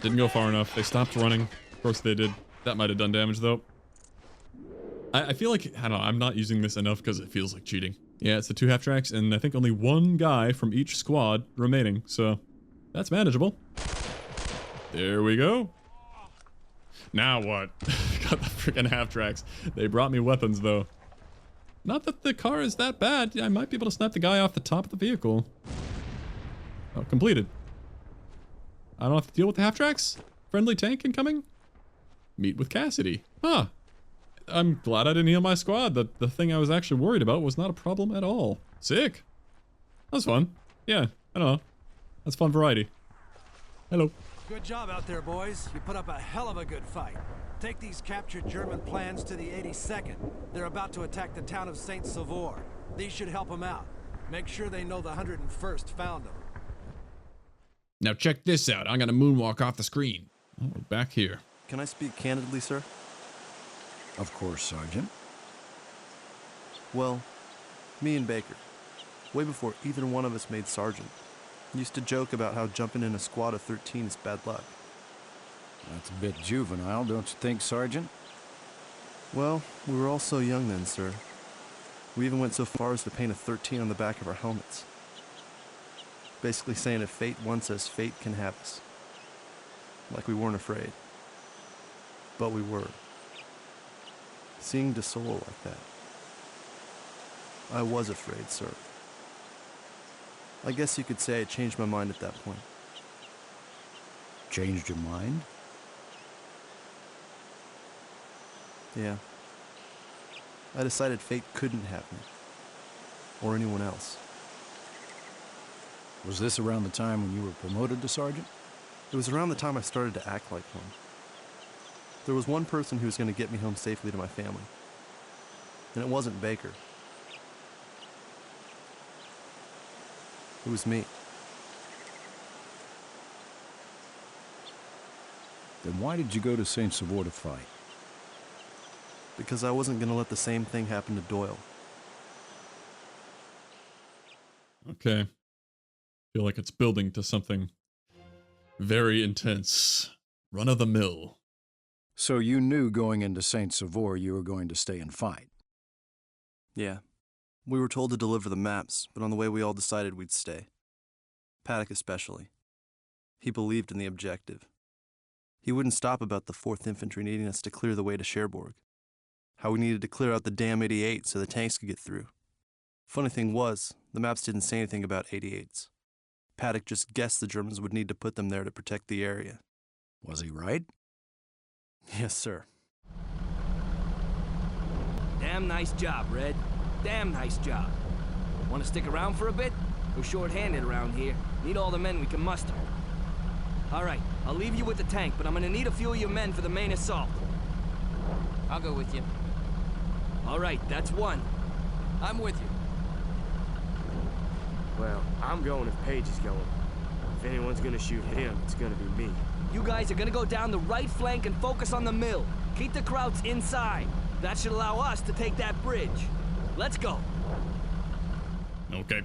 Didn't go far enough. They stopped running. Of course they did. That might have done damage, though. I feel like, I don't know, I'm not using this enough because it feels like cheating. Yeah, it's the 2 half-tracks, and I think only 1 guy from each squad remaining, so that's manageable. There we go. Now what? Got the freaking half-tracks. They brought me weapons, though. Not that the car is that bad. I might be able to snap the guy off the top of the vehicle. Oh, completed. I don't have to deal with the half-tracks? Friendly tank incoming? Meet with Cassidy. Huh. I'm glad I didn't heal my squad. The thing I was actually worried about was not a problem at all. Sick. That was fun. Yeah, I don't know. That's fun variety. Hello. Good job out there, boys. You put up a hell of a good fight. Take these captured German plans to the 82nd. They're about to attack the town of Saint Sauveur. These should help them out. Make sure they know the 101st found them. Now check this out. I'm gonna moonwalk off the screen. Oh, we're back here. Can I speak candidly, sir? Of course, Sergeant. Well, me and Baker, way before either one of us made sergeant, used to joke about how jumping in a squad of 13 is bad luck. That's a bit juvenile, don't you think, Sergeant? Well, we were all so young then, sir. We even went so far as to paint a 13 on the back of our helmets. Basically saying if fate wants us, fate can have us. Like we weren't afraid. But we were. Seeing De Sola like that. I was afraid, sir. I guess you could say I changed my mind at that point. Changed your mind? Yeah. I decided fate couldn't have me. Or anyone else. Was this around the time when you were promoted to sergeant? It was around the time I started to act like one. There was one person who was going to get me home safely to my family. And it wasn't Baker. It was me. Then why did you go to Saint Sauveur to fight? Because I wasn't going to let the same thing happen to Doyle. Okay. Feel like it's building to something very intense. Run of the mill. So you knew going into Saint Sauveur you were going to stay and fight? Yeah. We were told to deliver the maps, but on the way we all decided we'd stay. Paddock especially. He believed in the objective. He wouldn't stop about the 4th Infantry needing us to clear the way to Cherbourg. How we needed to clear out the damn 88 so the tanks could get through. Funny thing was, the maps didn't say anything about 88s. Paddock just guessed the Germans would need to put them there to protect the area. Was he right? Yes, sir. Damn nice job, Red. Damn nice job. Want to stick around for a bit? We're short-handed around here. Need all the men we can muster. All right, I'll leave you with the tank, but I'm gonna need a few of your men for the main assault. I'll go with you. All right, that's one. I'm with you. Well, I'm going if Paige is going. If anyone's gonna shoot him, it's gonna be me. You guys are gonna go down the right flank and focus on the mill. Keep the Krauts inside. That should allow us to take that bridge. Let's go. Okay.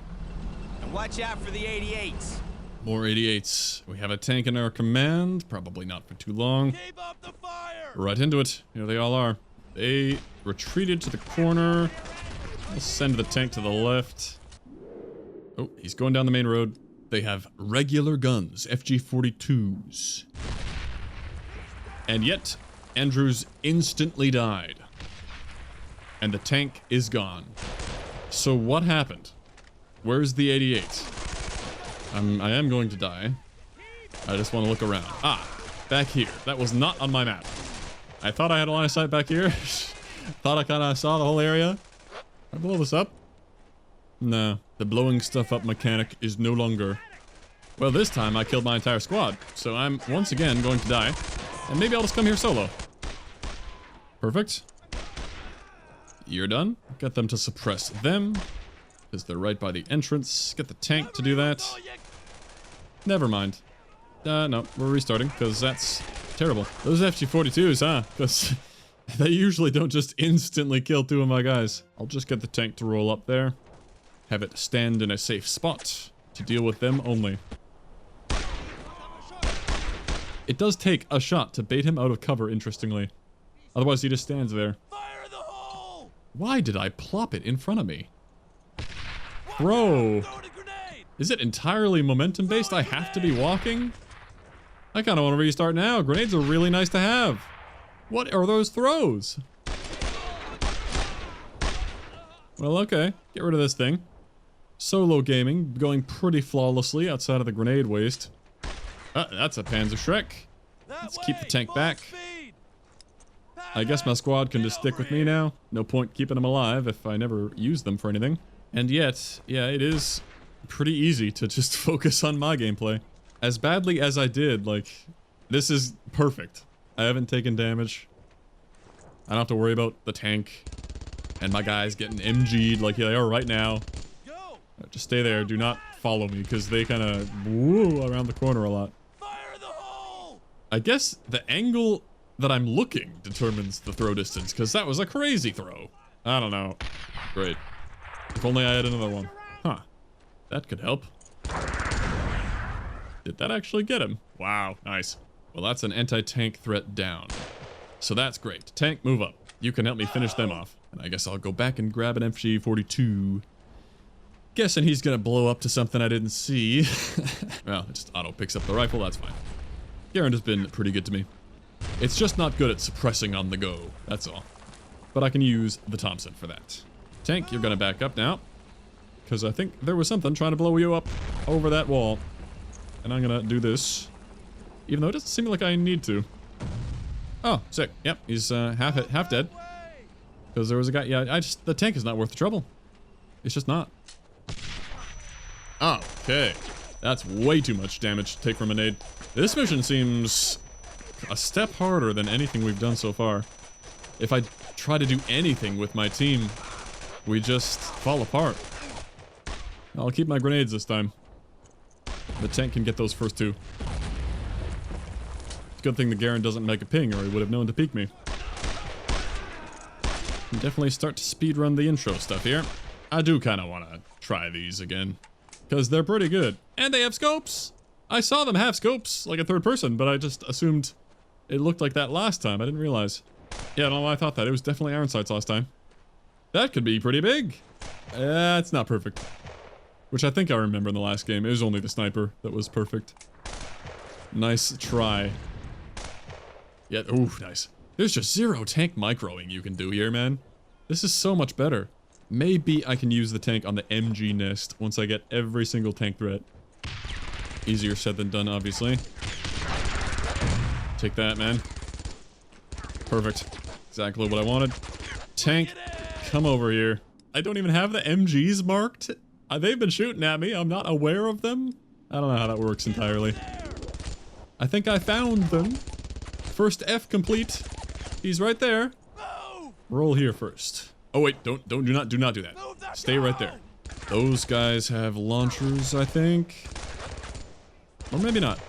And watch out for the 88s. More 88s. We have a tank in our command. Probably not for too long. Keep up the fire! Right into it. Here they all are. They retreated to the corner. I'll send the tank to the left. Oh, he's going down the main road. They have regular guns, FG-42s. And yet, Andrews instantly died. And the tank is gone. So what happened? Where's the 88? I am going to die. I just want to look around. Ah, back here. That was not on my map. I thought I had a line of sight back here. Thought I kind of saw the whole area. I blow this up? No, the blowing stuff up mechanic is no longer. Well, this time I killed my entire squad, so I'm once again going to die. And maybe I'll just come here solo. Perfect. You're done. Get them to suppress them, because they're right by the entrance. Get the tank to do that. Never mind. No, we're restarting, because that's terrible. Those FG-42s, huh? Because they usually don't just instantly kill two of my guys. I'll just get the tank to roll up there. Have it stand in a safe spot to deal with them only. It does take a shot to bait him out of cover, interestingly. Otherwise, he just stands there. Why did I plop it in front of me? Throw. Is it entirely momentum based? I have to be walking? I kind of want to restart now. Grenades are really nice to have. What are those throws? Well, okay. Get rid of this thing. Solo gaming going pretty flawlessly outside of the grenade waste. That's a Panzerschreck. Let's keep the tank back. I guess my squad can just stick with me now. No point keeping them alive if I never use them for anything. And yet, yeah, it is pretty easy to just focus on my gameplay. As badly as I did, like, this is perfect. I haven't taken damage. I don't have to worry about the tank. And my guys getting MG'd like they are right now. Just stay there. Do not follow me, because they kind of woo around the corner a lot. I guess the angle that I'm looking determines the throw distance, because that was a crazy throw. I don't know. Great. If only I had another one. Huh. That could help. Did that actually get him? Wow, nice. Well, that's an anti-tank threat down. So that's great. Tank, move up. You can help me finish them off. And I guess I'll go back and grab an FG-42. Guessing he's gonna blow up to something I didn't see. Well, it just auto picks up the rifle, that's fine. Garand has been pretty good to me. It's just not good at suppressing on the go, that's all. But I can use the Thompson for that. Tank, you're gonna back up now. Because I think there was something trying to blow you up over that wall. And I'm gonna do this. Even though it doesn't seem like I need to. Oh, sick. Yep, he's half dead. Because there was a guy, yeah, the tank is not worth the trouble. It's just not. Okay. That's way too much damage to take from a nade. This mission seems a step harder than anything we've done so far. If I try to do anything with my team, we just fall apart. I'll keep my grenades this time. The tank can get those first two. It's a good thing the Garen doesn't make a ping, or he would have known to peek me. Can definitely start to speedrun the intro stuff here. I do kind of want to try these again, because they're pretty good. And they have scopes! I saw them have scopes, like a third person, but I just assumed it looked like that last time. I didn't realize. Yeah, I don't know why I thought that. It was definitely iron sights last time. That could be pretty big. It's not perfect. Which I think I remember in the last game. It was only the sniper that was perfect. Nice try. Yeah, ooh, nice. There's just zero tank microing you can do here, man. This is so much better. Maybe I can use the tank on the MG nest once I get every single tank threat. Easier said than done, obviously. Take that, man. Perfect. Exactly what I wanted. Tank, come over here. I don't even have the MGs marked. They've been shooting at me. I'm not aware of them. I don't know how that works entirely. I think I found them. First F complete. He's right there. Roll here first. Oh wait, do not do that. Stay right there. Those guys have launchers, I think. Or maybe not.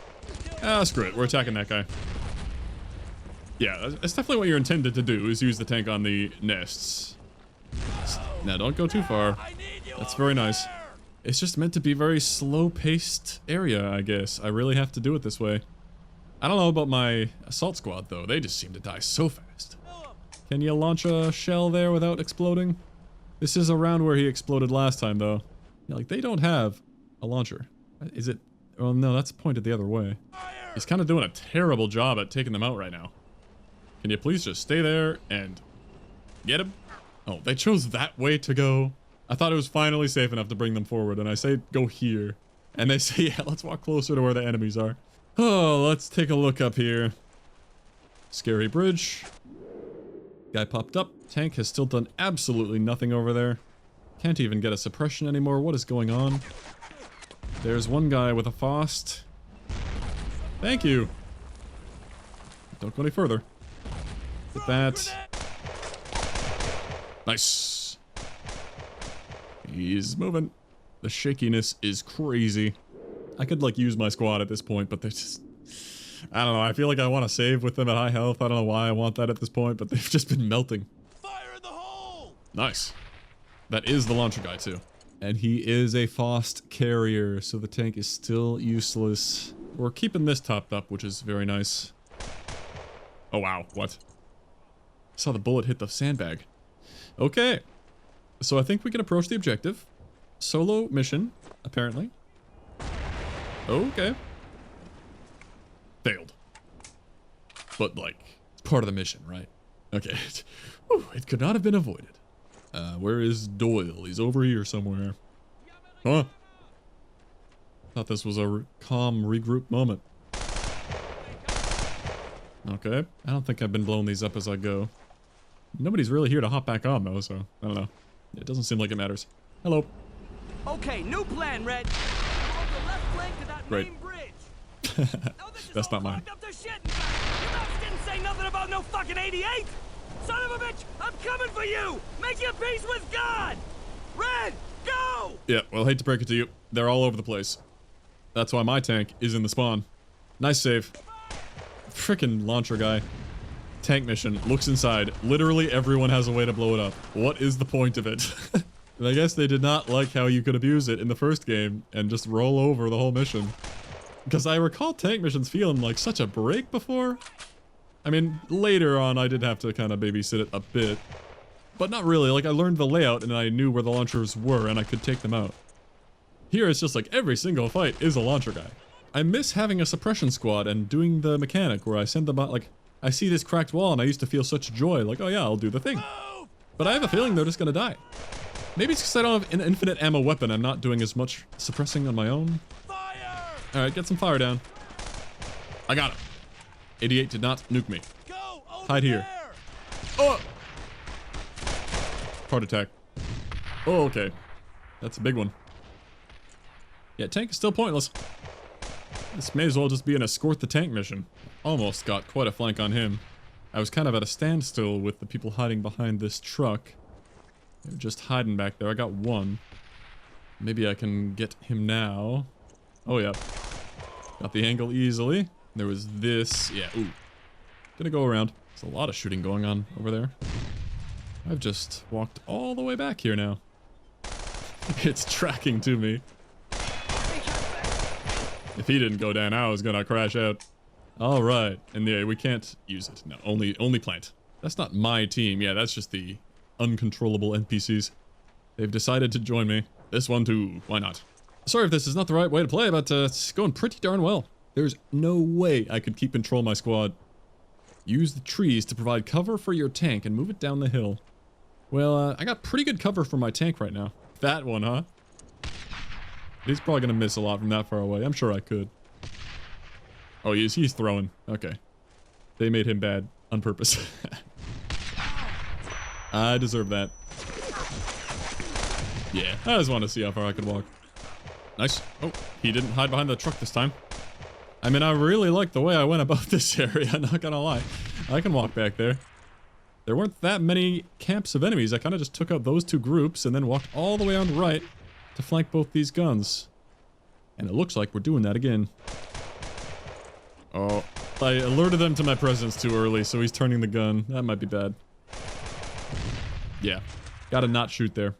Ah, screw it. We're attacking that guy. Yeah, that's definitely what you're intended to do, is use the tank on the nests. Now, don't go too far. That's very nice. It's just meant to be a very slow-paced area, I guess. I really have to do it this way. I don't know about my assault squad, though. They just seem to die so fast. Can you launch a shell there without exploding? This is around where he exploded last time, though. Yeah, like, they don't have a launcher. Is it? Well, no, that's pointed the other way. He's kind of doing a terrible job at taking them out right now. Can you please just stay there and get him? Oh, they chose that way to go. I thought it was finally safe enough to bring them forward, and I say go here. And they say, yeah, let's walk closer to where the enemies are. Oh, let's take a look up here. Scary bridge. Guy popped up. Tank has still done absolutely nothing over there. Can't even get a suppression anymore. What is going on? There's one guy with a Faust. Thank you. Don't go any further. Get that. Nice. He's moving. The shakiness is crazy. I could, like, use my squad at this point, but they're just... I don't know, I feel like I want to save with them at high health. I don't know why I want that at this point, but they've just been melting. Fire in the hole! Nice. That is the launcher guy, too. And he is a Faust carrier, so the tank is still useless. We're keeping this topped up, which is very nice. Oh, wow. What? I saw the bullet hit the sandbag. Okay. So I think we can approach the objective. Solo mission, apparently. Okay. Failed. But, like, it's part of the mission, right? Okay. Whew, it could not have been avoided. Where is Doyle? He's over here somewhere. Huh? Thought this was a calm regroup moment. Okay. I don't think I've been blowing these up as I go. Nobody's really here to hop back on, though, so I don't know. It doesn't seem like it matters. Hello. Okay, new plan, Red. On the left flank to that main bridge. That's not mine. Up to shit. Your mouth didn't say nothing about no fucking 88. Son of a bitch, I'm coming for you. Make your peace with God. Red, go. Yeah, well, hate to break it to you. They're all over the place. That's why my tank is in the spawn. Nice save. Frickin' launcher guy. Tank mission. Looks inside. Literally everyone has a way to blow it up. What is the point of it? And I guess they did not like how you could abuse it in the first game and just roll over the whole mission. Because I recall tank missions feeling like such a break before. I mean, later on I did have to kind of babysit it a bit. But not really. Like, I learned the layout and I knew where the launchers were and I could take them out. Here it's just like every single fight is a launcher guy. I miss having a suppression squad and doing the mechanic where I send them out, like, I see this cracked wall and I used to feel such joy, like, oh yeah, I'll do the thing. But I have a feeling they're just gonna die. Maybe it's because I don't have an infinite ammo weapon. I'm not doing as much suppressing on my own. Alright, get some fire down. I got him. 88 did not nuke me. Hide here. Oh! Heart attack. Oh, okay. That's a big one. Yeah, tank is still pointless. This may as well just be an escort the tank mission. Almost got quite a flank on him. I was kind of at a standstill with the people hiding behind this truck. They're just hiding back there. I got one. Maybe I can get him now. Oh, yeah. Got the angle easily. There was this. Yeah, ooh. Gonna go around. There's a lot of shooting going on over there. I've just walked all the way back here now. It's tracking to me. If he didn't go down, I was gonna crash out. All right, and yeah, we can't use it. No, only plant. That's not my team. Yeah, that's just the uncontrollable NPCs. They've decided to join me. This one too. Why not? Sorry if this is not the right way to play, but it's going pretty darn well. There's no way I could keep control of my squad. Use the trees to provide cover for your tank and move it down the hill. Well, I got pretty good cover for my tank right now. That one, huh? He's probably gonna miss a lot from that far away. I'm sure I could. Oh, he's throwing. Okay. They made him bad on purpose. I deserve that. Yeah, I just want to see how far I could walk. Nice. Oh, he didn't hide behind the truck this time. I mean, I really like the way I went about this area, not gonna lie. I can walk back there. There weren't that many camps of enemies. I kind of just took out those two groups and then walked all the way on the right to flank both these guns. And it looks like we're doing that again. Oh, I alerted them to my presence too early, so he's turning the gun. That might be bad. Yeah, gotta not shoot there.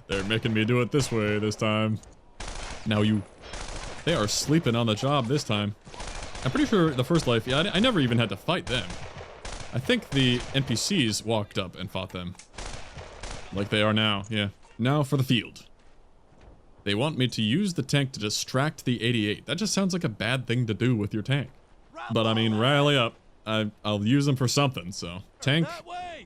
They're making me do it this way this time. Now you. They are sleeping on the job this time. I'm pretty sure the first life, yeah, I never even had to fight them. I think the NPCs walked up and fought them. Like they are now, yeah. Now for the field. They want me to use the tank to distract the 88. That just sounds like a bad thing to do with your tank. But I mean, rally up. I'll use them for something, so. Tank,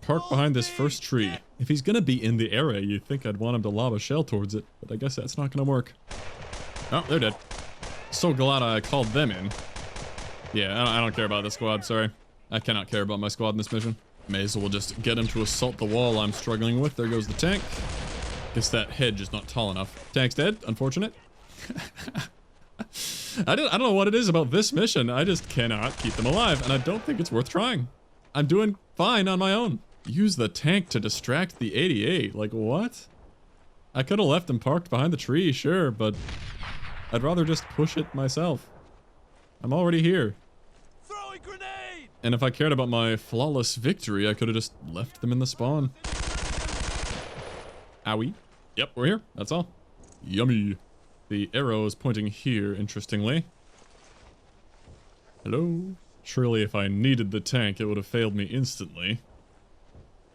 park behind this first tree. If he's gonna be in the area, you'd think I'd want him to lob a shell towards it, but I guess that's not gonna work. Oh, they're dead. So glad I called them in. Yeah, I don't care about this squad, sorry. I cannot care about my squad in this mission. May as well just get him to assault the wall I'm struggling with. There goes the tank. Guess that hedge is not tall enough. Tank's dead, unfortunate. I don't know what it is about this mission. I just cannot keep them alive, and I don't think it's worth trying. I'm doing fine on my own. Use the tank to distract the 88. Like, what? I could have left him parked behind the tree, sure, but I'd rather just push it myself. I'm already here. Throwing grenade! And if I cared about my flawless victory, I could have just left them in the spawn. Owie. Yep, we're here. That's all. Yummy. The arrow is pointing here, interestingly. Hello? Surely if I needed the tank, it would have failed me instantly.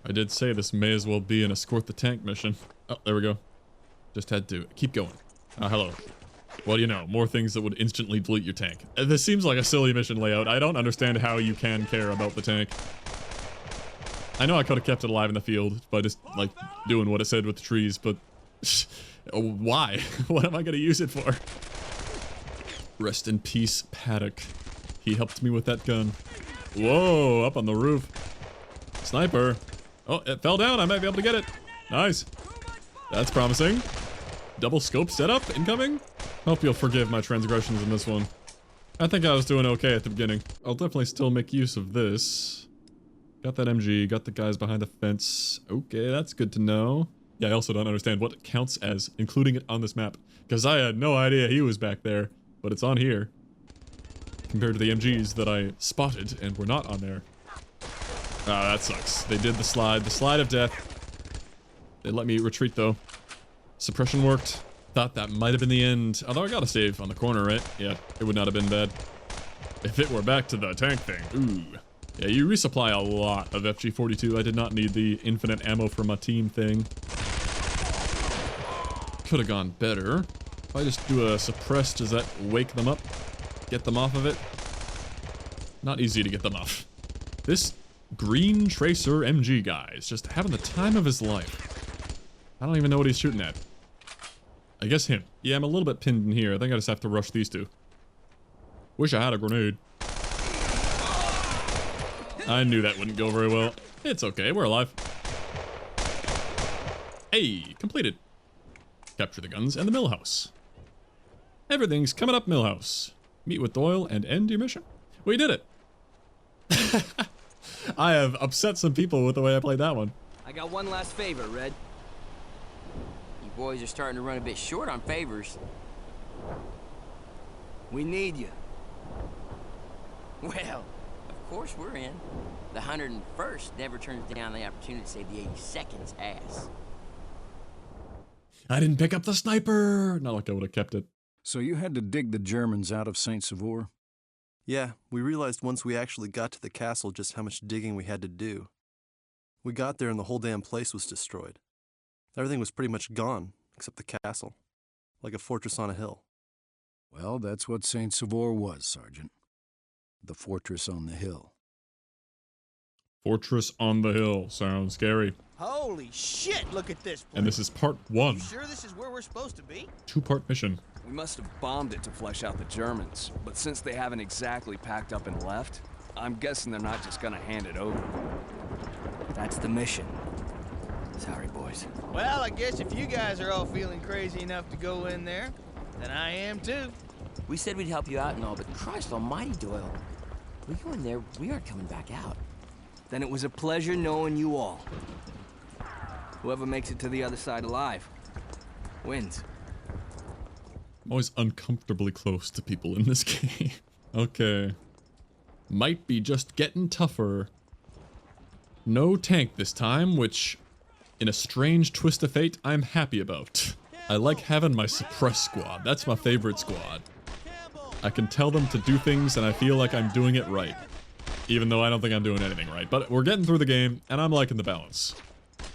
I did say this may as well be an escort the tank mission. Oh, there we go. Just had to keep going. Hello. Well, you know, more things that would instantly delete your tank. This seems like a silly mission layout. I don't understand how you can care about the tank. I know I could have kept it alive in the field by just, like, doing what it said with the trees, but why? What am I gonna use it for? Rest in peace, Paddock. He helped me with that gun. Whoa, up on the roof. Sniper. Oh, it fell down. I might be able to get it. Nice. That's promising. Double scope setup incoming. Hope you'll forgive my transgressions in this one. I think I was doing okay at the beginning. I'll definitely still make use of this. Got that MG, got the guys behind the fence. Okay, that's good to know. Yeah, I also don't understand what it counts as, including it on this map. Because I had no idea he was back there, but it's on here. Compared to the MGs that I spotted and were not on there. Ah, that sucks. They did the slide of death. They let me retreat though. Suppression worked. Thought that might have been the end. Although I got a save on the corner, right? Yeah, it would not have been bad. If it were back to the tank thing. Ooh. Yeah, you resupply a lot of FG-42. I did not need the infinite ammo for my team thing. Could have gone better. If I just do a suppress, does that wake them up? Get them off of it? Not easy to get them off. This green tracer MG guy is just having the time of his life. I don't even know what he's shooting at. I guess him. Yeah, I'm a little bit pinned in here. I think I just have to rush these two. Wish I had a grenade. I knew that wouldn't go very well. It's okay, we're alive. Hey, completed. Capture the guns and the mill house. Everything's coming up, mill house. Meet with Doyle and end your mission. We did it. I have upset some people with the way I played that one. I got one last favor, Red. You boys are starting to run a bit short on favors. We need you. Well, of course we're in. The 101st never turns down the opportunity to save the 82nd's ass. I didn't pick up the sniper! Not like I would have kept it. So you had to dig the Germans out of Saint Sauveur? Yeah, we realized once we actually got to the castle just how much digging we had to do. We got there and the whole damn place was destroyed. Everything was pretty much gone, except the castle. Like a fortress on a hill. Well, that's what Saint Sauveur was, Sergeant. The fortress on the hill. Fortress on the hill. Sounds scary. Holy shit, look at this place. And this is part 1. You sure this is where we're supposed to be? 2-part mission. We must have bombed it to flesh out the Germans, but since they haven't exactly packed up and left, I'm guessing they're not just gonna hand it over. That's the mission. Sorry, boys. Well, I guess if you guys are all feeling crazy enough to go in there, then I am too. We said we'd help you out and all, but Christ almighty, Doyle. We go in there, we aren't coming back out. Then it was a pleasure knowing you all. Whoever makes it to the other side alive wins. I'm always uncomfortably close to people in this game. Okay. Might be just getting tougher. No tank this time, which, in a strange twist of fate, I'm happy about. I like having my suppress squad. That's my favorite squad. I can tell them to do things and I feel like I'm doing it right. Even though I don't think I'm doing anything right. But we're getting through the game and I'm liking the balance.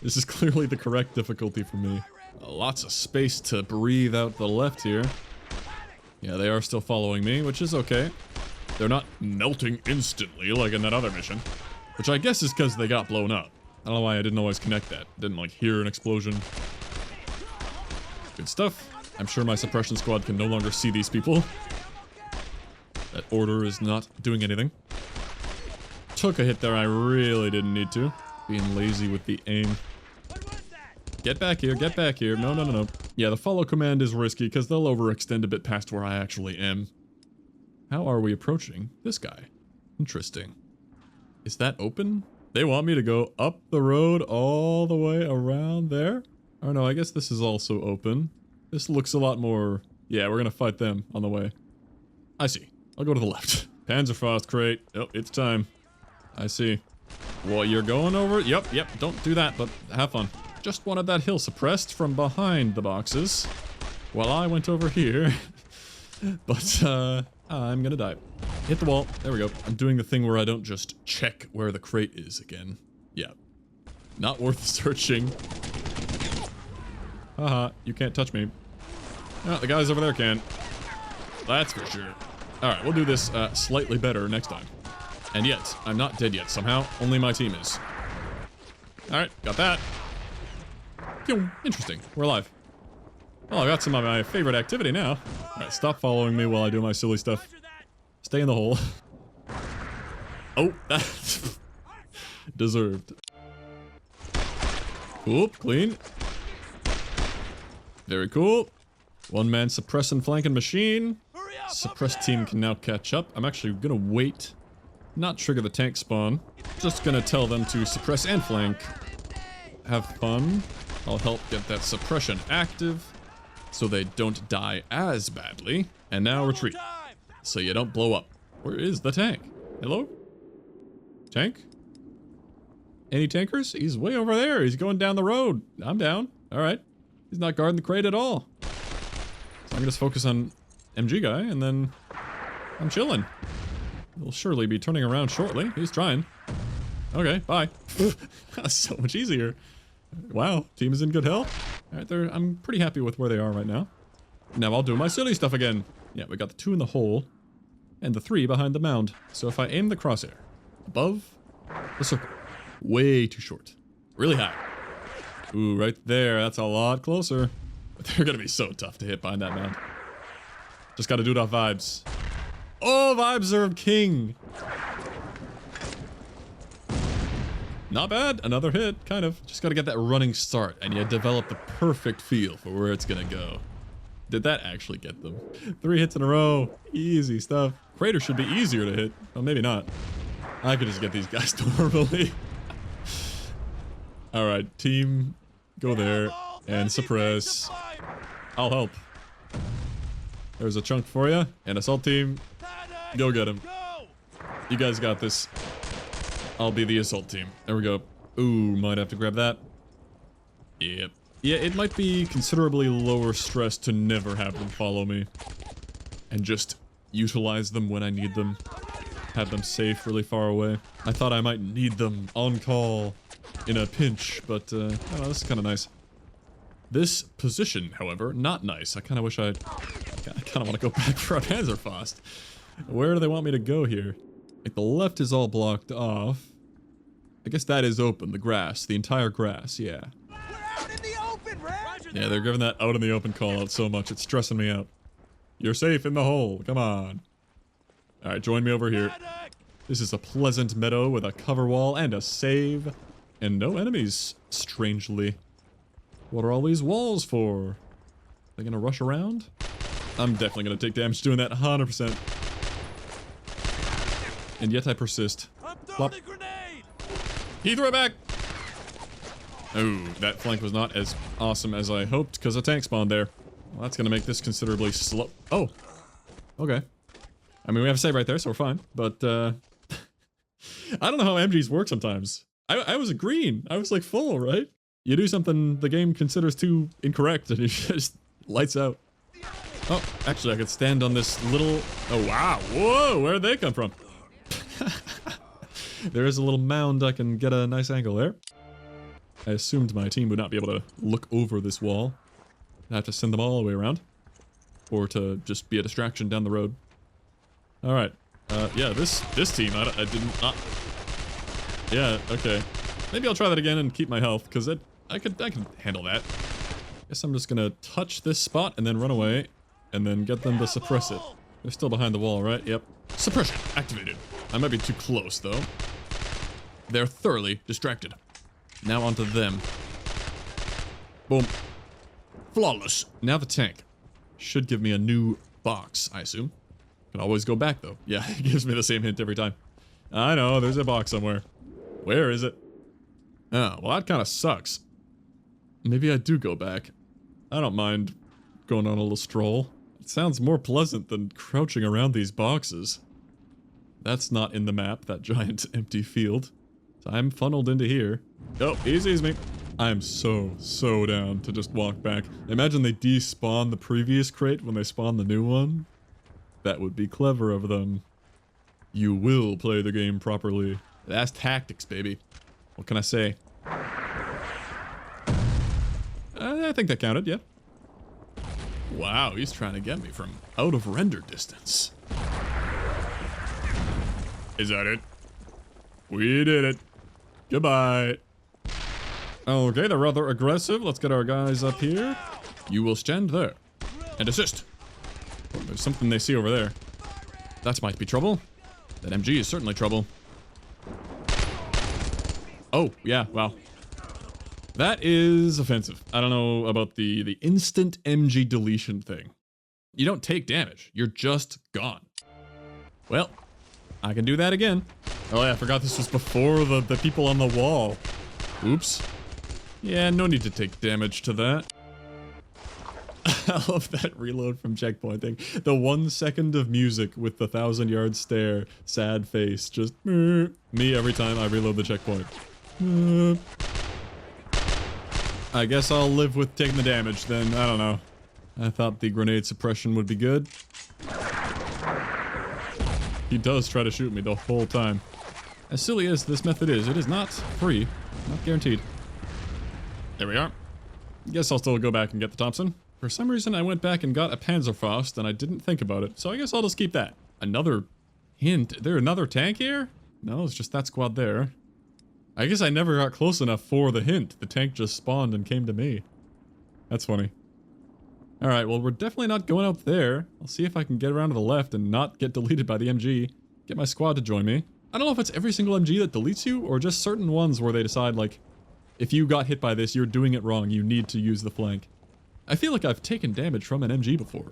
This is clearly the correct difficulty for me. Lots of space to breathe out the left here. Yeah, they are still following me, which is okay. They're not melting instantly like in that other mission. Which I guess is because they got blown up. I don't know why I didn't always connect that. Didn't like hear an explosion. Good stuff. I'm sure my suppression squad can no longer see these people. That order is not doing anything. Took a hit there I really didn't need to. Being lazy with the aim. Get back here, get back here. No, no, no, no. Yeah, the follow command is risky because they'll overextend a bit past where I actually am. How are we approaching this guy? Interesting. Is that open? They want me to go up the road all the way around there? Oh no, I guess this is also open. This looks a lot more... Yeah, we're gonna fight them on the way. I see. I'll go to the left. Panzerfaust crate. Oh, it's time. I see. Well, you're going over... Yep, don't do that, but have fun. Just wanted that hill suppressed from behind the boxes. While I went over here. But, I'm gonna die. Hit the wall. There we go. I'm doing the thing where I don't just check where the crate is again. Yeah. Not worth searching. Haha, you can't touch me. Oh, the guys over there can. That's for sure. Alright, we'll do this slightly better next time. And yet, I'm not dead yet somehow. Only my team is. Alright, got that. Phew, interesting. We're alive. Well, I got some of my favorite activity now. Alright, stop following me while I do my silly stuff. Stay in the hole. Oh, that's deserved. Cool, clean. Very cool. One man suppress and flanking machine. Suppress team can now catch up. I'm actually gonna wait. Not trigger the tank spawn. Just gonna tell them to suppress and flank. Have fun. I'll help get that suppression active so they don't die as badly. And now retreat. So you don't blow up. Where is the tank? Hello? Tank? Any tankers? He's way over there. He's going down the road. I'm down. Alright. He's not guarding the crate at all. So I'm gonna just focus on MG guy and then I'm chilling. He'll surely be turning around shortly. He's trying. Okay, bye. That's so much easier. Wow, team is in good health. Alright, I'm pretty happy with where they are right now. Now I'll do my silly stuff again. Yeah, we got the 2 in the hole and the 3 behind the mound. So if I aim the crosshair above the circle, way too short, really high. Ooh, right there, that's a lot closer. But they're gonna be so tough to hit behind that mound. Just gotta do it off vibes. Oh, vibes are king. Not bad, another hit, kind of. Just gotta get that running start and you develop the perfect feel for where it's gonna go. Did that actually get them? 3 hits in a row, easy stuff. Crater should be easier to hit, well maybe not. I could just get these guys normally. Alright, team, go there and suppress. I'll help. There's a chunk for you, and assault team, go get him. You guys got this. I'll be the assault team. There we go. Ooh, might have to grab that. Yep. Yeah, it might be considerably lower stress to never have them follow me. And just utilize them when I need them. Have them safe really far away. I thought I might need them on call in a pinch, but oh, this is kind of nice. This position, however, not nice. I kind of wish I kind of want to go back for a Panzerfaust. Where do they want me to go here? Like the left is all blocked off. I guess that is open, the grass, the entire grass, yeah. Yeah, they're giving that out in the open call out so much, it's stressing me out. You're safe in the hole, come on. Alright, join me over here. This is a pleasant meadow with a cover wall and a save. And no enemies, strangely. What are all these walls for? They gonna rush around? I'm definitely gonna take damage doing that, 100%. And yet I persist. Plop. He threw it back! Oh, that flank was not as awesome as I hoped, because a tank spawned there. Well, that's gonna make this considerably slow. Oh! Okay. I mean, we have a save right there, so we're fine. But, I don't know how MGs work sometimes. I was a green. I was like full, right? You do something the game considers too incorrect and it just lights out. Oh, actually I could stand on this little... Oh wow, whoa, where'd they come from? There is a little mound, I can get a nice angle there. I assumed my team would not be able to look over this wall. I have to send them all the way around. Or to just be a distraction down the road. Alright, yeah, this team, I didn't... Yeah, okay. Maybe I'll try that again and keep my health, because I could handle that. Guess I'm just gonna touch this spot and then run away, and then get them to suppress it. They're still behind the wall, right? Yep. Suppression activated. I might be too close, though. They're thoroughly distracted. Now onto them. Boom. Flawless. Now the tank. Should give me a new box, I assume. Can always go back, though. Yeah, it gives me the same hint every time. I know, there's a box somewhere. Where is it? Oh, well that kind of sucks. Maybe I do go back. I don't mind going on a little stroll. It sounds more pleasant than crouching around these boxes. That's not in the map, that giant empty field. So I'm funneled into here. Oh, he sees me. I'm so down to just walk back. Imagine they despawn the previous crate when they spawn the new one. That would be clever of them. You will play the game properly. That's tactics, baby. What can I say? I think that counted, yeah. Wow, he's trying to get me from out of render distance. Is that it? We did it. Goodbye. Okay, they're rather aggressive. Let's get our guys up here. You will stand there and assist. Oh, there's something they see over there. That might be trouble. That MG is certainly trouble. Oh, yeah, wow. That is offensive. I don't know about the instant MG deletion thing. You don't take damage. You're just gone. Well, I can do that again. Oh yeah, I forgot this was before the people on the wall. Oops. Yeah, no need to take damage to that. I love that reload from checkpoint thing. The 1 second of music with the 1,000-yard stare, sad face, just me every time I reload the checkpoint. I guess I'll live with taking the damage then, I don't know. I thought the grenade suppression would be good. He does try to shoot me the whole time. As silly as this method is, it is not free, not guaranteed. There we are. Guess I'll still go back and get the Thompson. For some reason I went back and got a Panzerfaust and I didn't think about it, so I guess I'll just keep that. Another hint, is there another tank here? No, it's just that squad there. I guess I never got close enough for the hint. The tank just spawned and came to me. That's funny. Alright, well we're definitely not going out there. I'll see if I can get around to the left and not get deleted by the MG. Get my squad to join me. I don't know if it's every single MG that deletes you, or just certain ones where they decide like, if you got hit by this, you're doing it wrong, you need to use the flank. I feel like I've taken damage from an MG before.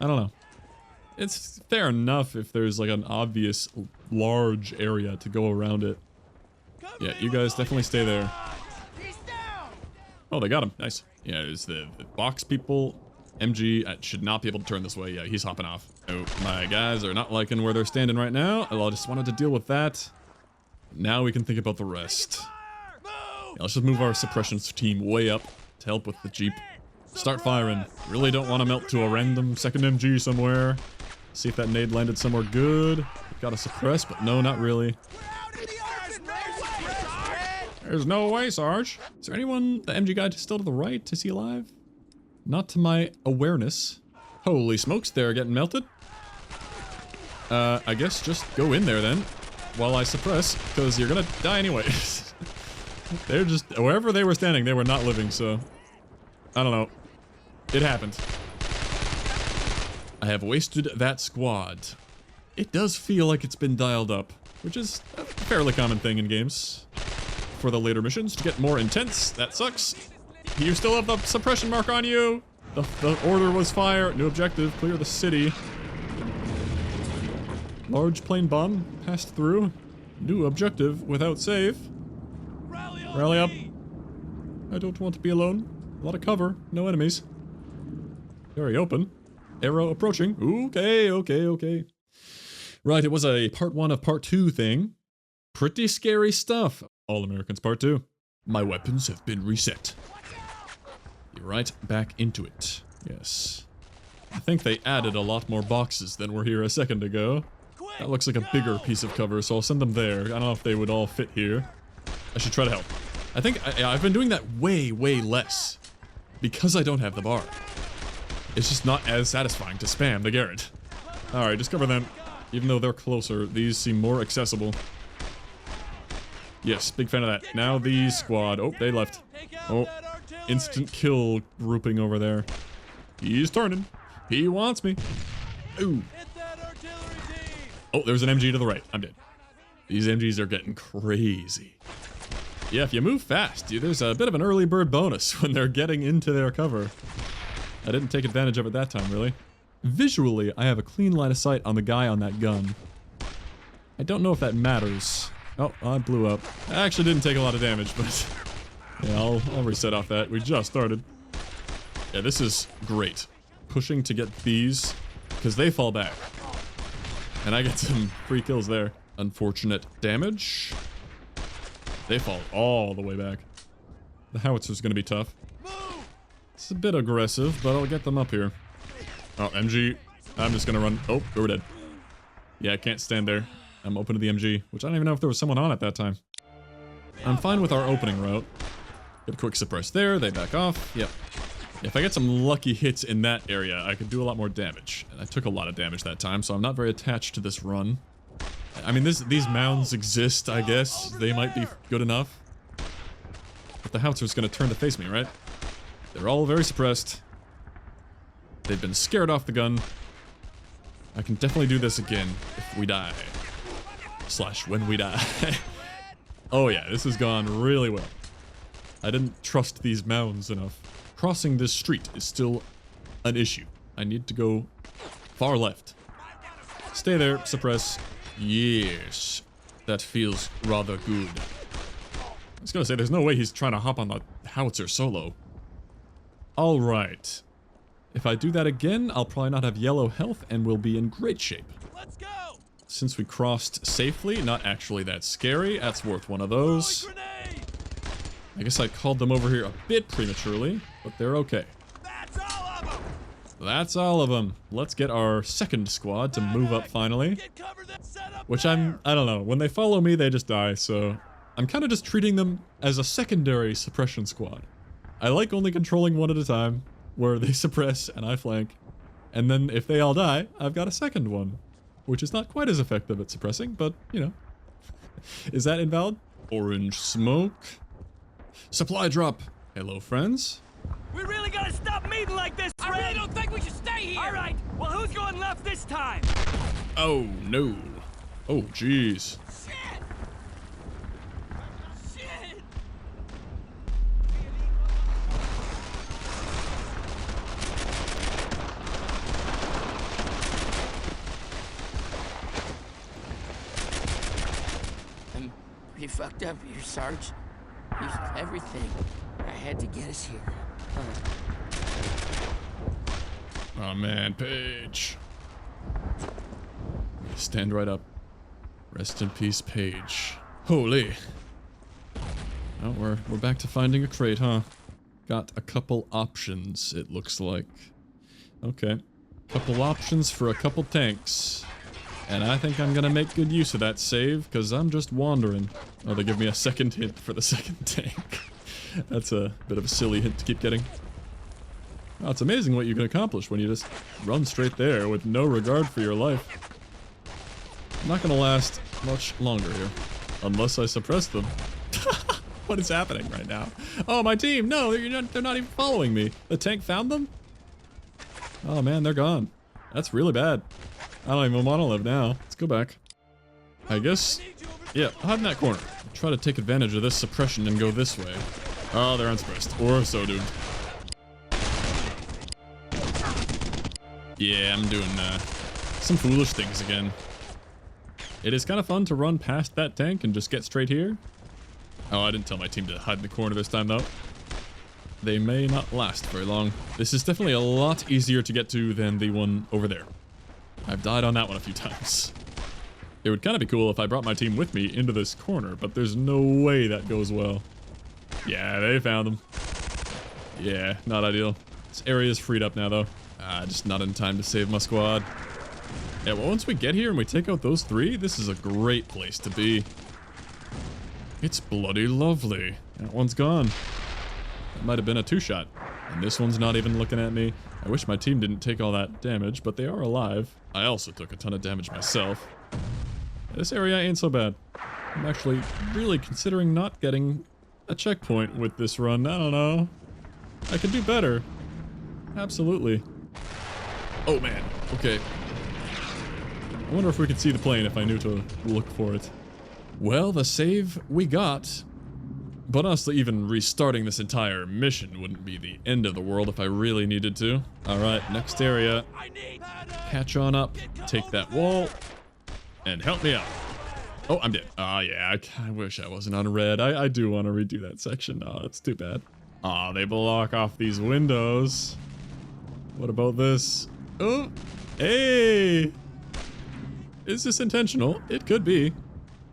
I don't know. It's fair enough if there's like an obvious large area to go around it. Yeah, you guys definitely stay there. Oh, they got him. Nice. Yeah, it's the box people. MG should not be able to turn this way. Yeah, he's hopping off. Oh, my guys are not liking where they're standing right now. I just wanted to deal with that. Now we can think about the rest. Yeah, let's just move our suppression team way up to help with the Jeep. Start firing. Really don't want to melt to a random second MG somewhere. See if that nade landed somewhere good. Gotta suppress, but no, not really. There's no way, Sarge. Is there anyone, the MG guy still to the right? Is he alive? Not to my awareness. Holy smokes, they're getting melted. I guess just go in there then. while I suppress, because you're gonna die anyway. They're just, wherever they were standing, they were not living, so... I don't know. It happened. I have wasted that squad. It does feel like it's been dialed up, which is a fairly common thing in games. For the later missions to get more intense, that sucks. You still have the suppression mark on you. The order was fire. New objective, clear the city. Large plane bomb passed through. New objective without save. Rally up. I don't want to be alone. A lot of cover, no enemies. Very open. Arrow approaching. Okay. Right, it was a part 1 of part 2 thing. Pretty scary stuff. All Americans part 2. My weapons have been reset. You're right back into it. Yes. I think they added a lot more boxes than were here a second ago. That looks like a bigger piece of cover, so I'll send them there. I don't know if they would all fit here. I should try to help. I think I've been doing that way less. Because I don't have the bar. It's just not as satisfying to spam the Garrett. Alright, just cover them. Even though they're closer, these seem more accessible. Yes, big fan of that. Now these squad. Oh, they left. Oh, instant kill grouping over there. He's turning. He wants me. Ooh. Oh, there's an MG to the right. I'm dead. These MGs are getting crazy. Yeah, if you move fast, there's a bit of an early bird bonus when they're getting into their cover. I didn't take advantage of it that time, really. Visually, I have a clean line of sight on the guy on that gun. I don't know if that matters. Oh, I blew up. I actually didn't take a lot of damage, but... yeah, I'll reset off that. We just started. Yeah, this is great. Pushing to get these, because they fall back. And I get some free kills there. Unfortunate damage. They fall all the way back. The howitzer's gonna be tough. It's a bit aggressive, but I'll get them up here. Oh, MG. I'm just gonna run. Oh, we're dead. Yeah, I can't stand there. I'm open to the MG, which I don't even know if there was someone on at that time. I'm fine with our opening route. Get a quick suppress there, they back off. Yep. If I get some lucky hits in that area, I could do a lot more damage. And I took a lot of damage that time, so I'm not very attached to this run. I mean, these mounds exist, I guess. They might be good enough. But the howitzer's gonna turn to face me, right? They're all very suppressed. They've been scared off the gun. I can definitely do this again if we die. / when we die. Oh yeah, this has gone really well. I didn't trust these mounds enough. Crossing this street is still an issue. I need to go far left. Stay there, suppress. Yes. That feels rather good. I was gonna say, there's no way he's trying to hop on the howitzer solo. Alright. If I do that again, I'll probably not have yellow health and we'll be in great shape. Let's go! Since we crossed safely, not actually that scary, that's worth one of those. I guess I called them over here a bit prematurely, but they're okay. That's all of them. Let's get our second squad to move up finally. Which I don't know, when they follow me, they just die, so I'm kind of just treating them as a secondary suppression squad. I like only controlling one at a time, where they suppress and I flank. And then if they all die, I've got a second one. Which is not quite as effective at suppressing, but, you know. Is that invalid? Orange smoke. Supply drop. Hello, friends. We really gotta stop meeting like this, Fred! I really don't think we should stay here! Alright, well who's going left this time? Oh, no. Oh, jeez. Shit! Shit! I'm pretty fucked up here, Sarge. Used everything I had to get us here. Oh man, Paige. Stand right up. Rest in peace, Paige. Holy. Oh, we're back to finding a crate, huh? Got a couple options, it looks like. Okay. Couple options for a couple tanks. And I think I'm gonna make good use of that save, because I'm just wandering. Oh, they give me a second hint for the second tank. That's a bit of a silly hint to keep getting. Oh, it's amazing what you can accomplish when you just run straight there with no regard for your life. I'm not gonna last much longer here. Unless I suppress them. What is happening right now? Oh, my team! No, they're not even following me. The tank found them? Oh man, they're gone. That's really bad. I don't even want to live now. Let's go back. I guess... Yeah, hide in that corner. Try to take advantage of this suppression and go this way. Oh, they're unsuppressed. Or so, dude. Yeah, I'm doing some foolish things again. It is kind of fun to run past that tank and just get straight here. Oh, I didn't tell my team to hide in the corner this time, though. They may not last very long. This is definitely a lot easier to get to than the one over there. I've died on that one a few times. It would kind of be cool if I brought my team with me into this corner, but there's no way that goes well. Yeah, they found them. Yeah, not ideal. This area is freed up now, though. Just not in time to save my squad. Yeah, well, once we get here and we take out those three, this is a great place to be. It's bloody lovely. That one's gone. That might have been a two-shot. And this one's not even looking at me. I wish my team didn't take all that damage, but they are alive. I also took a ton of damage myself. This area ain't so bad. I'm actually really considering not getting a checkpoint with this run. I don't know. I could do better. Absolutely. Oh man, okay. I wonder if we could see the plane if I knew to look for it. Well, the save we got. But honestly, even restarting this entire mission wouldn't be the end of the world if I really needed to. Alright, next area. Catch on up, take that wall, and help me out. Oh, I'm dead. Oh yeah, I wish I wasn't on red. I do want to redo that section. Oh, that's too bad. Oh, they block off these windows. What about this? Oh, hey! Is this intentional? It could be.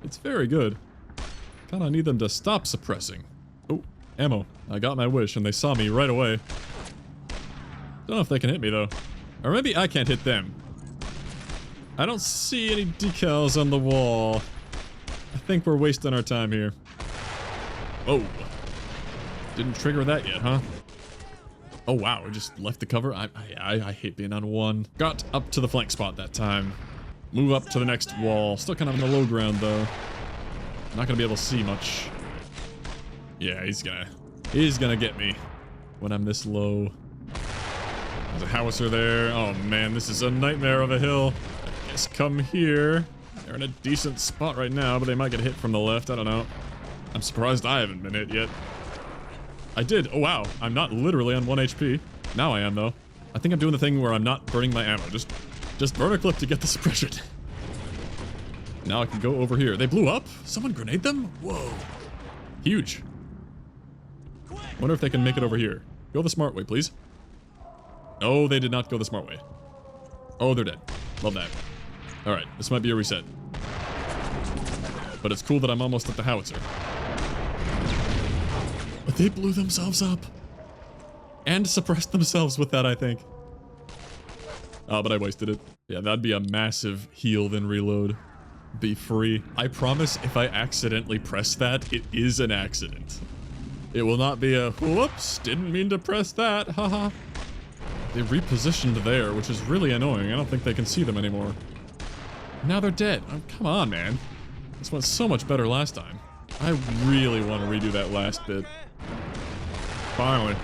It's very good. Kinda need them to stop suppressing. Oh, ammo. I got my wish and they saw me right away. Don't know if they can hit me though. Or maybe I can't hit them. I don't see any decals on the wall. I think we're wasting our time here. Oh. Didn't trigger that yet, huh? Oh wow, we just left the cover. I hate being on one. Got up to the flank spot that time. Move up to the next wall. Still kind of on the low ground though. Not gonna be able to see much. Yeah, he's gonna get me when I'm this low. There's a howitzer there. Oh man, this is a nightmare of a hill. I guess come here. They're in a decent spot right now, but they might get hit from the left. I don't know. I'm surprised I haven't been hit yet. I did. Oh wow, I'm not literally on 1 HP. Now I am though. I think I'm doing the thing where I'm not burning my ammo. Just burn a clip to get the suppression. Now I can go over here. They blew up? Someone grenade them? Whoa. Huge. Wonder if they can make it over here. Go the smart way, please. No, they did not go the smart way. Oh, they're dead. Love that. Alright, this might be a reset. But it's cool that I'm almost at the howitzer. But they blew themselves up. And suppressed themselves with that, I think. Oh, but I wasted it. Yeah, that'd be a massive heal then reload. Be free. I promise if I accidentally press that, it is an accident. It will not be a, whoops, didn't mean to press that, haha. They repositioned there, which is really annoying. I don't think they can see them anymore. Now they're dead. Oh, come on, man. This went so much better last time. I really want to redo that last bit. Finally.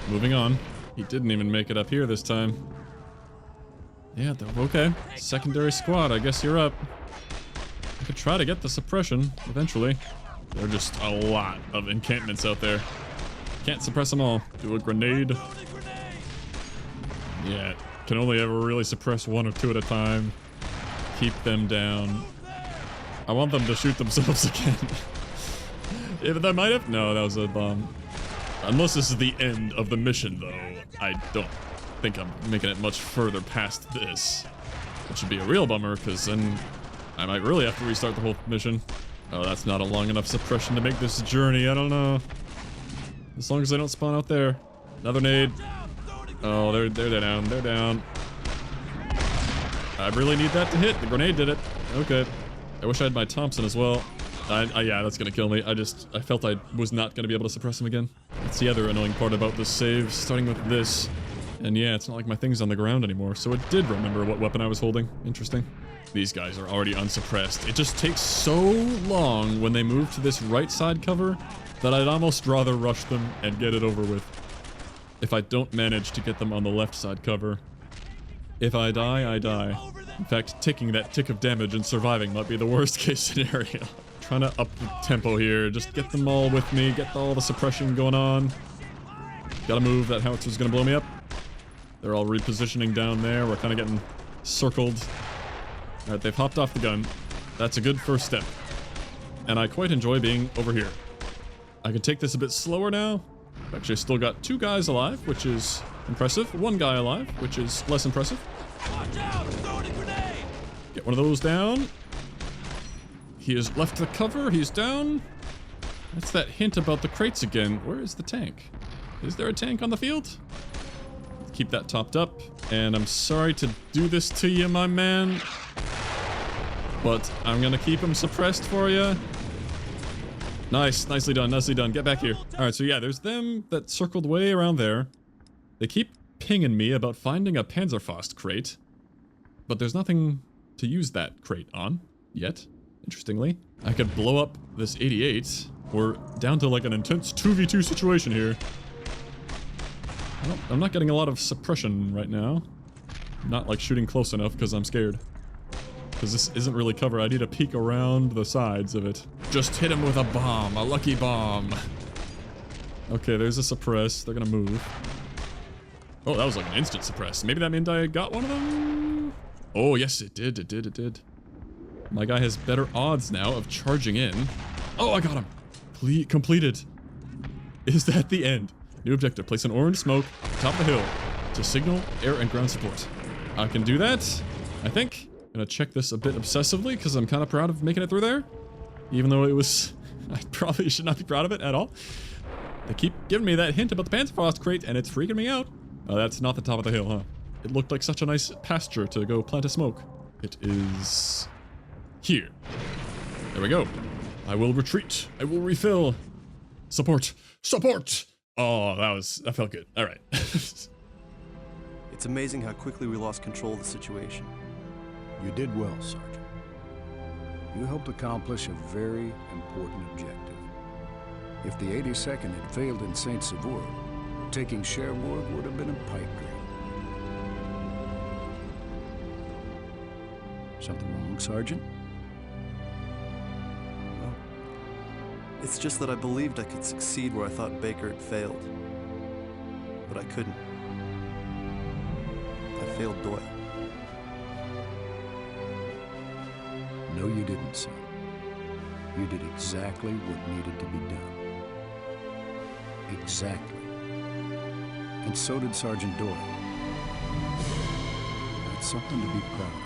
Moving on. He didn't even make it up here this time. Yeah, okay. Secondary squad, I guess you're up. I could try to get the suppression, eventually. There are just a lot of encampments out there. Can't suppress them all. Do a grenade. Yeah, can only ever really suppress one or two at a time. Keep them down. I want them to shoot themselves again. If they might have? No, that was a bomb. Unless this is the end of the mission, though. I don't think I'm making it much further past this. Which should be a real bummer, because then I might really have to restart the whole mission. Oh, that's not a long enough suppression to make this journey. I don't know. As long as they don't spawn out there. Another nade. Oh, they're down. They're down. I really need that to hit. The grenade did it. Okay. I wish I had my Thompson as well. Yeah, that's gonna kill me. I felt I was not gonna be able to suppress him again. That's the other annoying part about this save, starting with this. And yeah, it's not like my thing's on the ground anymore, so it did remember what weapon I was holding. Interesting. These guys are already unsuppressed. It just takes so long when they move to this right side cover that I'd almost rather rush them and get it over with. If I don't manage to get them on the left side cover. If I die, I die. In fact, taking that tick of damage and surviving might be the worst case scenario. Trying to up the tempo here. Just get them all with me. Get all the suppression going on. Gotta move. That howitzer is gonna blow me up. They're all repositioning down there. We're kind of getting circled. Alright, they've hopped off the gun. That's a good first step. And I quite enjoy being over here. I can take this a bit slower now. I've actually still got 2 guys alive, which is impressive. 1 guy alive, which is less impressive. Watch out! Throwing a grenade! Get one of those down. He has left the cover. He's down. That's that hint about the crates again. Where is the tank? Is there a tank on the field? Keep that topped up. And I'm sorry to do this to you, my man. But I'm gonna keep him suppressed for you. Nice. Nicely done. Nicely done. Get back here. Alright, so yeah, there's them that circled way around there. They keep pinging me about finding a Panzerfaust crate. But there's nothing to use that crate on yet, interestingly. I could blow up this 88. We're down to like an intense 2v2 situation here. I'm not getting a lot of suppression right now. Not like shooting close enough because I'm scared. Because this isn't really cover. I need to peek around the sides of it. Just hit him with a bomb. A lucky bomb. Okay, there's a suppress. They're gonna move. Oh, that was like an instant suppress. Maybe that meant I got one of them? Oh, yes, it did. It did. It did. My guy has better odds now of charging in. Oh, I got him. Completed. Is that the end? New objective. Place an orange smoke atop the hill to signal air and ground support. I can do that, I think. I'm gonna check this a bit obsessively because I'm kind of proud of making it through there. Even though it was... I probably should not be proud of it at all. They keep giving me that hint about the Panzerfaust crate and it's freaking me out. Oh, that's not the top of the hill, huh? It looked like such a nice pasture to go plant a smoke. It is... here. There we go. I will retreat. I will refill. Support. Support! Oh, that felt good. All right. It's amazing how quickly we lost control of the situation. You did well, Sergeant. You helped accomplish a very important objective. If the 82nd had failed in Saint-Sauveur, taking Cherbourg would have been a pipe dream. Something wrong, Sergeant? No. It's just that I believed I could succeed where I thought Baker had failed. But I couldn't. I failed Doyle. No, you didn't, son. You did exactly what needed to be done. Exactly. And so did Sergeant Doyle. That's something to be proud of.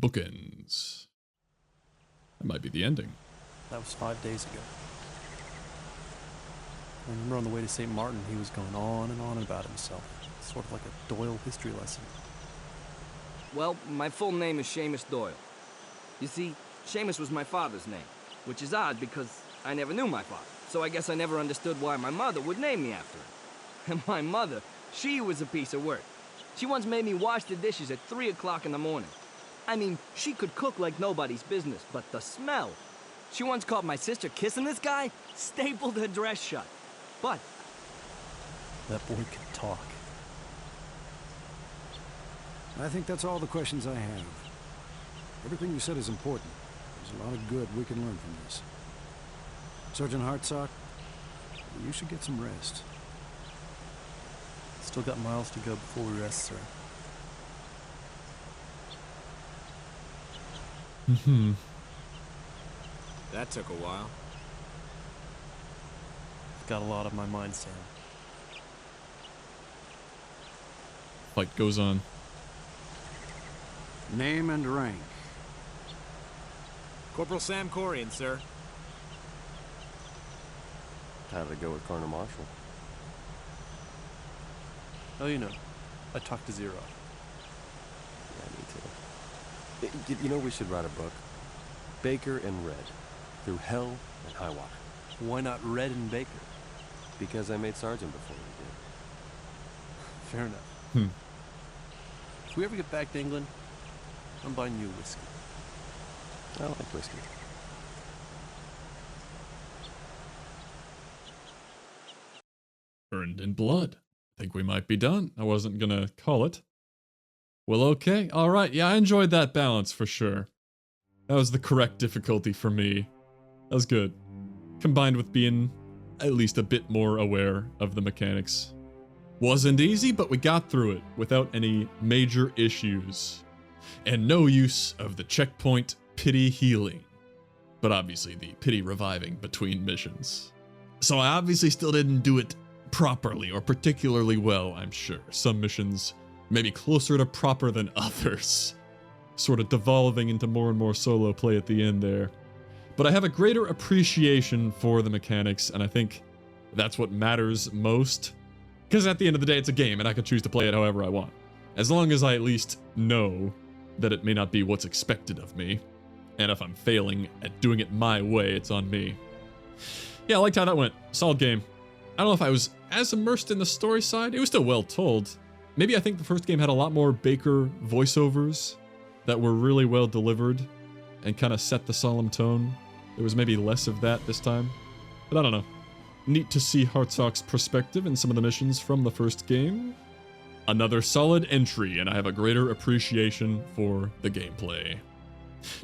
Bookends. That might be the ending. That was 5 days ago. I remember on the way to St. Martin, he was going on and on about himself. Sort of like a Doyle history lesson. Well, my full name is Seamus Doyle. You see, Seamus was my father's name, which is odd because I never knew my father. So I guess I never understood why my mother would name me after him. And my mother, she was a piece of work. She once made me wash the dishes at 3 o'clock in the morning. I mean, she could cook like nobody's business, but the smell. She once caught my sister kissing this guy, stapled her dress shut. But that boy can talk. I think that's all the questions I have. Everything you said is important. There's a lot of good we can learn from this. Sergeant Hartsock, you should get some rest. Still got miles to go before we rest, sir. That took a while. I've got a lot on my mind, Sam. Fight goes on. Name and rank. Corporal Sam Corian, sir. How did it go with Colonel Marshall? Oh, you know, I talked to Zero. Yeah, me too. You know, we should write a book. Baker and Red. Through hell and high water. Why not Red and Baker? Because I made sergeant before you did. Fair enough. If we ever get back to England, I'm buying you whiskey. I like whiskey. Earned in blood. Think we might be done. I wasn't gonna call it. Well, okay. Alright, yeah, I enjoyed that balance for sure. That was the correct difficulty for me. That was good. Combined with being at least a bit more aware of the mechanics. Wasn't easy, but we got through it without any major issues. And no use of the checkpoint pity healing. But obviously the pity reviving between missions. So I obviously still didn't do it properly or particularly well, I'm sure. Some missions maybe closer to proper than others. Sort of devolving into more and more solo play at the end there. But I have a greater appreciation for the mechanics, and I think that's what matters most. Because at the end of the day, it's a game, and I can choose to play it however I want. As long as I at least know that it may not be what's expected of me. And if I'm failing at doing it my way, it's on me. Yeah, I liked how that went. Solid game. I don't know if I was as immersed in the story side. It was still well told. Maybe I think the first game had a lot more Baker voiceovers that were really well delivered and kind of set the solemn tone. There was maybe less of that this time. But I don't know. Neat to see Hartsock's perspective in some of the missions from the first game. Another solid entry, and I have a greater appreciation for the gameplay.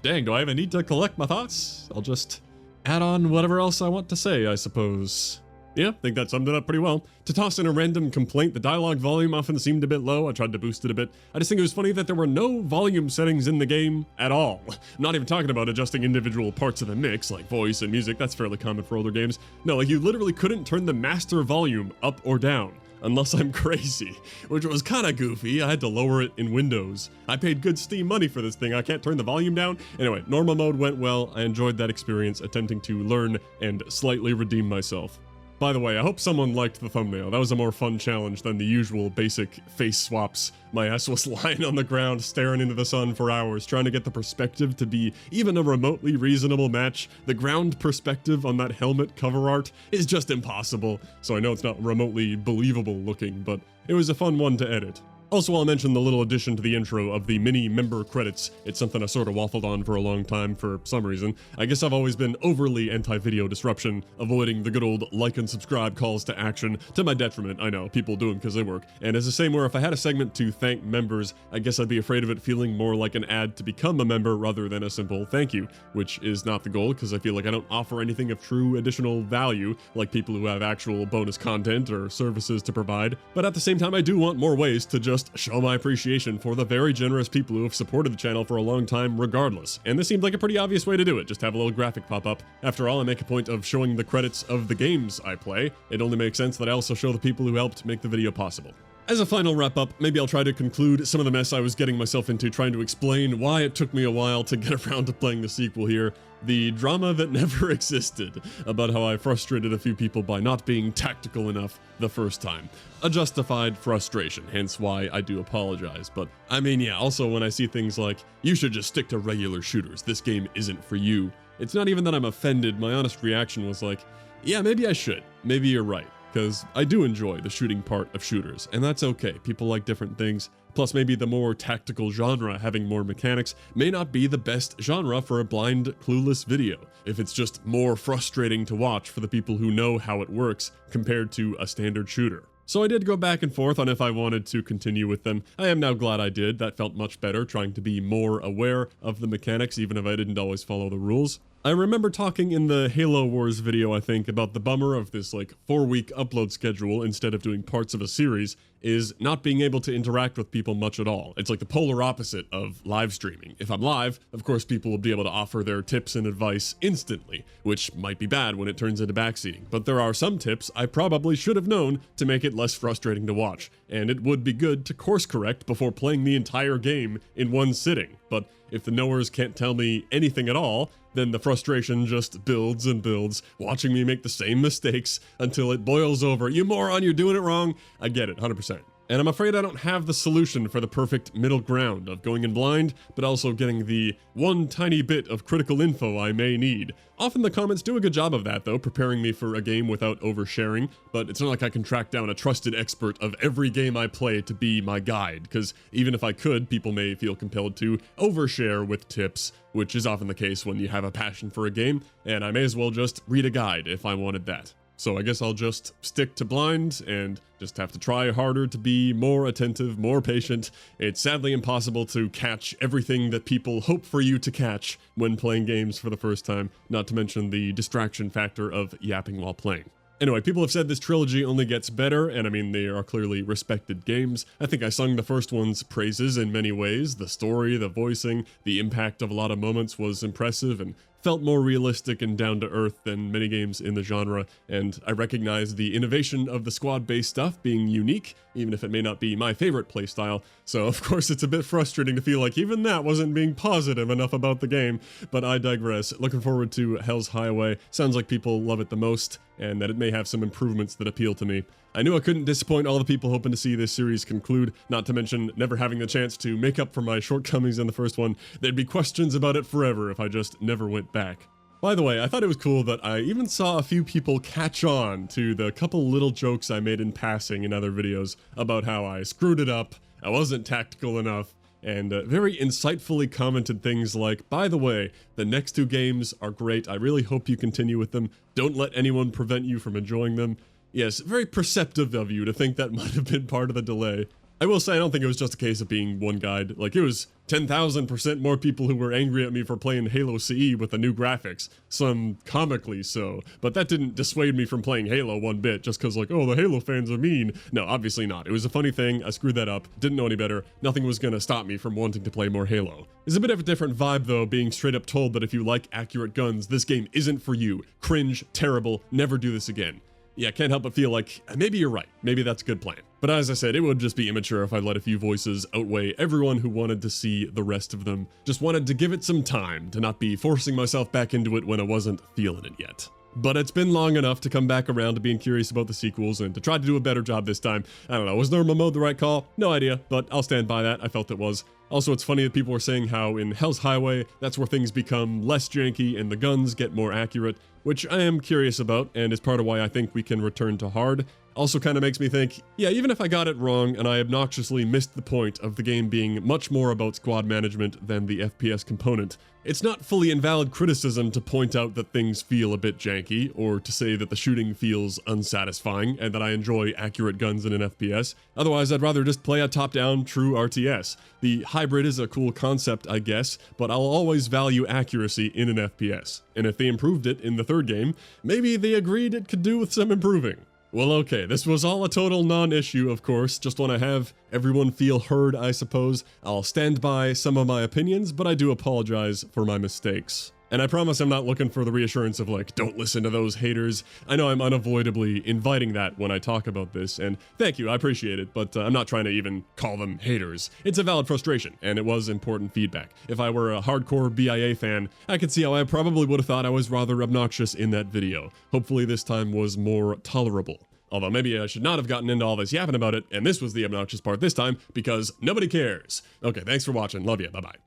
Dang, do I even need to collect my thoughts? I'll just add on whatever else I want to say, I suppose. Yeah, I think that summed it up pretty well. To toss in a random complaint, the dialogue volume often seemed a bit low. I tried to boost it a bit. I just think it was funny that there were no volume settings in the game at all. I'm not even talking about adjusting individual parts of the mix, like voice and music. That's fairly common for older games. No, like you literally couldn't turn the master volume up or down. Unless I'm crazy, which was kinda goofy. I had to lower it in Windows. I paid good Steam money for this thing. I can't turn the volume down. Anyway, normal mode went well. I enjoyed that experience, attempting to learn and slightly redeem myself. By the way, I hope someone liked the thumbnail. That was a more fun challenge than the usual basic face swaps. My ass was lying on the ground, staring into the sun for hours, trying to get the perspective to be even a remotely reasonable match. The ground perspective on that helmet cover art is just impossible, so I know it's not remotely believable looking, but it was a fun one to edit. Also, I'll mention the little addition to the intro of the mini member credits. It's something I sort of waffled on for a long time for some reason. I guess I've always been overly anti-video disruption, avoiding the good old like and subscribe calls to action, to my detriment. I know, people do them because they work. And it's the same where if I had a segment to thank members, I guess I'd be afraid of it feeling more like an ad to become a member rather than a simple thank you, which is not the goal because I feel like I don't offer anything of true additional value, like people who have actual bonus content or services to provide. But at the same time, I do want more ways to just show my appreciation for the very generous people who have supported the channel for a long time regardless. And this seemed like a pretty obvious way to do it, just have a little graphic pop up. After all, I make a point of showing the credits of the games I play. It only makes sense that I also show the people who helped make the video possible. As a final wrap up, maybe I'll try to conclude some of the mess I was getting myself into trying to explain why it took me a while to get around to playing the sequel here. The drama that never existed about how I frustrated a few people by not being tactical enough the first time. A justified frustration, hence why I do apologize. But I mean, yeah, also when I see things like, you should just stick to regular shooters, this game isn't for you. It's not even that I'm offended, my honest reaction was like, yeah, maybe I should, maybe you're right. Because I do enjoy the shooting part of shooters, and that's okay. People like different things. Plus, maybe the more tactical genre having more mechanics may not be the best genre for a blind, clueless video, if it's just more frustrating to watch for the people who know how it works compared to a standard shooter. So I did go back and forth on if I wanted to continue with them. I am now glad I did. That felt much better, trying to be more aware of the mechanics, even if I didn't always follow the rules. I remember talking in the Halo Wars video, I think, about the bummer of this, like, 4-week upload schedule instead of doing parts of a series, is not being able to interact with people much at all. It's like the polar opposite of live streaming. If I'm live, of course people will be able to offer their tips and advice instantly, which might be bad when it turns into backseating. But there are some tips I probably should have known to make it less frustrating to watch, and it would be good to course correct before playing the entire game in one sitting. But if the knowers can't tell me anything at all, then the frustration just builds and builds, watching me make the same mistakes until it boils over. You moron, you're doing it wrong. I get it, 100%. And I'm afraid I don't have the solution for the perfect middle ground of going in blind, but also getting the one tiny bit of critical info I may need. Often the comments do a good job of that though, preparing me for a game without oversharing, but it's not like I can track down a trusted expert of every game I play to be my guide, because even if I could, people may feel compelled to overshare with tips, which is often the case when you have a passion for a game, and I may as well just read a guide if I wanted that. So I guess I'll just stick to blind and just have to try harder to be more attentive, more patient. It's sadly impossible to catch everything that people hope for you to catch when playing games for the first time, not to mention the distraction factor of yapping while playing. Anyway, people have said this trilogy only gets better, and I mean, they are clearly respected games. I think I sung the first one's praises in many ways. The story, the voicing, the impact of a lot of moments was impressive and felt more realistic and down-to-earth than many games in the genre, and I recognize the innovation of the squad-based stuff being unique, even if it may not be my favorite playstyle, so of course it's a bit frustrating to feel like even that wasn't being positive enough about the game, but I digress. Looking forward to Hell's Highway. Sounds like people love it the most, and that it may have some improvements that appeal to me. I knew I couldn't disappoint all the people hoping to see this series conclude, not to mention never having the chance to make up for my shortcomings in the first one. There'd be questions about it forever if I just never went back. By the way, I thought it was cool that I even saw a few people catch on to the couple little jokes I made in passing in other videos about how I screwed it up, I wasn't tactical enough, and very insightfully commented things like, by the way, the next two games are great, I really hope you continue with them, don't let anyone prevent you from enjoying them. Yes, very perceptive of you to think that might have been part of the delay. I will say I don't think it was just a case of being one guide. Like, it was 10,000% more people who were angry at me for playing Halo CE with the new graphics. Some comically so. But that didn't dissuade me from playing Halo one bit, just cause like, oh, the Halo fans are mean. No, obviously not. It was a funny thing, I screwed that up, didn't know any better, nothing was gonna stop me from wanting to play more Halo. It's a bit of a different vibe though, being straight up told that if you like accurate guns, this game isn't for you. Cringe, terrible, never do this again. Yeah, can't help but feel like, maybe you're right, maybe that's a good plan. But as I said, it would just be immature if I let a few voices outweigh everyone who wanted to see the rest of them. Just wanted to give it some time, to not be forcing myself back into it when I wasn't feeling it yet. But it's been long enough to come back around to being curious about the sequels and to try to do a better job this time. I don't know, was normal mode the right call? No idea, but I'll stand by that, I felt it was. Also, it's funny that people were saying how in Hell's Highway, that's where things become less janky and the guns get more accurate, which I am curious about, and is part of why I think we can return to hard. Also kind of makes me think, yeah, even if I got it wrong and I obnoxiously missed the point of the game being much more about squad management than the FPS component, it's not fully invalid criticism to point out that things feel a bit janky, or to say that the shooting feels unsatisfying and that I enjoy accurate guns in an FPS. Otherwise, I'd rather just play a top-down, true RTS. The hybrid is a cool concept, I guess, but I'll always value accuracy in an FPS. And if they improved it in the third game, maybe they agreed it could do with some improving. Well, okay, this was all a total non-issue, of course, just want to have everyone feel heard, I suppose. I'll stand by some of my opinions, but I do apologize for my mistakes. And I promise I'm not looking for the reassurance of like, don't listen to those haters. I know I'm unavoidably inviting that when I talk about this, and thank you, I appreciate it, but I'm not trying to even call them haters. It's a valid frustration, and it was important feedback. If I were a hardcore BIA fan, I could see how I probably would have thought I was rather obnoxious in that video. Hopefully this time was more tolerable. Although maybe I should not have gotten into all this yapping about it, and this was the obnoxious part this time, because nobody cares. Okay, thanks for watching, love you, bye-bye.